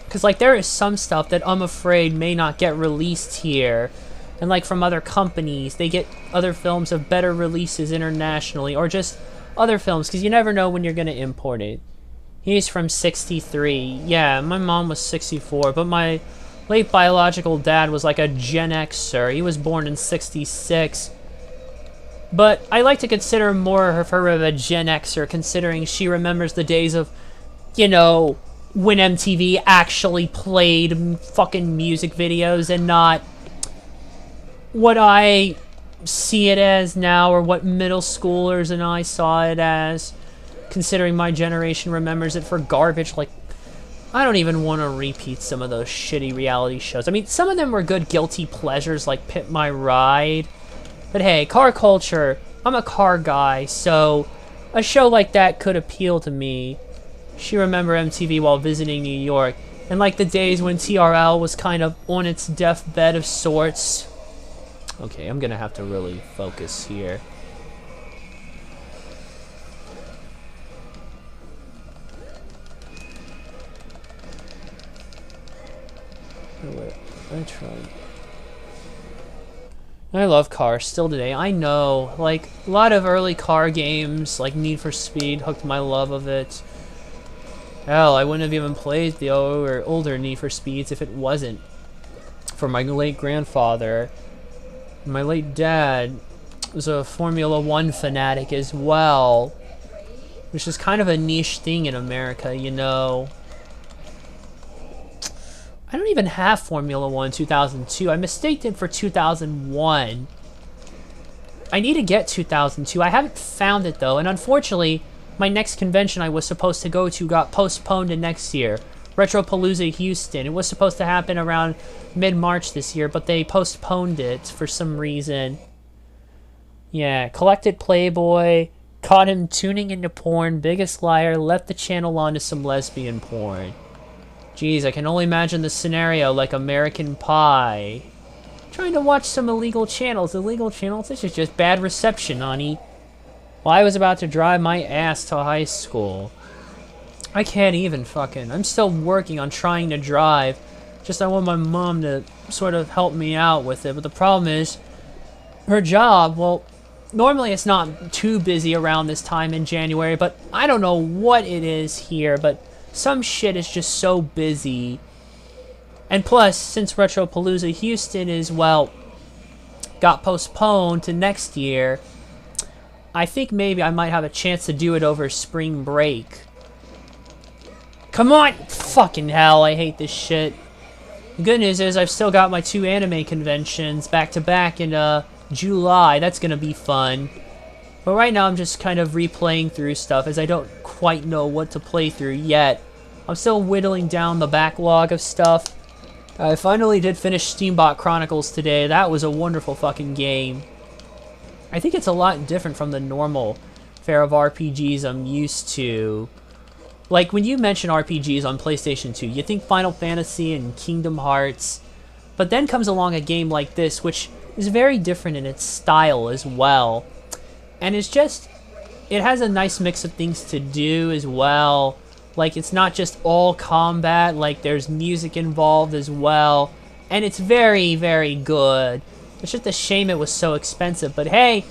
Speaker 1: Because, like, there is some stuff that I'm afraid may not get released here. And, like, from other companies, they get other films of better releases internationally, or just other films, because you never know when you're going to import it. He's from '63. Yeah, my mom was 64, but my late biological dad was, like, a Gen Xer. He was born in '66. But I like to consider more of her of a Gen Xer, considering she remembers the days of, you know, when MTV actually played fucking music videos and not what I see it as now, or what middle schoolers and I saw it as, considering my generation remembers it for garbage. Like, I don't even want to repeat some of those shitty reality shows. I mean, some of them were good guilty pleasures, like Pimp My Ride. But hey, car culture, I'm a car guy, so a show like that could appeal to me. She remember MTV while visiting New York, and like the days when TRL was kind of on its deathbed of sorts. Okay, I'm gonna have to really focus here. I tried. I love cars still today. I know, like, a lot of early car games, like Need for Speed, hooked my love of it. Hell, I wouldn't have even played the older Need for Speeds if it wasn't for my late grandfather. My late dad was a Formula One fanatic as well, which is kind of a niche thing in America, you know. I don't even have Formula One 2002. I mistaked it for 2001. I need to get 2002. I haven't found it though, and unfortunately, my next convention I was supposed to go to got postponed to next year. Retropalooza Houston. It was supposed to happen around mid-March this year, but they postponed it for some reason. Yeah, collected Playboy, caught him tuning into porn, biggest liar, left the channel on to some lesbian porn. Jeez, I can only imagine the scenario like American Pie. Trying to watch some illegal channels. Illegal channels? This is just bad reception, honey. Well, I was about to drive my ass to high school. I can't even fucking... I'm still working on trying to drive. Just I want my mom to sort of help me out with it. But the problem is, her job, well, normally it's not too busy around this time in January, but I don't know what it is here, but some shit is just so busy. And plus, since Retropalooza Houston is, well, got postponed to next year, I think maybe I might have a chance to do it over spring break. Come on! Fucking hell, I hate this shit. The good news is I've still got my 2 anime conventions back to back in July. That's gonna be fun. But right now I'm just kind of replaying through stuff as I don't quite know what to play through yet. I'm still whittling down the backlog of stuff. I finally did finish Steambot Chronicles today. That was a wonderful fucking game. I think it's a lot different from the normal fare of RPGs I'm used to. Like, when you mention RPGs on PlayStation 2, you think Final Fantasy and Kingdom Hearts. But then comes along a game like this, which is very different in its style as well. And it's just... it has a nice mix of things to do as well. Like, it's not just all combat, like, there's music involved as well. And it's very, very good. It's just a shame it was so expensive. But hey,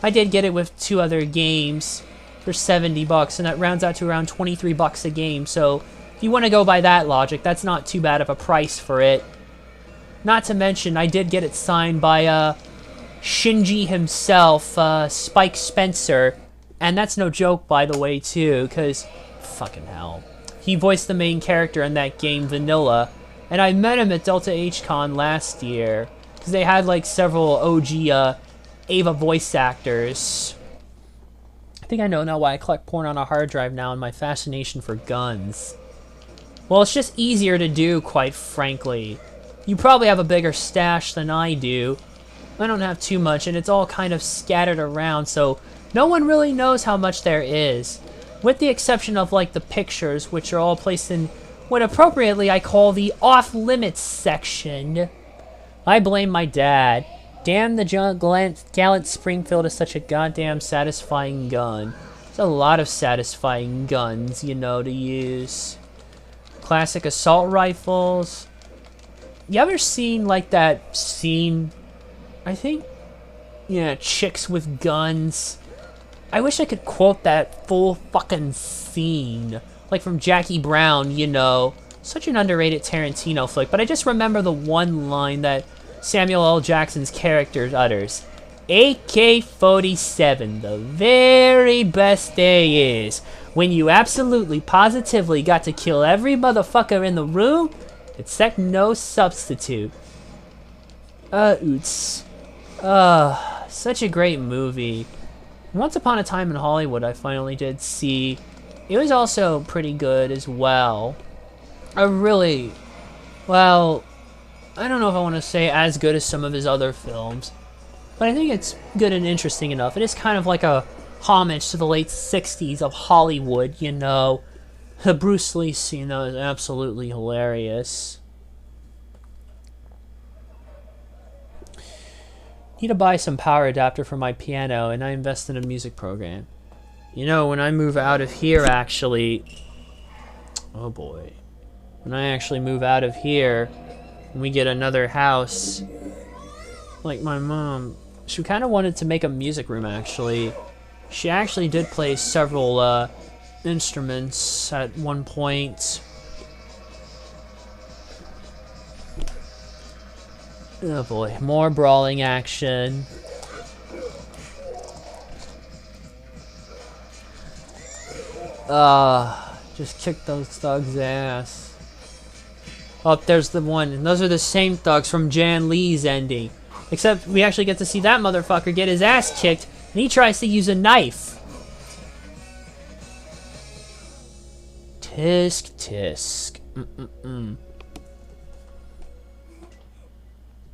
Speaker 1: I did get it with 2 other games for $70, and that rounds out to around $23 a game. So if you want to go by that logic, that's not too bad of a price for it. Not to mention, I did get it signed by Shinji himself, Spike Spencer, and that's no joke, by the way, too, because fucking hell, he voiced the main character in that game, Vanilla, and I met him at Delta H-Con last year because they had like several OG Ava voice actors. I think I know now why I collect porn on a hard drive now and my fascination for guns. Well, it's just easier to do, quite frankly. You probably have a bigger stash than I do. I don't have too much, and it's all kind of scattered around, so no one really knows how much there is. With the exception of, like, the pictures, which are all placed in what appropriately I call the off-limits section. I blame my dad. Damn, the gallant Springfield is such a goddamn satisfying gun. There's a lot of satisfying guns, you know, to use. Classic assault rifles. You ever seen, like, that scene? I think, yeah, chicks with guns. I wish I could quote that full fucking scene. Like from Jackie Brown, you know. Such an underrated Tarantino flick, but I just remember the one line that Samuel L. Jackson's character utters. AK-47, the very best day is when you absolutely, positively got to kill every motherfucker in the room, except no substitute. Oots. Such a great movie. Once Upon a Time in Hollywood I finally did see. It was also pretty good as well. Well, I don't know if I want to say as good as some of his other films, but I think it's good and interesting enough. It is kind of like a homage to the late 60s of Hollywood, you know. The Bruce Lee scene, though, is absolutely hilarious. Need to buy some power adapter for my piano, and I invest in a music program. You know, when I move out of here, actually... oh boy. When I actually move out of here, and we get another house, like my mom, she kind of wanted to make a music room, actually. She actually did play several instruments at one point. Oh boy, more brawling action. Just kick those thugs' ass. Oh, there's the one. And those are the same thugs from Jan Lee's ending. Except we actually get to see that motherfucker get his ass kicked, and he tries to use a knife. Tisk, tisk.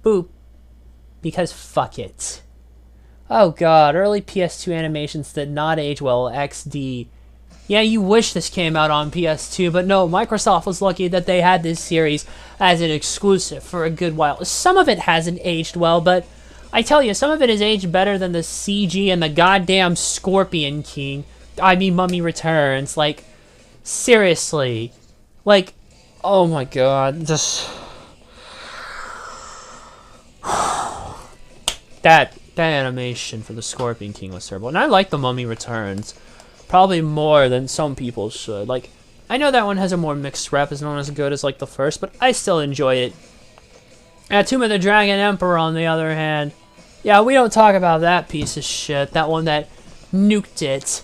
Speaker 1: Boop. Because fuck it. Oh god, early PS2 animations did not age well, XD. Yeah, you wish this came out on PS2, but no, Microsoft was lucky that they had this series as an exclusive for a good while. Some of it hasn't aged well, but I tell you, some of it has aged better than the CG and the goddamn Scorpion King. I mean, Mummy Returns. Like, seriously. Like, oh my god, just... that animation for the Scorpion King was terrible. And I like the Mummy Returns. Probably more than some people should. Like, I know that one has a more mixed rep, it's not as good as, like, the first, but I still enjoy it. Tomb of the Dragon Emperor, on the other hand, yeah, we don't talk about that piece of shit. That one that nuked it.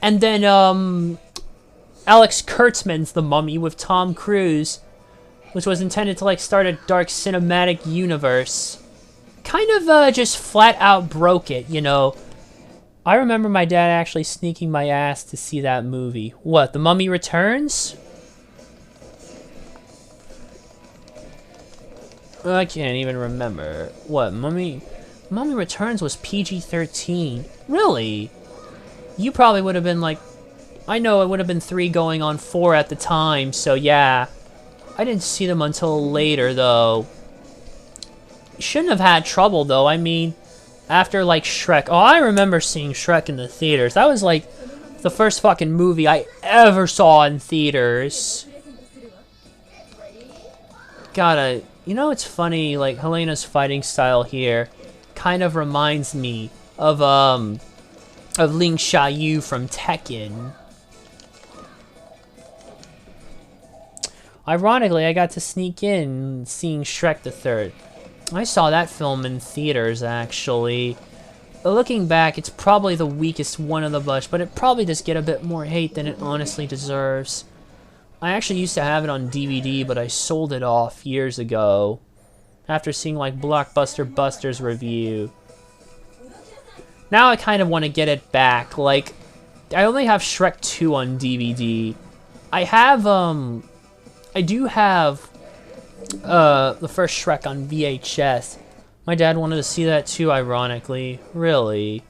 Speaker 1: And then, Alex Kurtzman's The Mummy with Tom Cruise, which was intended to, like, start a dark cinematic universe. Kind of, just flat out broke it, you know. I remember my dad actually sneaking my ass to see that movie. What, The Mummy Returns? I can't even remember. What, Mummy Returns was PG-13. Really? You probably would have been like... I know it would have been 3 going on 4 at the time, so yeah. I didn't see them until later, though. Shouldn't have had trouble, though. I mean... After, like, Shrek. Oh, I remember seeing Shrek in the theaters. That was, like, the first fucking movie I ever saw in theaters. Gotta... You know, it's funny, like, Helena's fighting style here kind of reminds me of Ling Xiaoyu from Tekken. Ironically, I got to sneak in seeing Shrek the Third. I saw that film in theaters, actually. Looking back, it's probably the weakest one of the bunch, but it probably does get a bit more hate than it honestly deserves. I actually used to have it on DVD, but I sold it off years ago. After seeing, like, Blockbuster Buster's review. Now I kind of want to get it back. Like, I only have Shrek 2 on DVD. I do have... the first Shrek on VHS. My dad wanted to see that too, ironically. Really?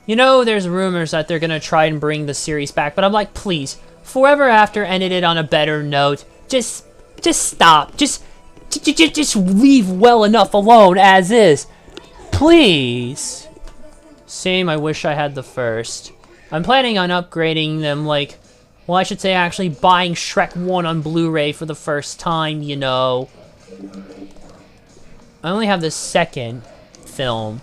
Speaker 1: You know, there's rumors that they're gonna try and bring the series back, but I'm like, please, Forever After ended it on a better note. Just stop. Just leave well enough alone as is. Please. Same, I wish I had the first. I'm planning on upgrading them, like... Well, I should say actually buying Shrek 1 on Blu-ray for the first time, you know. I only have the second film.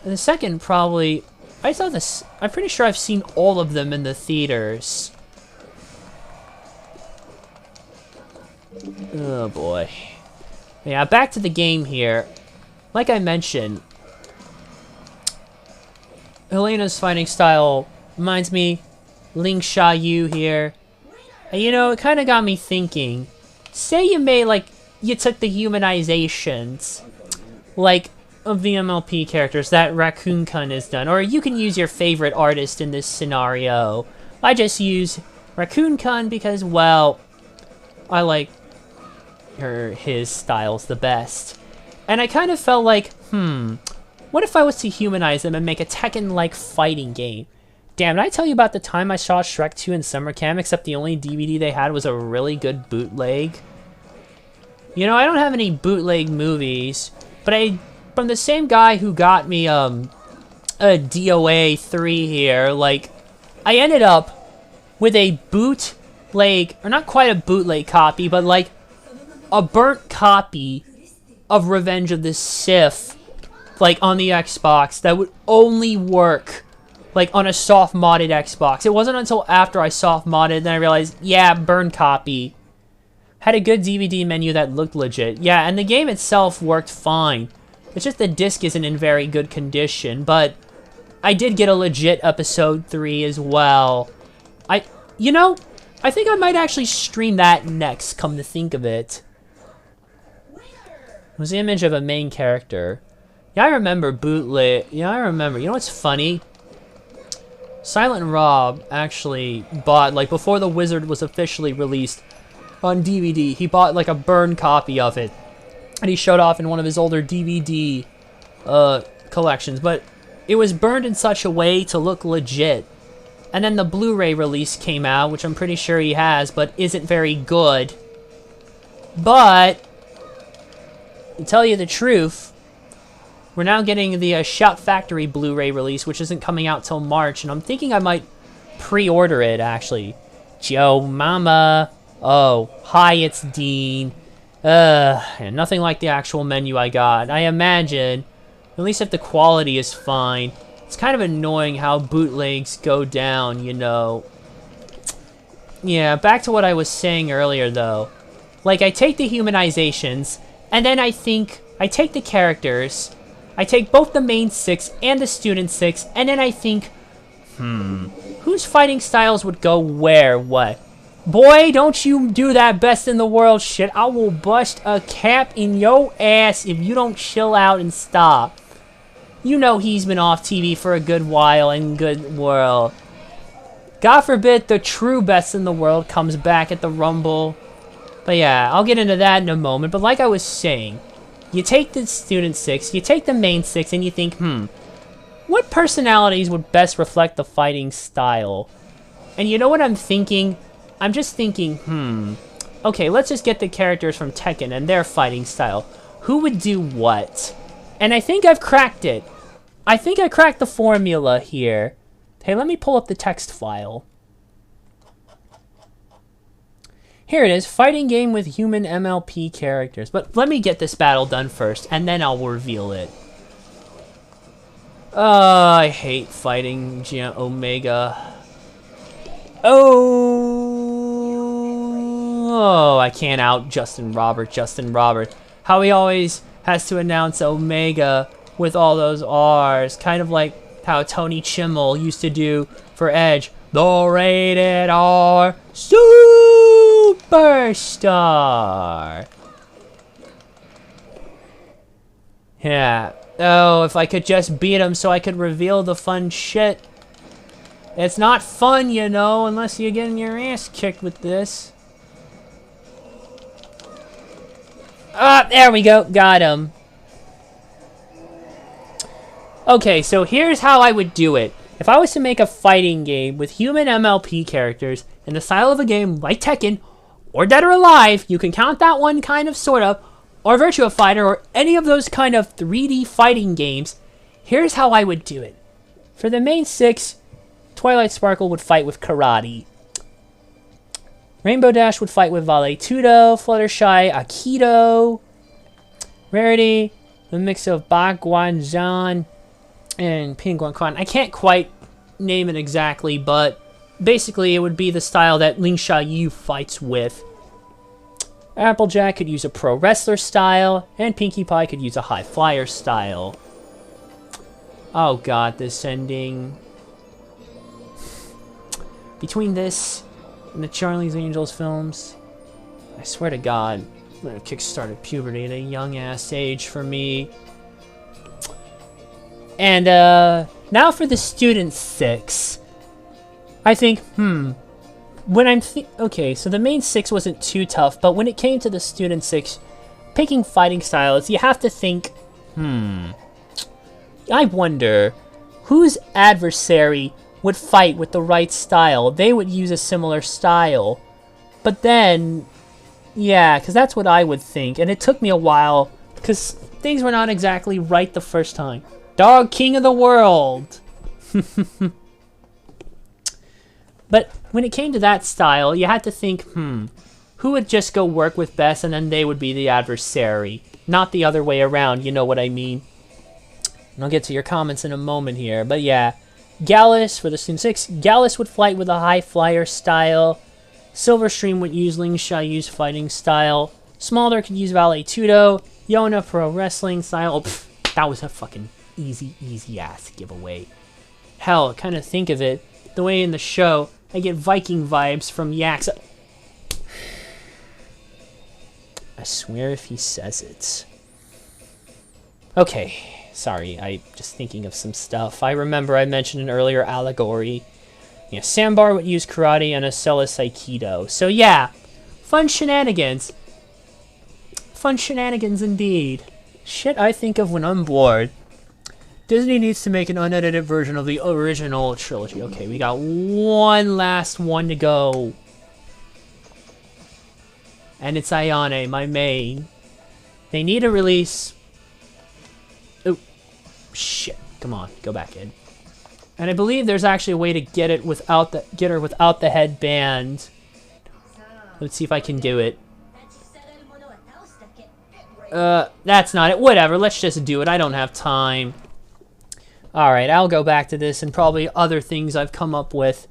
Speaker 1: And the second probably... I thought this... I'm pretty sure I've seen all of them in the theaters. Oh, boy. Yeah, back to the game here. Like I mentioned, Helena's fighting style reminds me... Ling Xiaoyu here. And, you know, it kind of got me thinking. Say you took the humanizations, like, of the MLP characters that Raccoon Kun has done. Or you can use your favorite artist in this scenario. I just use Raccoon Kun because, well, I like his styles the best. And I kind of felt like, what if I was to humanize him and make a Tekken-like fighting game? Damn, did I tell you about the time I saw Shrek 2 in summer camp, except the only DVD they had was a really good bootleg? You know, I don't have any bootleg movies, but from the same guy who got me, a DOA 3 here, like, I ended up with a bootleg, or not quite a bootleg copy, but, like, a burnt copy of Revenge of the Sith, like, on the Xbox, that would only work... like on a soft modded Xbox. It wasn't until after I soft modded then I realized, yeah, burn copy. Had a good DVD menu that looked legit. Yeah, and the game itself worked fine. It's just the disc isn't in very good condition, but I did get a legit episode 3 as well. You know, I think I might actually stream that next, come to think of it. It was the image of a main character. Yeah, I remember bootleg. Yeah, I remember. You know what's funny? Silent Rob actually bought, like, before The Wizard was officially released on DVD, he bought, like, a burned copy of it. And he showed off in one of his older DVD collections. But it was burned in such a way to look legit. And then the Blu-ray release came out, which I'm pretty sure he has, but isn't very good. But to tell you the truth, we're now getting the Shout Factory Blu-ray release, which isn't coming out till March, and I'm thinking I might pre-order it, actually. Joe Mama. Oh, hi, it's Dean. And nothing like the actual menu I got. I imagine, at least if the quality is fine, it's kind of annoying how bootlegs go down, you know. Yeah, back to what I was saying earlier, though. Like, I take the humanizations, and then I take the characters, I take both the main 6 and the student 6, and then I think, whose fighting styles would go where, what? Boy, don't you do that best in the world shit. I will bust a cap in your ass if you don't chill out and stop. You know he's been off TV for a good while in good world. God forbid the true best in the world comes back at the Rumble. But yeah, I'll get into that in a moment. But like I was saying, you take the student 6, you take the main 6, and you think, what personalities would best reflect the fighting style? And you know what I'm thinking? I'm just thinking, okay, let's just get the characters from Tekken and their fighting style. Who would do what? And I think I've cracked it. I think I cracked the formula here. Hey, let me pull up the text file. Here it is, fighting game with human MLP characters. But let me get this battle done first, and then I'll reveal it. Oh, I hate fighting Omega. Oh, I can't out Justin Robert. How he always has to announce Omega with all those R's. Kind of like how Tony Chimmel used to do for Edge. The Rated R Superstar. Yeah. Oh, if I could just beat him so I could reveal the fun shit. It's not fun, you know, unless you're getting your ass kicked with this. Ah, there we go. Got him. Okay, so here's how I would do it. If I was to make a fighting game with human MLP characters in the style of a game like Tekken, or Dead or Alive, you can count that one kind of, sort of, or Virtua Fighter, or any of those kind of 3D fighting games, here's how I would do it. For the main 6, Twilight Sparkle would fight with Karate. Rainbow Dash would fight with Vale Tudo, Fluttershy, Aikido. Rarity, the mix of Bak Guanzhan and Penguin Quan. I can't quite name it exactly, but basically it would be the style that Ling Xiaoyu fights with. Applejack could use a pro wrestler style, and Pinkie Pie could use a high flyer style. Oh god, this ending. Between this and the Charlie's Angels films, I swear to god, I'm gonna kickstarted puberty at a young ass age for me. And now for the student 6. I think, when I'm okay, so the main 6 wasn't too tough, but when it came to the student 6, picking fighting styles, you have to think, I wonder whose adversary would fight with the right style. They would use a similar style. But then, yeah, because that's what I would think. And it took me a while, because things were not exactly right the first time. Dog King of the World! But when it came to that style, you had to think, who would just go work with best and then they would be the adversary? Not the other way around, you know what I mean? And I'll get to your comments in a moment here, but yeah. Gallus for the Sun 6. Gallus would fight with a high flyer style. Silverstream would use Lingsha, use fighting style. Smolder could use Valet Tudo. Yona pro wrestling style. Oh, pff, that was a fucking easy ass giveaway. Hell, kind of think of it. The way in the show, I get Viking vibes from Yax. I swear if he says it. Okay, sorry, I just thinking of some stuff. I remember I mentioned an earlier allegory. Yeah, Sambar would use karate and Acellus Aikido. So yeah, fun shenanigans. Fun shenanigans indeed. Shit I think of when I'm bored. Disney needs to make an unedited version of the original trilogy. Okay, we got one last one to go. And it's Ayane, my main. They need a release. Oh, shit. Come on, go back in. And I believe there's actually a way to get it without her without the headband. Let's see if I can do it. That's not it. Whatever, let's just do it. I don't have time. Alright, I'll go back to this and probably other things I've come up with.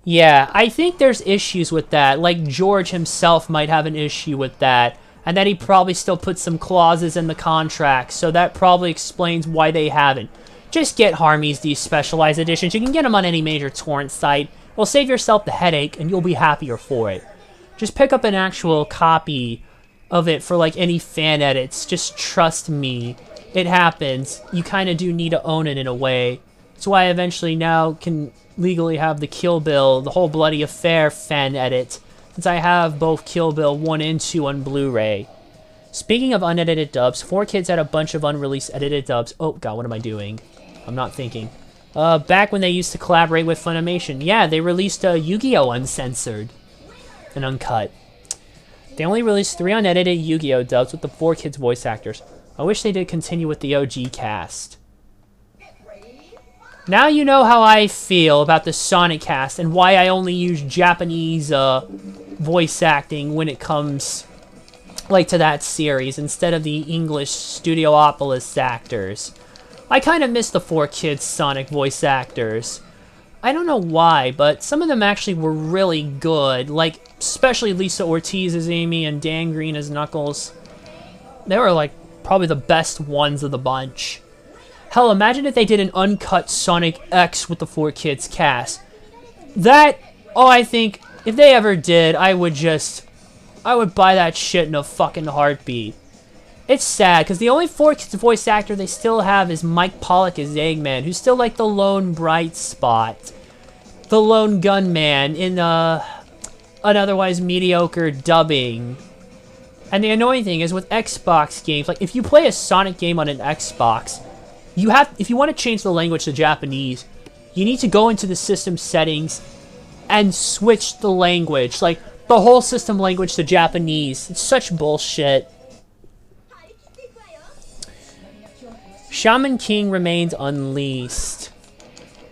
Speaker 1: Yeah, I think there's issues with that. Like, George himself might have an issue with that. And that he probably still put some clauses in the contract. So that probably explains why they haven't. Just get Harmy's these specialized editions. You can get them on any major torrent site. Well, save yourself the headache and you'll be happier for it. Just pick up an actual copy of it for like any fan edits. Just trust me. It happens. You kind of do need to own it in a way. That's why I eventually now can legally have the Kill Bill, the whole Bloody Affair fan edit, since I have both Kill Bill 1 and 2 on Blu-ray. Speaking of unedited dubs, 4Kids had a bunch of unreleased edited dubs. Oh god, what am I doing? I'm not thinking. Back when they used to collaborate with Funimation, yeah, they released Yu-Gi-Oh! Uncensored and uncut. They only released 3 unedited Yu-Gi-Oh! Dubs with the 4Kids voice actors. I wish they did continue with the OG cast. Now you know how I feel about the Sonic cast and why I only use Japanese voice acting when it comes like to that series instead of the English Studiopolis actors. I kind of miss the 4Kids Sonic voice actors. I don't know why, but some of them actually were really good, like especially Lisa Ortiz as Amy and Dan Green as Knuckles. They were like probably the best ones of the bunch. Hell, imagine if they did an uncut Sonic X with the 4Kids cast. That, oh, I think, if they ever did, I would buy that shit in a fucking heartbeat. It's sad, because the only 4Kids voice actor they still have is Mike Pollock as Eggman, who's still like the lone bright spot. The lone gunman in an otherwise mediocre dubbing. And the annoying thing is with Xbox games, like if you play a Sonic game on an Xbox, if you want to change the language to Japanese, you need to go into the system settings and switch the language, like the whole system language to Japanese. It's such bullshit. Shaman King remains unleased.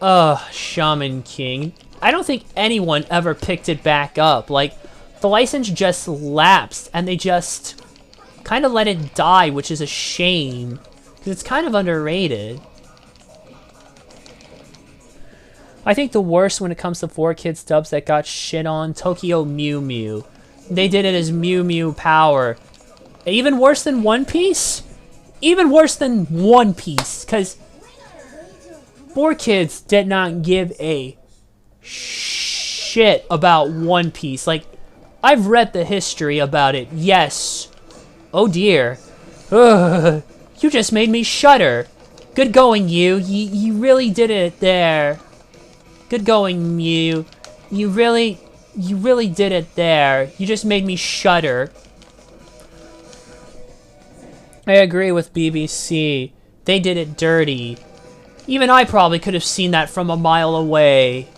Speaker 1: Ugh, Shaman King. I don't think anyone ever picked it back up. Like, the license just lapsed and they just kind of let it die, which is a shame. Because it's kind of underrated. I think the worst when it comes to 4Kids dubs that got shit on, Tokyo Mew Mew. They did it as Mew Mew Power. Even worse than One Piece? Even worse than One Piece. Because 4Kids did not give a shit about One Piece. Like, I've read the history about it. Yes. Oh dear. Ugh. You just made me shudder. Good going, you. You really did it there. Good going, Mew. You really did it there. You just made me shudder. I agree with BBC. They did it dirty. Even I probably could have seen that from a mile away.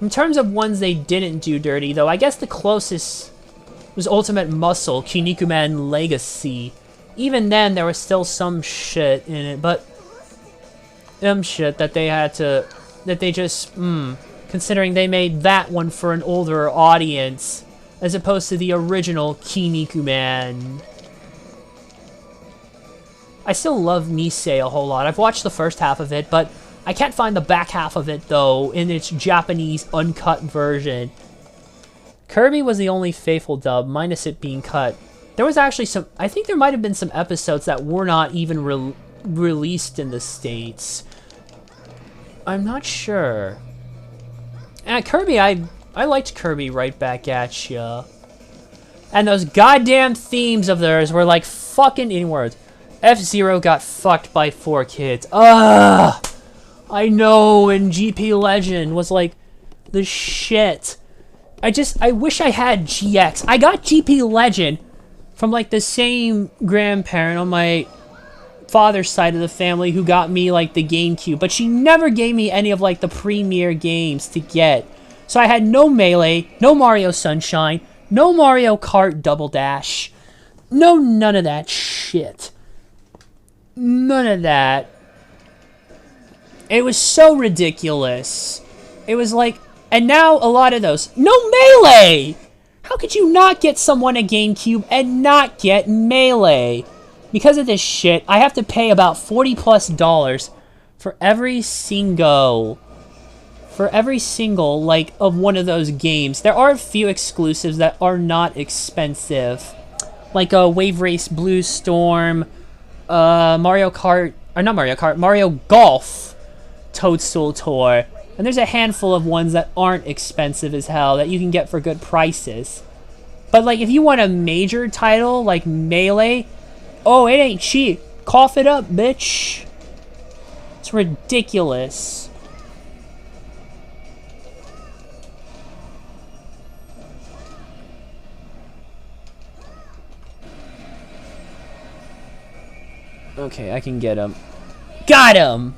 Speaker 1: In terms of ones they didn't do dirty, though, I guess the closest was Ultimate Muscle, Kinnikuman Legacy. Even then, there was still some shit in it, but shit that they had to, that they just, considering they made that one for an older audience, as opposed to the original Kinnikuman. I still love Nisei a whole lot. I've watched the first half of it, but I can't find the back half of it, though, in its Japanese uncut version. Kirby was the only faithful dub, minus it being cut. There was actually some... I think there might have been some episodes that were not even released in the States. I'm not sure. And Kirby, I liked Kirby Right Back at Ya. And those goddamn themes of theirs were like fucking inwards. F-Zero got fucked by 4 kids. Ugh! I know, and GP Legend was like the shit. I wish I had GX. I got GP Legend from like the same grandparent on my father's side of the family who got me like the GameCube, but she never gave me any of like the premier games to get. So I had no Melee, no Mario Sunshine, no Mario Kart Double Dash, none of that shit. None of that. It was so ridiculous. It was like, and now a lot of those, no Melee! How could you not get someone a GameCube and not get Melee? Because of this shit, I have to pay about $40+ for every single, like, of one of those games. There are a few exclusives that are not expensive. Like, Wave Race Blue Storm, Mario Kart, or not Mario Kart, Mario Golf Toadstool Tour. And there's a handful of ones that aren't expensive as hell that you can get for good prices. But, like, if you want a major title, like Melee, oh, it ain't cheap. Cough it up, bitch. It's ridiculous. Okay, I can get him. Got him!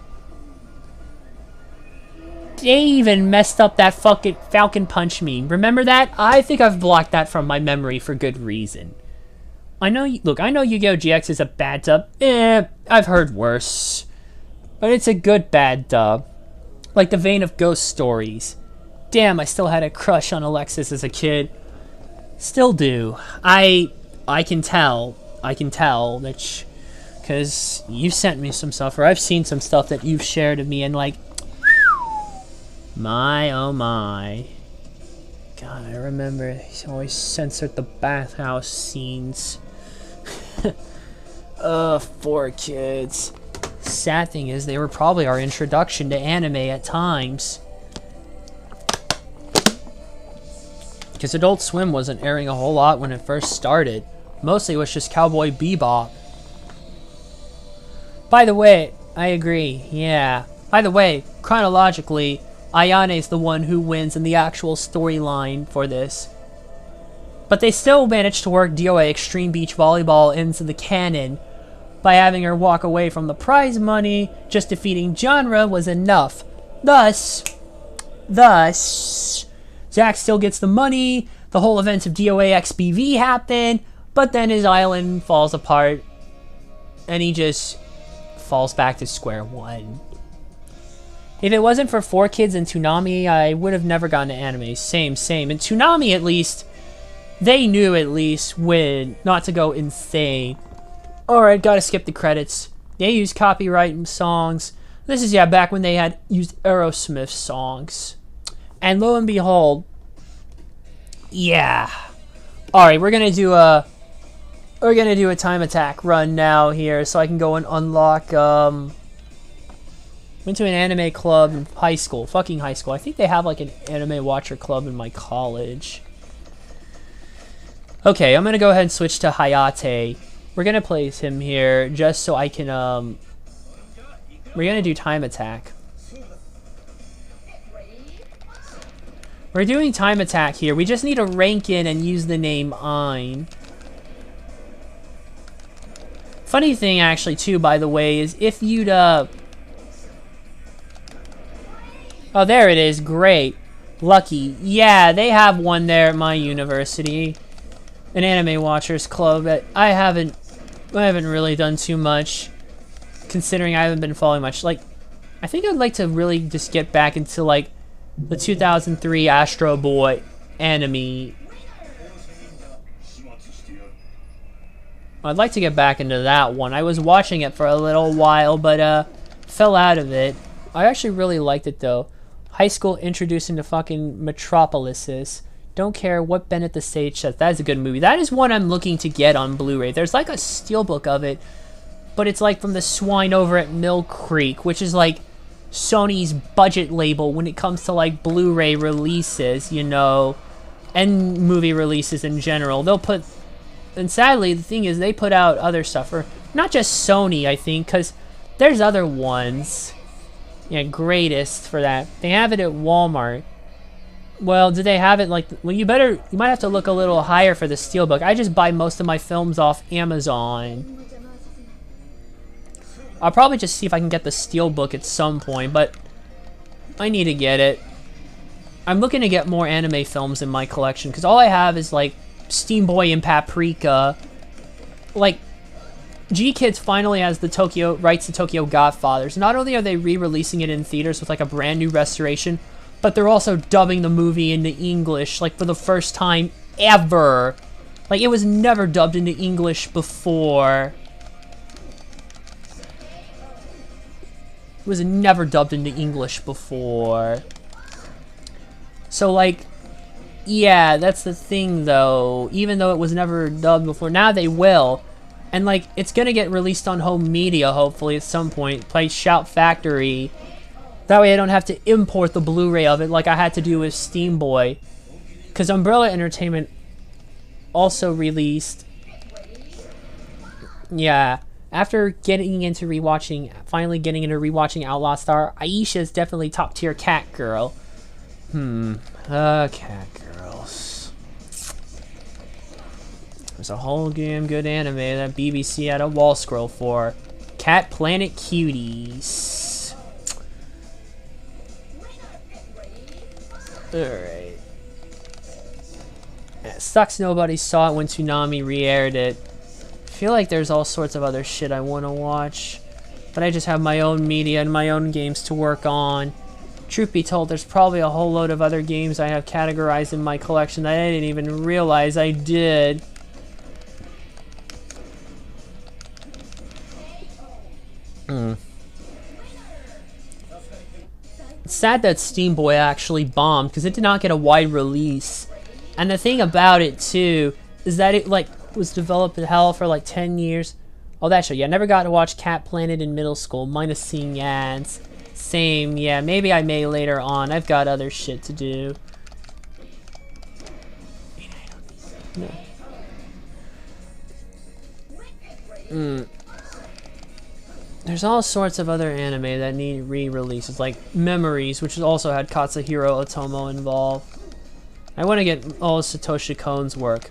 Speaker 1: They even messed up that fucking Falcon Punch meme. Remember that? I think I've blocked that from my memory for good reason. I know, look, I know Yu-Gi-Oh! GX is a bad dub. I've heard worse. But it's a good bad dub. Like the vein of Ghost Stories. Damn, I still had a crush on Alexis as a kid. Still do. I can tell. I can tell that, because you've sent me some stuff, or I've seen some stuff that you've shared of me, and like, my oh my. God, I remember he always censored the bathhouse scenes. 4 kids. Sad thing is, they were probably our introduction to anime at times. Because Adult Swim wasn't airing a whole lot when it first started. Mostly it was just Cowboy Bebop. By the way, I agree, yeah. By the way, chronologically, Ayane's the one who wins in the actual storyline for this. But they still managed to work DOA Extreme Beach Volleyball into the canon by having her walk away from the prize money. Just defeating genre was enough. Thus, Zack still gets the money, the whole events of DOA XBV happen, but then his island falls apart, and he just falls back to square one. If it wasn't for 4 Kids and Toonami, I would have never gotten to anime. Same. And Toonami, at least, they knew at least when not to go insane. Alright, gotta skip the credits. They used copyright songs. This is, yeah, back when they had used Aerosmith songs. And lo and behold, yeah. Alright, we're gonna do a time attack run now here, so I can go and unlock, went to an anime club in high school. Fucking high school. I think they have like an anime watcher club in my college. Okay, I'm gonna go ahead and switch to Hayate. We're gonna place him here just so I can, we're gonna do time attack. We're doing time attack here. We just need to rank in and use the name Ein. Funny thing, actually, too, by the way, is if you'd, oh, there it is. Great. Lucky. Yeah, they have one there at my university. An anime watchers club. But I haven't really done too much, considering I haven't been following much. Like, I think I'd like to really just get back into, like, the 2003 Astro Boy anime. I'd like to get back into that one. I was watching it for a little while, but, fell out of it. I actually really liked it though. High school introduced into fucking metropolises. Don't care what Bennett the Sage says. That is a good movie. That is one I'm looking to get on Blu-ray. There's like a steelbook of it, but it's like from the swine over at Mill Creek, which is like Sony's budget label when it comes to like Blu-ray releases, you know, and movie releases in general. They'll put, and sadly the thing is they put out other stuff, or not just Sony, I think, because there's other ones. Yeah, greatest for that. They have it at Walmart. Well, do they have it like, well, you might have to look a little higher for the steelbook. I just buy most of my films off Amazon. I'll probably just see if I can get the steelbook at some point, but I need to get it. I'm looking to get more anime films in my collection, because all I have is like Steam Boy and Paprika. Like, G-Kids finally has the rights to Tokyo Godfathers. Not only are they re-releasing it in theaters with like a brand new restoration, but they're also dubbing the movie into English, like for the first time ever. Like, it was never dubbed into English before. It was never dubbed into English before. So like, yeah, that's the thing though. Even though it was never dubbed before, now they will. And like, it's gonna get released on home media hopefully at some point. Play Shout Factory. That way I don't have to import the Blu-ray of it like I had to do with Steam Boy. Because Umbrella Entertainment also released... Yeah, after getting into rewatching, finally getting into rewatching Outlaw Star, Aisha is definitely top tier cat girl. Cat girls. There's a whole damn good anime that BBC had a wall scroll for. Cat Planet Cuties. Alright. It sucks nobody saw it when Toonami re-aired it. I feel like there's all sorts of other shit I want to watch, but I just have my own media and my own games to work on. Truth be told, there's probably a whole load of other games I have categorized in my collection that I didn't even realize I did. It's sad that Steam Boy actually bombed because it did not get a wide release. And the thing about it too is that it like was developed in hell for like 10 years. Oh, that show. Yeah, I never got to watch Cat Planet in middle school, minus seeing ads. Same, yeah, maybe I may later on. I've got other shit to do. No. There's all sorts of other anime that need re-releases, like Memories, which also had Katsuhiro Otomo involved. I want to get all of Satoshi Kon's work.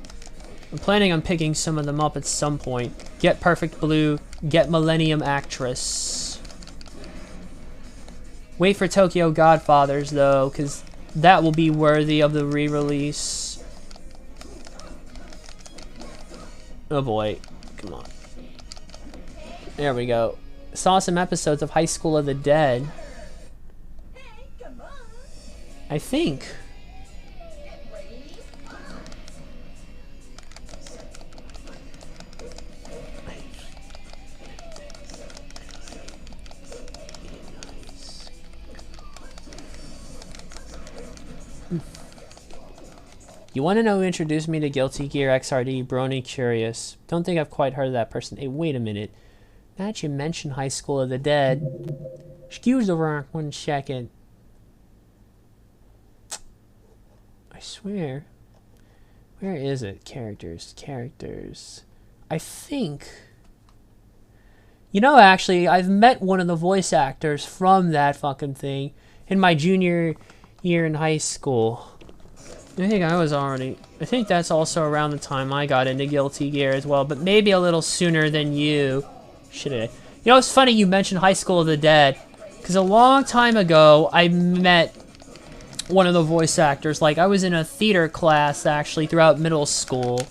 Speaker 1: I'm planning on picking some of them up at some point. Get Perfect Blue, get Millennium Actress. Wait for Tokyo Godfathers, though, because that will be worthy of the re-release. Oh boy, come on. There we go. Saw some episodes of High School of the Dead. I think. You want to know who introduced me to Guilty Gear XRD? Brony Curious. Don't think I've quite heard of that person. Hey, wait a minute. Now that you mentioned High School of the Dead, excuse the wrong 1 second. I swear. Where is it? Characters. I think... You know, actually, I've met one of the voice actors from that fucking thing in my junior year in high school. I think that's also around the time I got into Guilty Gear as well, but maybe a little sooner than you. Shit. You know, it's funny you mentioned High School of the Dead, because a long time ago, I met one of the voice actors. Like, I was in a theater class, actually, throughout middle school.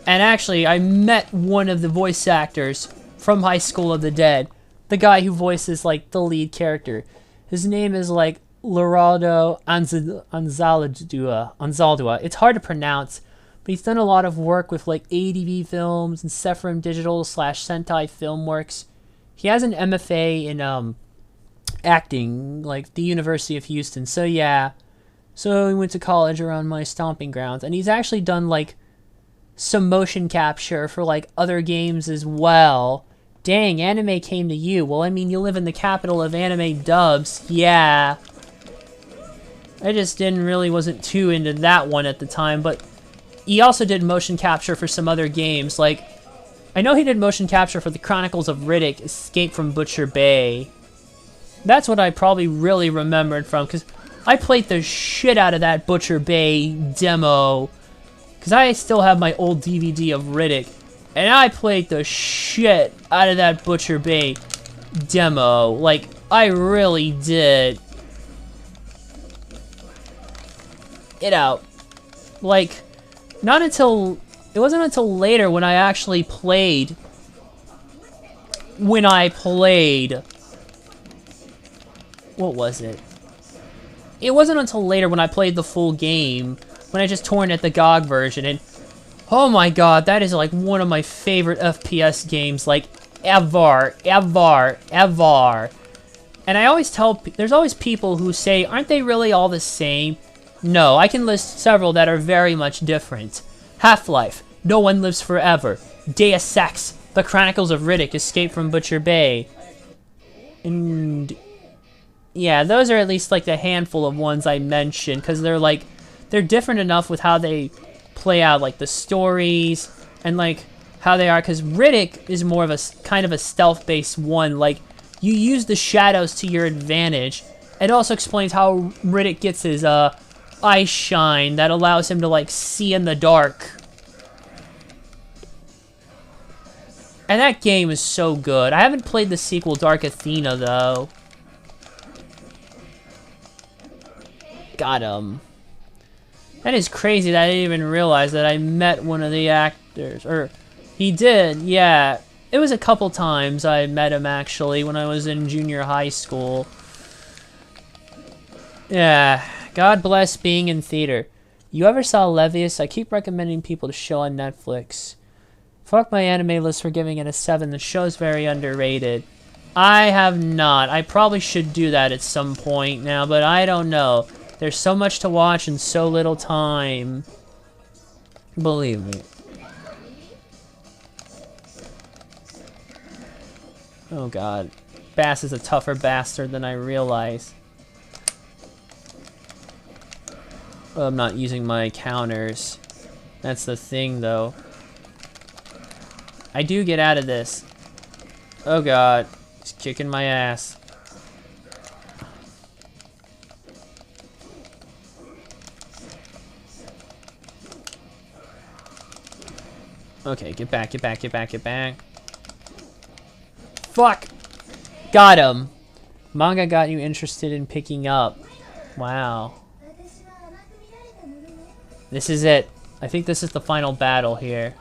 Speaker 1: And actually, I met one of the voice actors from High School of the Dead. The guy who voices, like, the lead character. His name is, like, Loraldo Anzaldua. It's hard to pronounce, but he's done a lot of work with like ADV Films and Sephram Digital / Sentai Filmworks. He has an MFA in acting, like the University of Houston. So yeah, so he went to college around my stomping grounds, and he's actually done like some motion capture for like other games as well. Dang, anime came to you. Well, I mean, you live in the capital of anime dubs. Yeah. I just wasn't too into that one at the time, but he also did motion capture for some other games. Like, I know he did motion capture for the Chronicles of Riddick, Escape from Butcher Bay. That's what I probably really remembered from, because I played the shit out of that Butcher Bay demo. Because I still have my old DVD of Riddick, and I played the shit out of that Butcher Bay demo. Like, I really did. It out. Like, it wasn't until later when I actually played. What was it? It wasn't until later when I played the full game, when I just torrented the GOG version, and oh my god, that is like one of my favorite FPS games, like, ever. And I always there's always people who say, aren't they really all the same? No, I can list several that are very much different. Half-Life, No One Lives Forever, Deus Ex, The Chronicles of Riddick, Escape from Butcher Bay. And yeah, those are at least like the handful of ones I mentioned, because they're different enough with how they play out, like the stories and like how they are, because Riddick is more of a kind of a stealth-based one. Like, you use the shadows to your advantage. It also explains how Riddick gets his eye shine that allows him to like see in the dark. And that game is so good. I haven't played the sequel, Dark Athena, though. Got him. That is crazy that I didn't even realize that I met one of the actors. Or, he did, yeah. It was a couple times I met him, actually, when I was in junior high school. Yeah, God bless being in theater. You ever saw Levius? I keep recommending people to show on Netflix. Fuck my anime list for giving it a 7. The show's very underrated. I have not. I probably should do that at some point now, but I don't know. There's so much to watch and so little time. Believe me. Oh god. Bass is a tougher bastard than I realize. Oh, I'm not using my counters. That's the thing, though. I do get out of this. Oh god. He's kicking my ass. Okay, get back, get back, get back, get back. Fuck! Got him! Manga got you interested in picking up. Wow. This is it. I think this is the final battle here.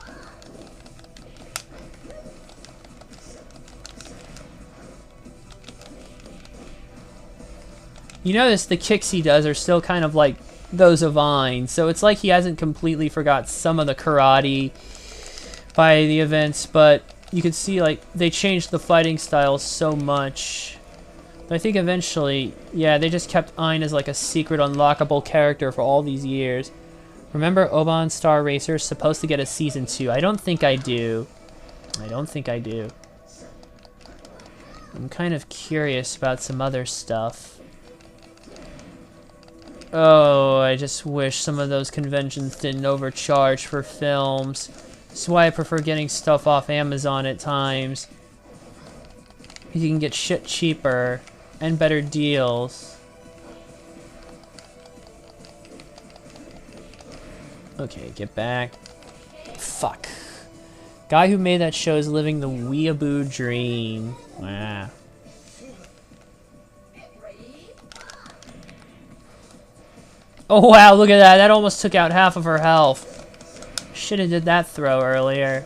Speaker 1: You notice the kicks he does are still kind of like those of Vine, so it's like he hasn't completely forgot some of the karate by the events, but you can see like they changed the fighting style so much. But I think eventually, yeah, they just kept Ein as like a secret unlockable character for all these years. Remember Oban Star Racer's supposed to get a season 2? I don't think I do. I don't think I do. I'm kind of curious about some other stuff. Oh, I just wish some of those conventions didn't overcharge for films. That's why I prefer getting stuff off Amazon at times. You can get shit cheaper and better deals. Okay, get back. Fuck. Guy who made that show is living the weeaboo dream. Wow. Oh wow, look at that. That almost took out half of her health. Shoulda did that throw earlier.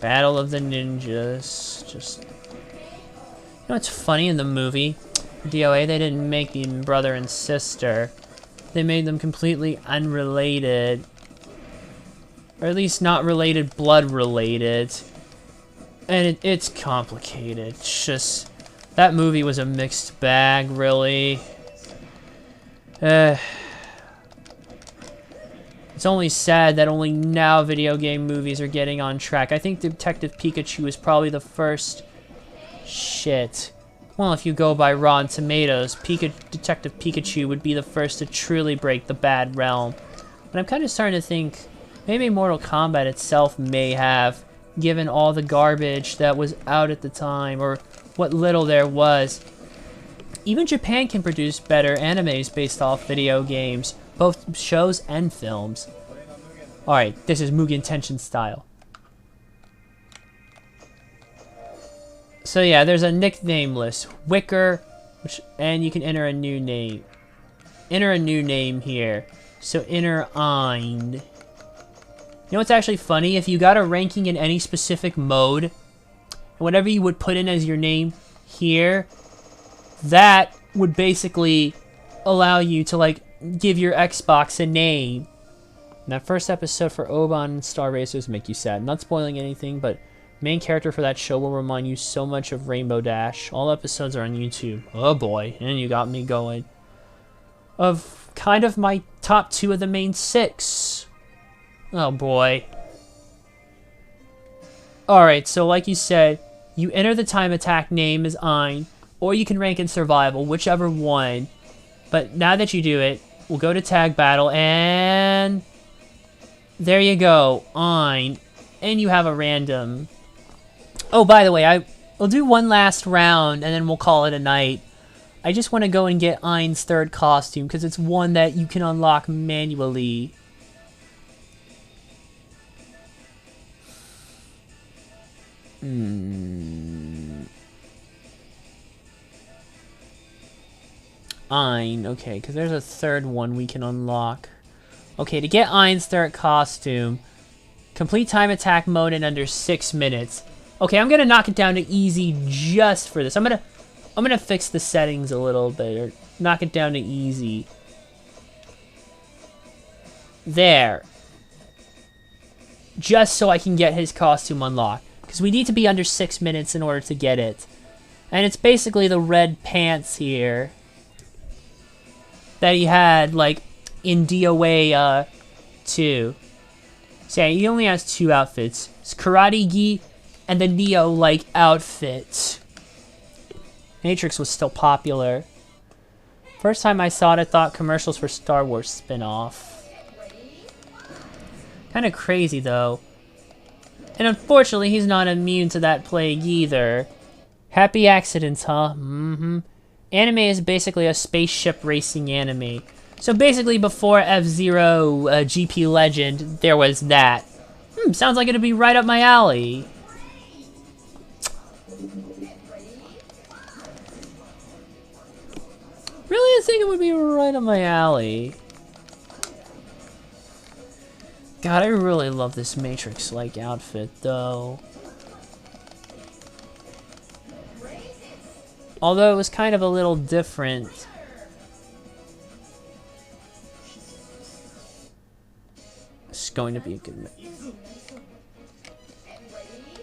Speaker 1: Battle of the Ninjas. Just... You know what's funny in the movie? DOA, they didn't make them brother and sister. They made them completely unrelated. Or at least not related, blood related. And it's complicated. It's just... That movie was a mixed bag, really. It's only sad that only now video game movies are getting on track. I think Detective Pikachu is probably the first... Shit. Well, if you go by Rotten Tomatoes, Detective Pikachu would be the first to truly break the bad realm. But I'm kind of starting to think maybe Mortal Kombat itself may have, given all the garbage that was out at the time, or what little there was. Even Japan can produce better animes based off video games, both shows and films. Alright, this is Mugen Tenshin style. So yeah, there's a nickname list. Wicker, and you can enter a new name. Enter a new name here. So enter Ein. You know what's actually funny? If you got a ranking in any specific mode, whatever you would put in as your name here, that would basically allow you to, like, give your Xbox a name. And that first episode for Oban and Star Racers make you sad. Not spoiling anything, but main character for that show will remind you so much of Rainbow Dash. All episodes are on YouTube. Oh boy, and you got me going. Of kind of my top 2 of the main 6. Oh boy. Alright, so like you said, you enter the time attack name as Ein, or you can rank in survival, whichever one. But now that you do it, we'll go to tag battle, and there you go, Ein. And you have a random. Oh, by the way, we'll do one last round, and then we'll call it a night. I just want to go and get Ein's third costume, because it's one that you can unlock manually. Ein, okay, because there's a third one we can unlock. Okay, to get Ein's third costume, complete time attack mode in under 6 minutes. Okay, I'm gonna knock it down to easy just for this. I'm gonna fix the settings a little bit, or knock it down to easy. There. Just so I can get his costume unlocked. Because we need to be under 6 minutes in order to get it. And it's basically the red pants here that he had, like, in DOA 2. So yeah, he only has 2 outfits. It's Karate Gi and the Neo-like outfit. Matrix was still popular. First time I saw it, I thought commercials for Star Wars spin-off. Kind of crazy, though. And unfortunately, he's not immune to that plague either. Happy accidents, huh? Mm-hmm. Anime is basically a spaceship racing anime. So basically, before F-Zero GP Legend, there was that. Sounds like it'd be right up my alley. Really, I think it would be right up my alley. God, I really love this Matrix-like outfit, though. Although it was kind of a little different. It's going to be a good match.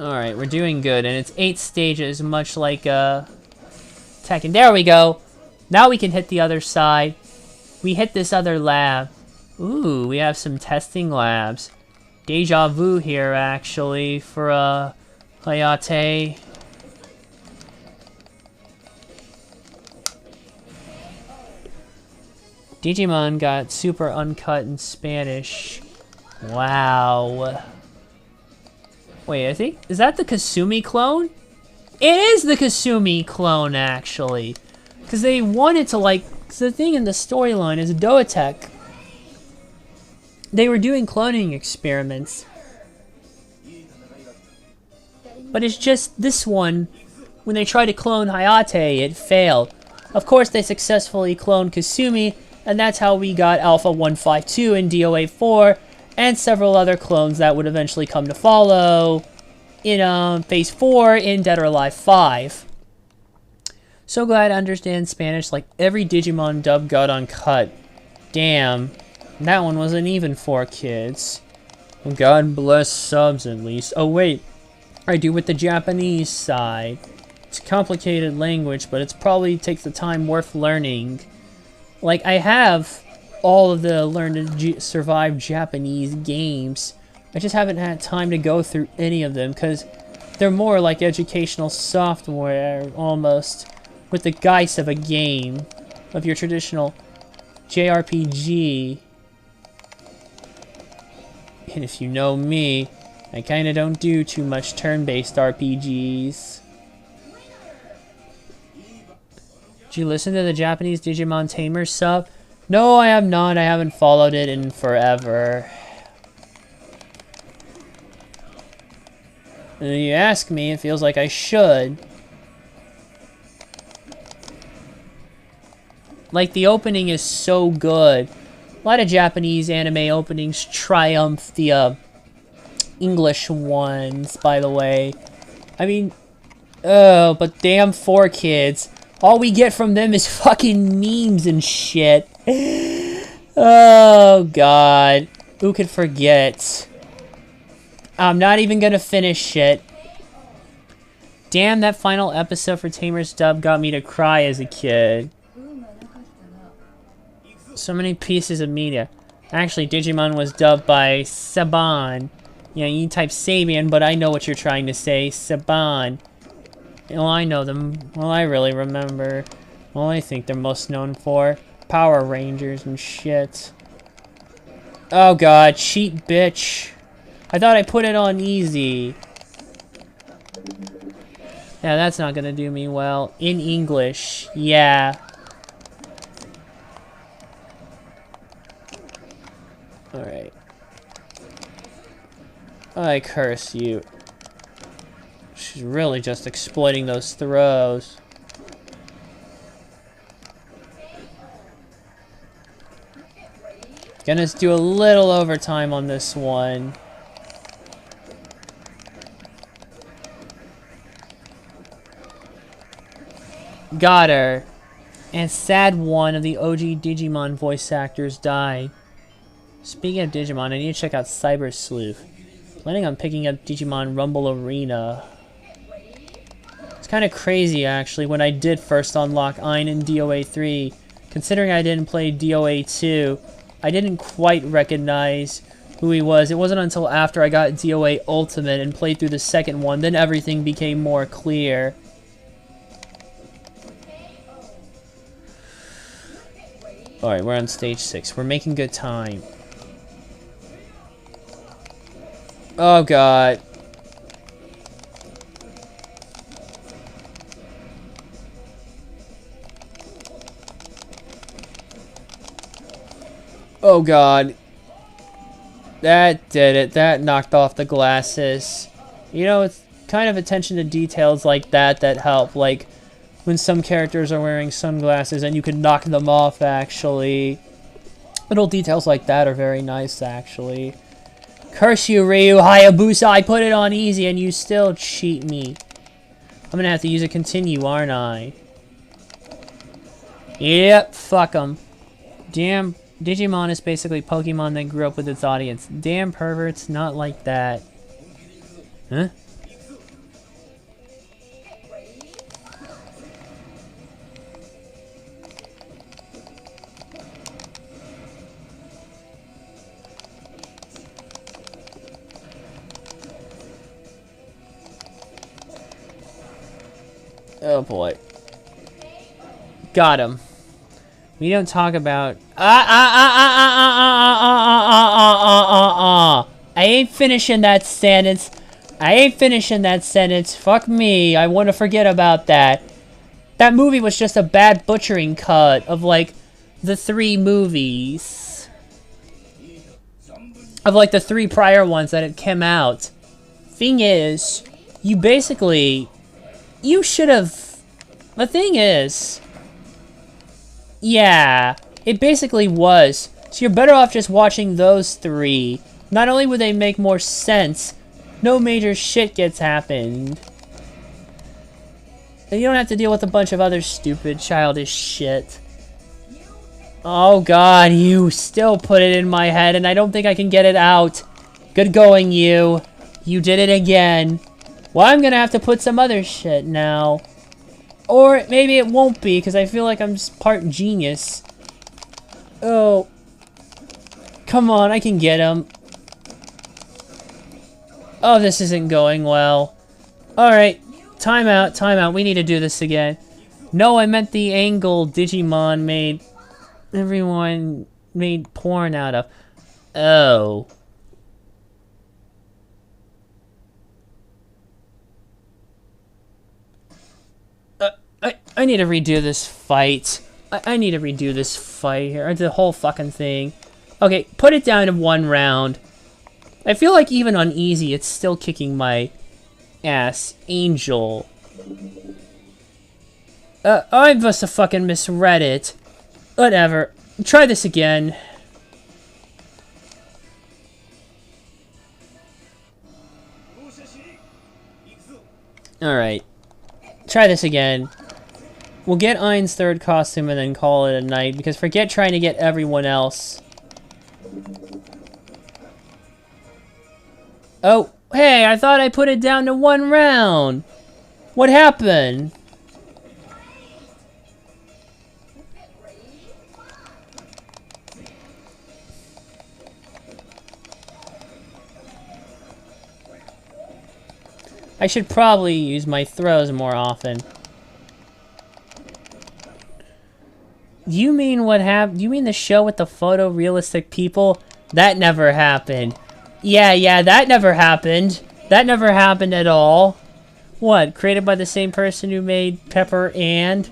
Speaker 1: Alright, we're doing good, and it's 8 stages, much like Tekken. There we go! Now we can hit the other side. We hit this other lab. Ooh, we have some testing labs. Deja vu here, actually, for Hayate. Digimon got super uncut in Spanish. Wow. Wait, I think... Is that the Kasumi clone? It is the Kasumi clone, actually. Because they wanted to, like... The thing in the storyline is Doatech. They were doing cloning experiments. But it's just this one, when they tried to clone Hayate, it failed. Of course, they successfully cloned Kasumi, and that's how we got Alpha 152 in DOA 4, and several other clones that would eventually come to follow in Phase 4 in Dead or Alive 5. So glad I understand Spanish, like every Digimon dub got uncut. Damn. That one wasn't even for kids. God bless subs, at least. Oh, wait. I do with the Japanese side. It's a complicated language, but it's probably takes the time worth learning. Like, I have all of the Learn to Survive Japanese games. I just haven't had time to go through any of them, because they're more like educational software, almost, with the guise of a game, of your traditional JRPG. And if you know me, I kinda don't do too much turn-based RPGs. Did you listen to the Japanese Digimon Tamer sub? No, I have not. I haven't followed it in forever. And if you ask me, it feels like I should. Like, the opening is so good. A lot of Japanese anime openings triumph the English ones, by the way. I mean, oh, but damn 4Kids. All we get from them is fucking memes and shit. Oh, God. Who could forget? I'm not even gonna finish it. Damn, that final episode for Tamer's dub got me to cry as a kid. So many pieces of media. Actually, Digimon was dubbed by Saban. Yeah, you type Sabian, but I know what you're trying to say. Saban. Well, I know them. Well, I really remember. Well, I think they're most known for Power Rangers and shit. Oh god, cheat bitch. I thought I put it on easy. Yeah, that's not gonna do me well. In English, yeah. Alright. I curse you. She's really just exploiting those throws. Gonna do a little overtime on this one. Got her. And sad one of the OG Digimon voice actors died. Speaking of Digimon, I need to check out Cyber Sleuth. Planning on picking up Digimon Rumble Arena. It's kind of crazy, actually, when I did first unlock Ein in DOA 3. Considering I didn't play DOA 2, I didn't quite recognize who he was. It wasn't until after I got DOA Ultimate and played through the second one, then everything became more clear. Alright, we're on stage 6. We're making good time. Oh god. Oh god. That did it. That knocked off the glasses. You know, it's kind of attention to details like that that help. Like, when some characters are wearing sunglasses and you can knock them off, actually. Little details like that are very nice, actually. Curse you, Ryu Hayabusa. I put it on easy and you still cheat me. I'm gonna have to use a continue, aren't I? Yep, fuck 'em. Damn, Digimon is basically Pokemon that grew up with its audience. Damn perverts, not like that. Huh? Oh boy. Got him. We don't talk about... I ain't finishing that sentence. I ain't finishing that sentence. Fuck me. I want to forget about that. That movie was just a bad butchering cut of, like, the 3 movies. Of, like, the 3 prior ones that had come out. Thing is, you basically... You should have... The thing is... Yeah, it basically was. So you're better off just watching those 3. Not only would they make more sense, no major shit gets happened. And you don't have to deal with a bunch of other stupid, childish shit. Oh god, you still put it in my head and I don't think I can get it out. Good going, you. You did it again. Well, I'm gonna have to put some other shit now. Or maybe it won't be, because I feel like I'm just part genius. Oh. Come on, I can get him. Oh, this isn't going well. Alright, time out, time out. We need to do this again. No, I meant the angle Digimon made everyone made porn out of. Oh. I need to redo this fight. I need to redo this fight here. The whole fucking thing. Okay, put it down to 1 round. I feel like even on easy, it's still kicking my ass. Angel. I must have fucking misread it. Whatever. Try this again. Alright. Try this again. We'll get Ein's 3rd costume and then call it a night, because forget trying to get everyone else. Oh, hey, I thought I put it down to 1 round. What happened? I should probably use my throws more often. You mean what happened? You mean the show with the photorealistic people? That never happened. Yeah, that never happened. That never happened at all. What, created by the same person who made Pepper and?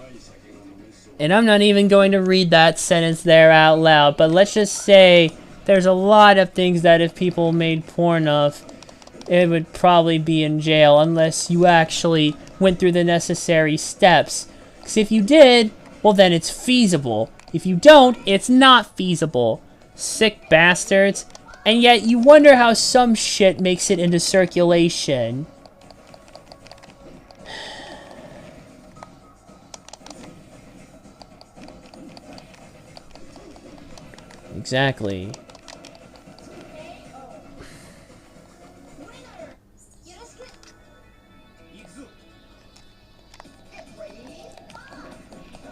Speaker 1: And I'm not even going to read that sentence there out loud, but let's just say there's a lot of things that if people made porn of, it would probably be in jail unless you actually went through the necessary steps. Because if you did, well then it's feasible. If you don't, it's not feasible. Sick bastards. And yet you wonder how some shit makes it into circulation. Exactly.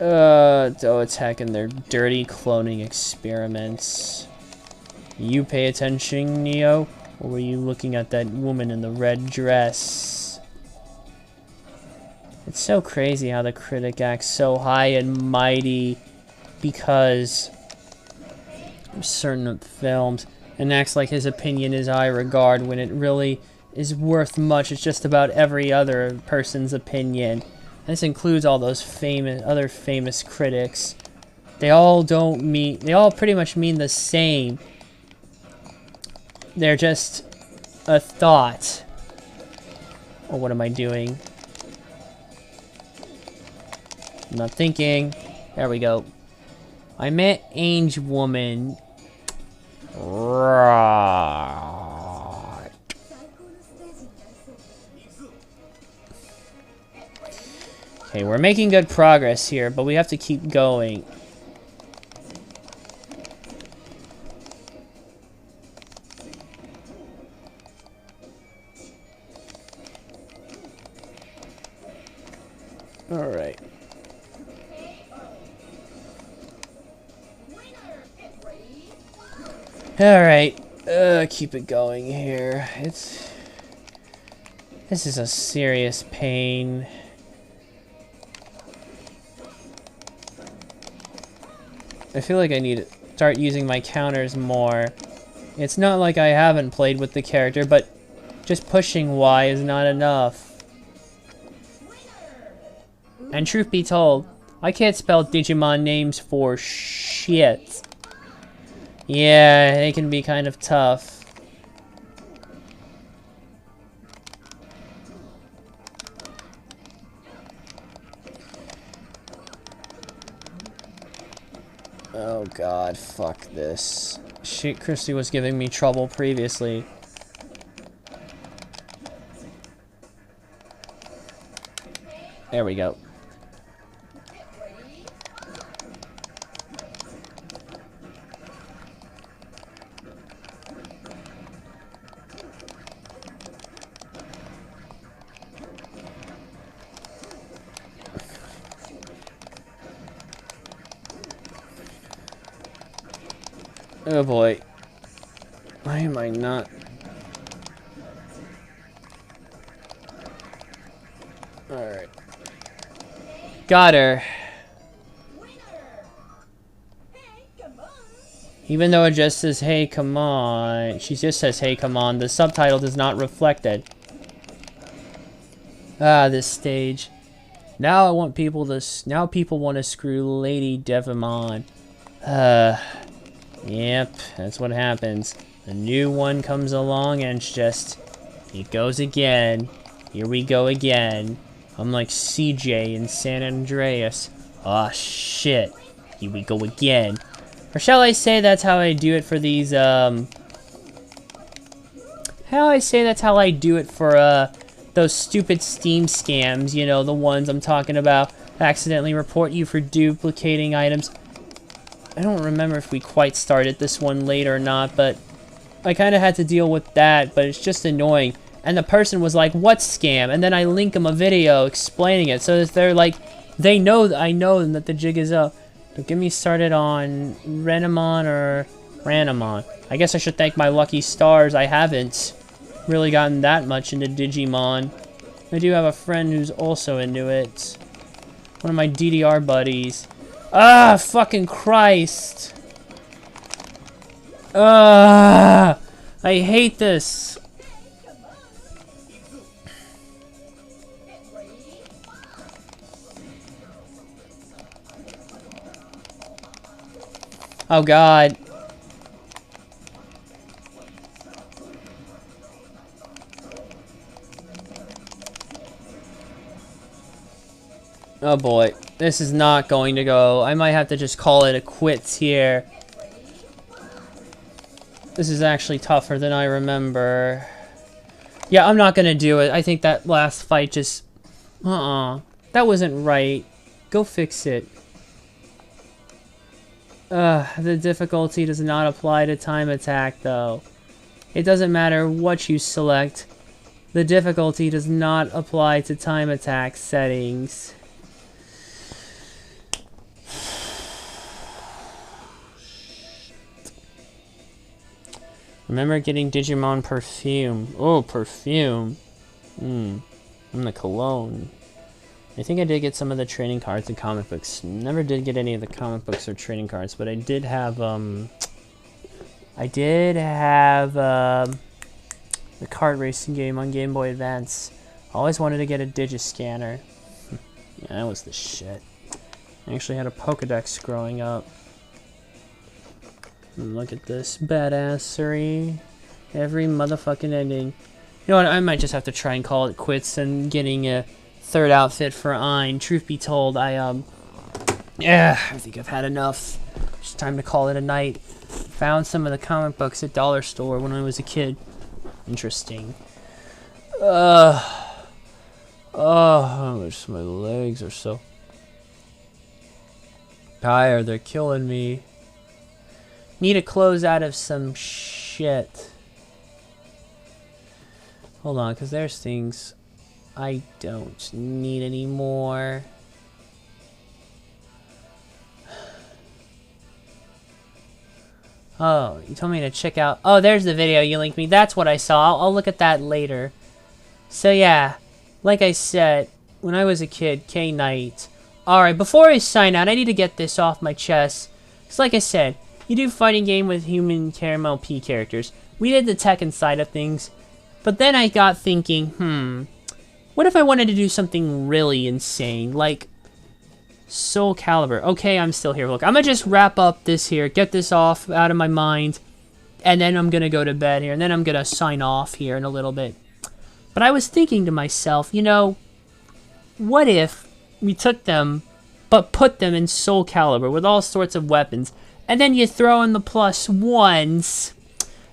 Speaker 1: Oh, attacking their dirty cloning experiments. You pay attention, Neo? Or were you looking at that woman in the red dress? It's so crazy how the critic acts so high and mighty because of certain films and acts like his opinion is high regard when it really is worth much. It's just about every other person's opinion. This includes all those other famous critics. They all pretty much mean the same. They're just a thought. Oh, what am I doing? I'm not thinking. There we go. I meant Angel Woman. Right. Okay, we're making good progress here, but we have to keep going. Alright. Alright. Keep it going here. This is a serious pain. I feel like I need to start using my counters more. It's not like I haven't played with the character, but just pushing Y is not enough. And truth be told, I can't spell Digimon names for shit. Yeah, they can be kind of tough. Oh god, fuck this. Shit, Christy was giving me trouble previously. There we go. Oh boy. Why am I not? Alright. Got her. Even though it just says, hey, come on. She just says, hey, come on. The subtitle does not reflect it. Ah, this stage. Now I want people to... Now people want to screw Lady Devamon. Yep, that's what happens. A new one comes along and it's just... It goes again. Here we go again. I'm like CJ in San Andreas. Aw, shit. Here we go again. Or shall I say that's how I do it for these, How I say that's how I do it for, those stupid Steam scams, you know, the ones I'm talking about. Accidentally report you for duplicating items. I don't remember if we quite started this one late or not, but I kind of had to deal with that, but it's just annoying. And the person was like, what scam? And then I link them a video explaining it, so that they're like, they know that I know that the jig is up. Don't get me started on Renamon or Ranamon. I guess I should thank my lucky stars. I haven't really gotten that much into Digimon. I do have a friend who's also into it. One of my DDR buddies. Ah, fucking Christ. Ah, I hate this. Oh god. Oh boy. This is not going to go. I might have to just call it a quits here. This is actually tougher than I remember. Yeah, I'm not gonna do it. I think that last fight just... That wasn't right. Go fix it. The difficulty does not apply to time attack, though. It doesn't matter what you select. The difficulty does not apply to time attack settings. Remember getting Digimon perfume. Oh, perfume. And the cologne. I think I did get some of the trading cards and comic books. Never did get any of the comic books or trading cards, but I did have, the kart racing game on Game Boy Advance. I always wanted to get a Digiscanner. Yeah, that was the shit. I actually had a Pokedex growing up. Look at this badassery. Every motherfucking ending. You know what, I might just have to try and call it quits and getting a third outfit for Ein. Truth be told, I think I've had enough. It's time to call it a night. Found some of the comic books at Dollar Store when I was a kid. Interesting. Oh, my legs are so tired. They're killing me. Need to close out of some shit. Hold on, because there's things I don't need anymore. Oh, you told me to check out... Oh, there's the video you linked me. That's what I saw. I'll look at that later. So yeah, like I said, when I was a kid, K-Knight. Alright, before I sign out, I need to get this off my chest. Because like I said, you do fighting game with human caramel P characters. We did the Tekken side of things. But then I got thinking, what if I wanted to do something really insane, like Soul Calibur? Okay, I'm still here. Look, I'm gonna just wrap up this here, get this off out of my mind, and then I'm gonna go to bed here, and then I'm gonna sign off here in a little bit. But I was thinking to myself, you know, what if we took them, but put them in Soul Calibur with all sorts of weapons, and then you throw in the +1s,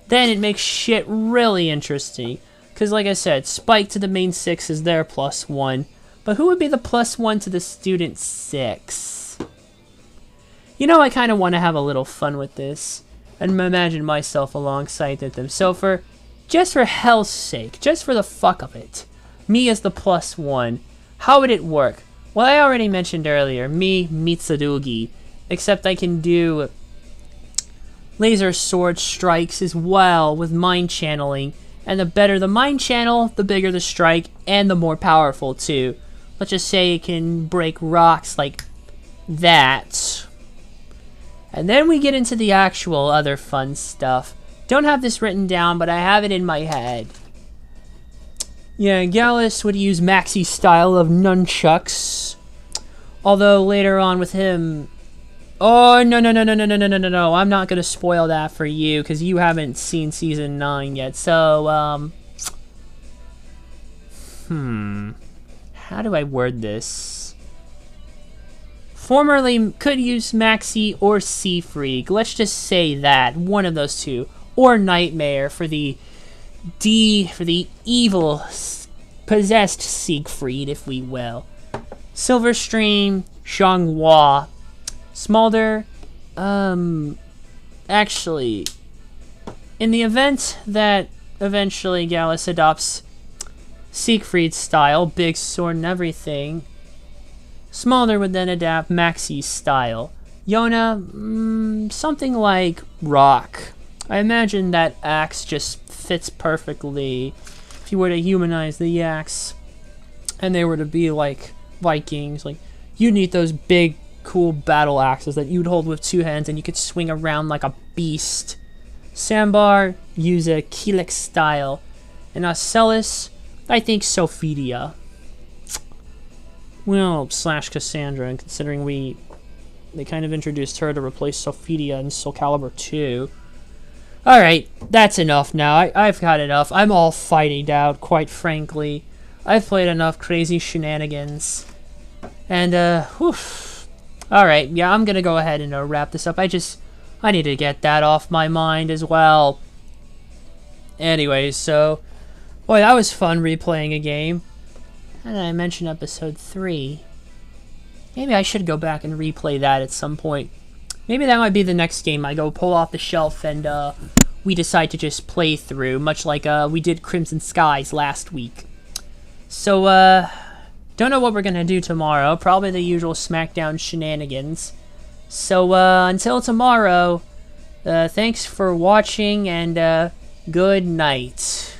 Speaker 1: then it makes shit really interesting. Because like I said, Spike to the main 6 is their +1. But who would be the +1 to the student 6? You know, I kind of want to have a little fun with this. And imagine myself alongside them. So just for hell's sake, just for the fuck of it, me as the +1, how would it work? Well, I already mentioned earlier, me, Mitsurugi. Except I can do laser sword strikes as well with mind channeling. And the better the mind channel, the bigger the strike, and the more powerful too. Let's just say it can break rocks like that. And then we get into the actual other fun stuff. Don't have this written down, but I have it in my head. Yeah, Gallus would use Maxie's style of nunchucks. Although later on with him... Oh, no. I'm not going to spoil that for you, because you haven't seen Season 9 yet. So, how do I word this? Formerly could use Maxie or Seafreak. Let's just say that. One of those two. Or Nightmare for the evil, possessed Siegfried, if we will. Silverstream, Xianghua. Smolder, actually, in the event that eventually Gallus adopts Siegfried's style, big sword and everything, Smolder would then adapt Maxie's style. Yona, something like rock. I imagine that axe just fits perfectly if you were to humanize the axe and they were to be like Vikings. Like, you need those big cool battle axes that you'd hold with two hands and you could swing around like a beast. Sambar, use a Kilix style. And Ocellus, I think Sophidia. Well, slash Cassandra, and considering they kind of introduced her to replace Sophidia in Soul Calibur 2. Alright, that's enough now. I've got enough. I'm all fighting out, quite frankly. I've played enough crazy shenanigans. And, alright, yeah, I'm gonna go ahead and wrap this up. I need to get that off my mind as well. Anyways, so, boy, that was fun replaying a game. And I mentioned episode 3. Maybe I should go back and replay that at some point. Maybe that might be the next game I go pull off the shelf and we decide to just play through, much like we did Crimson Skies last week. So, don't know what we're gonna do tomorrow. Probably the usual SmackDown shenanigans. So, until tomorrow, thanks for watching and good night.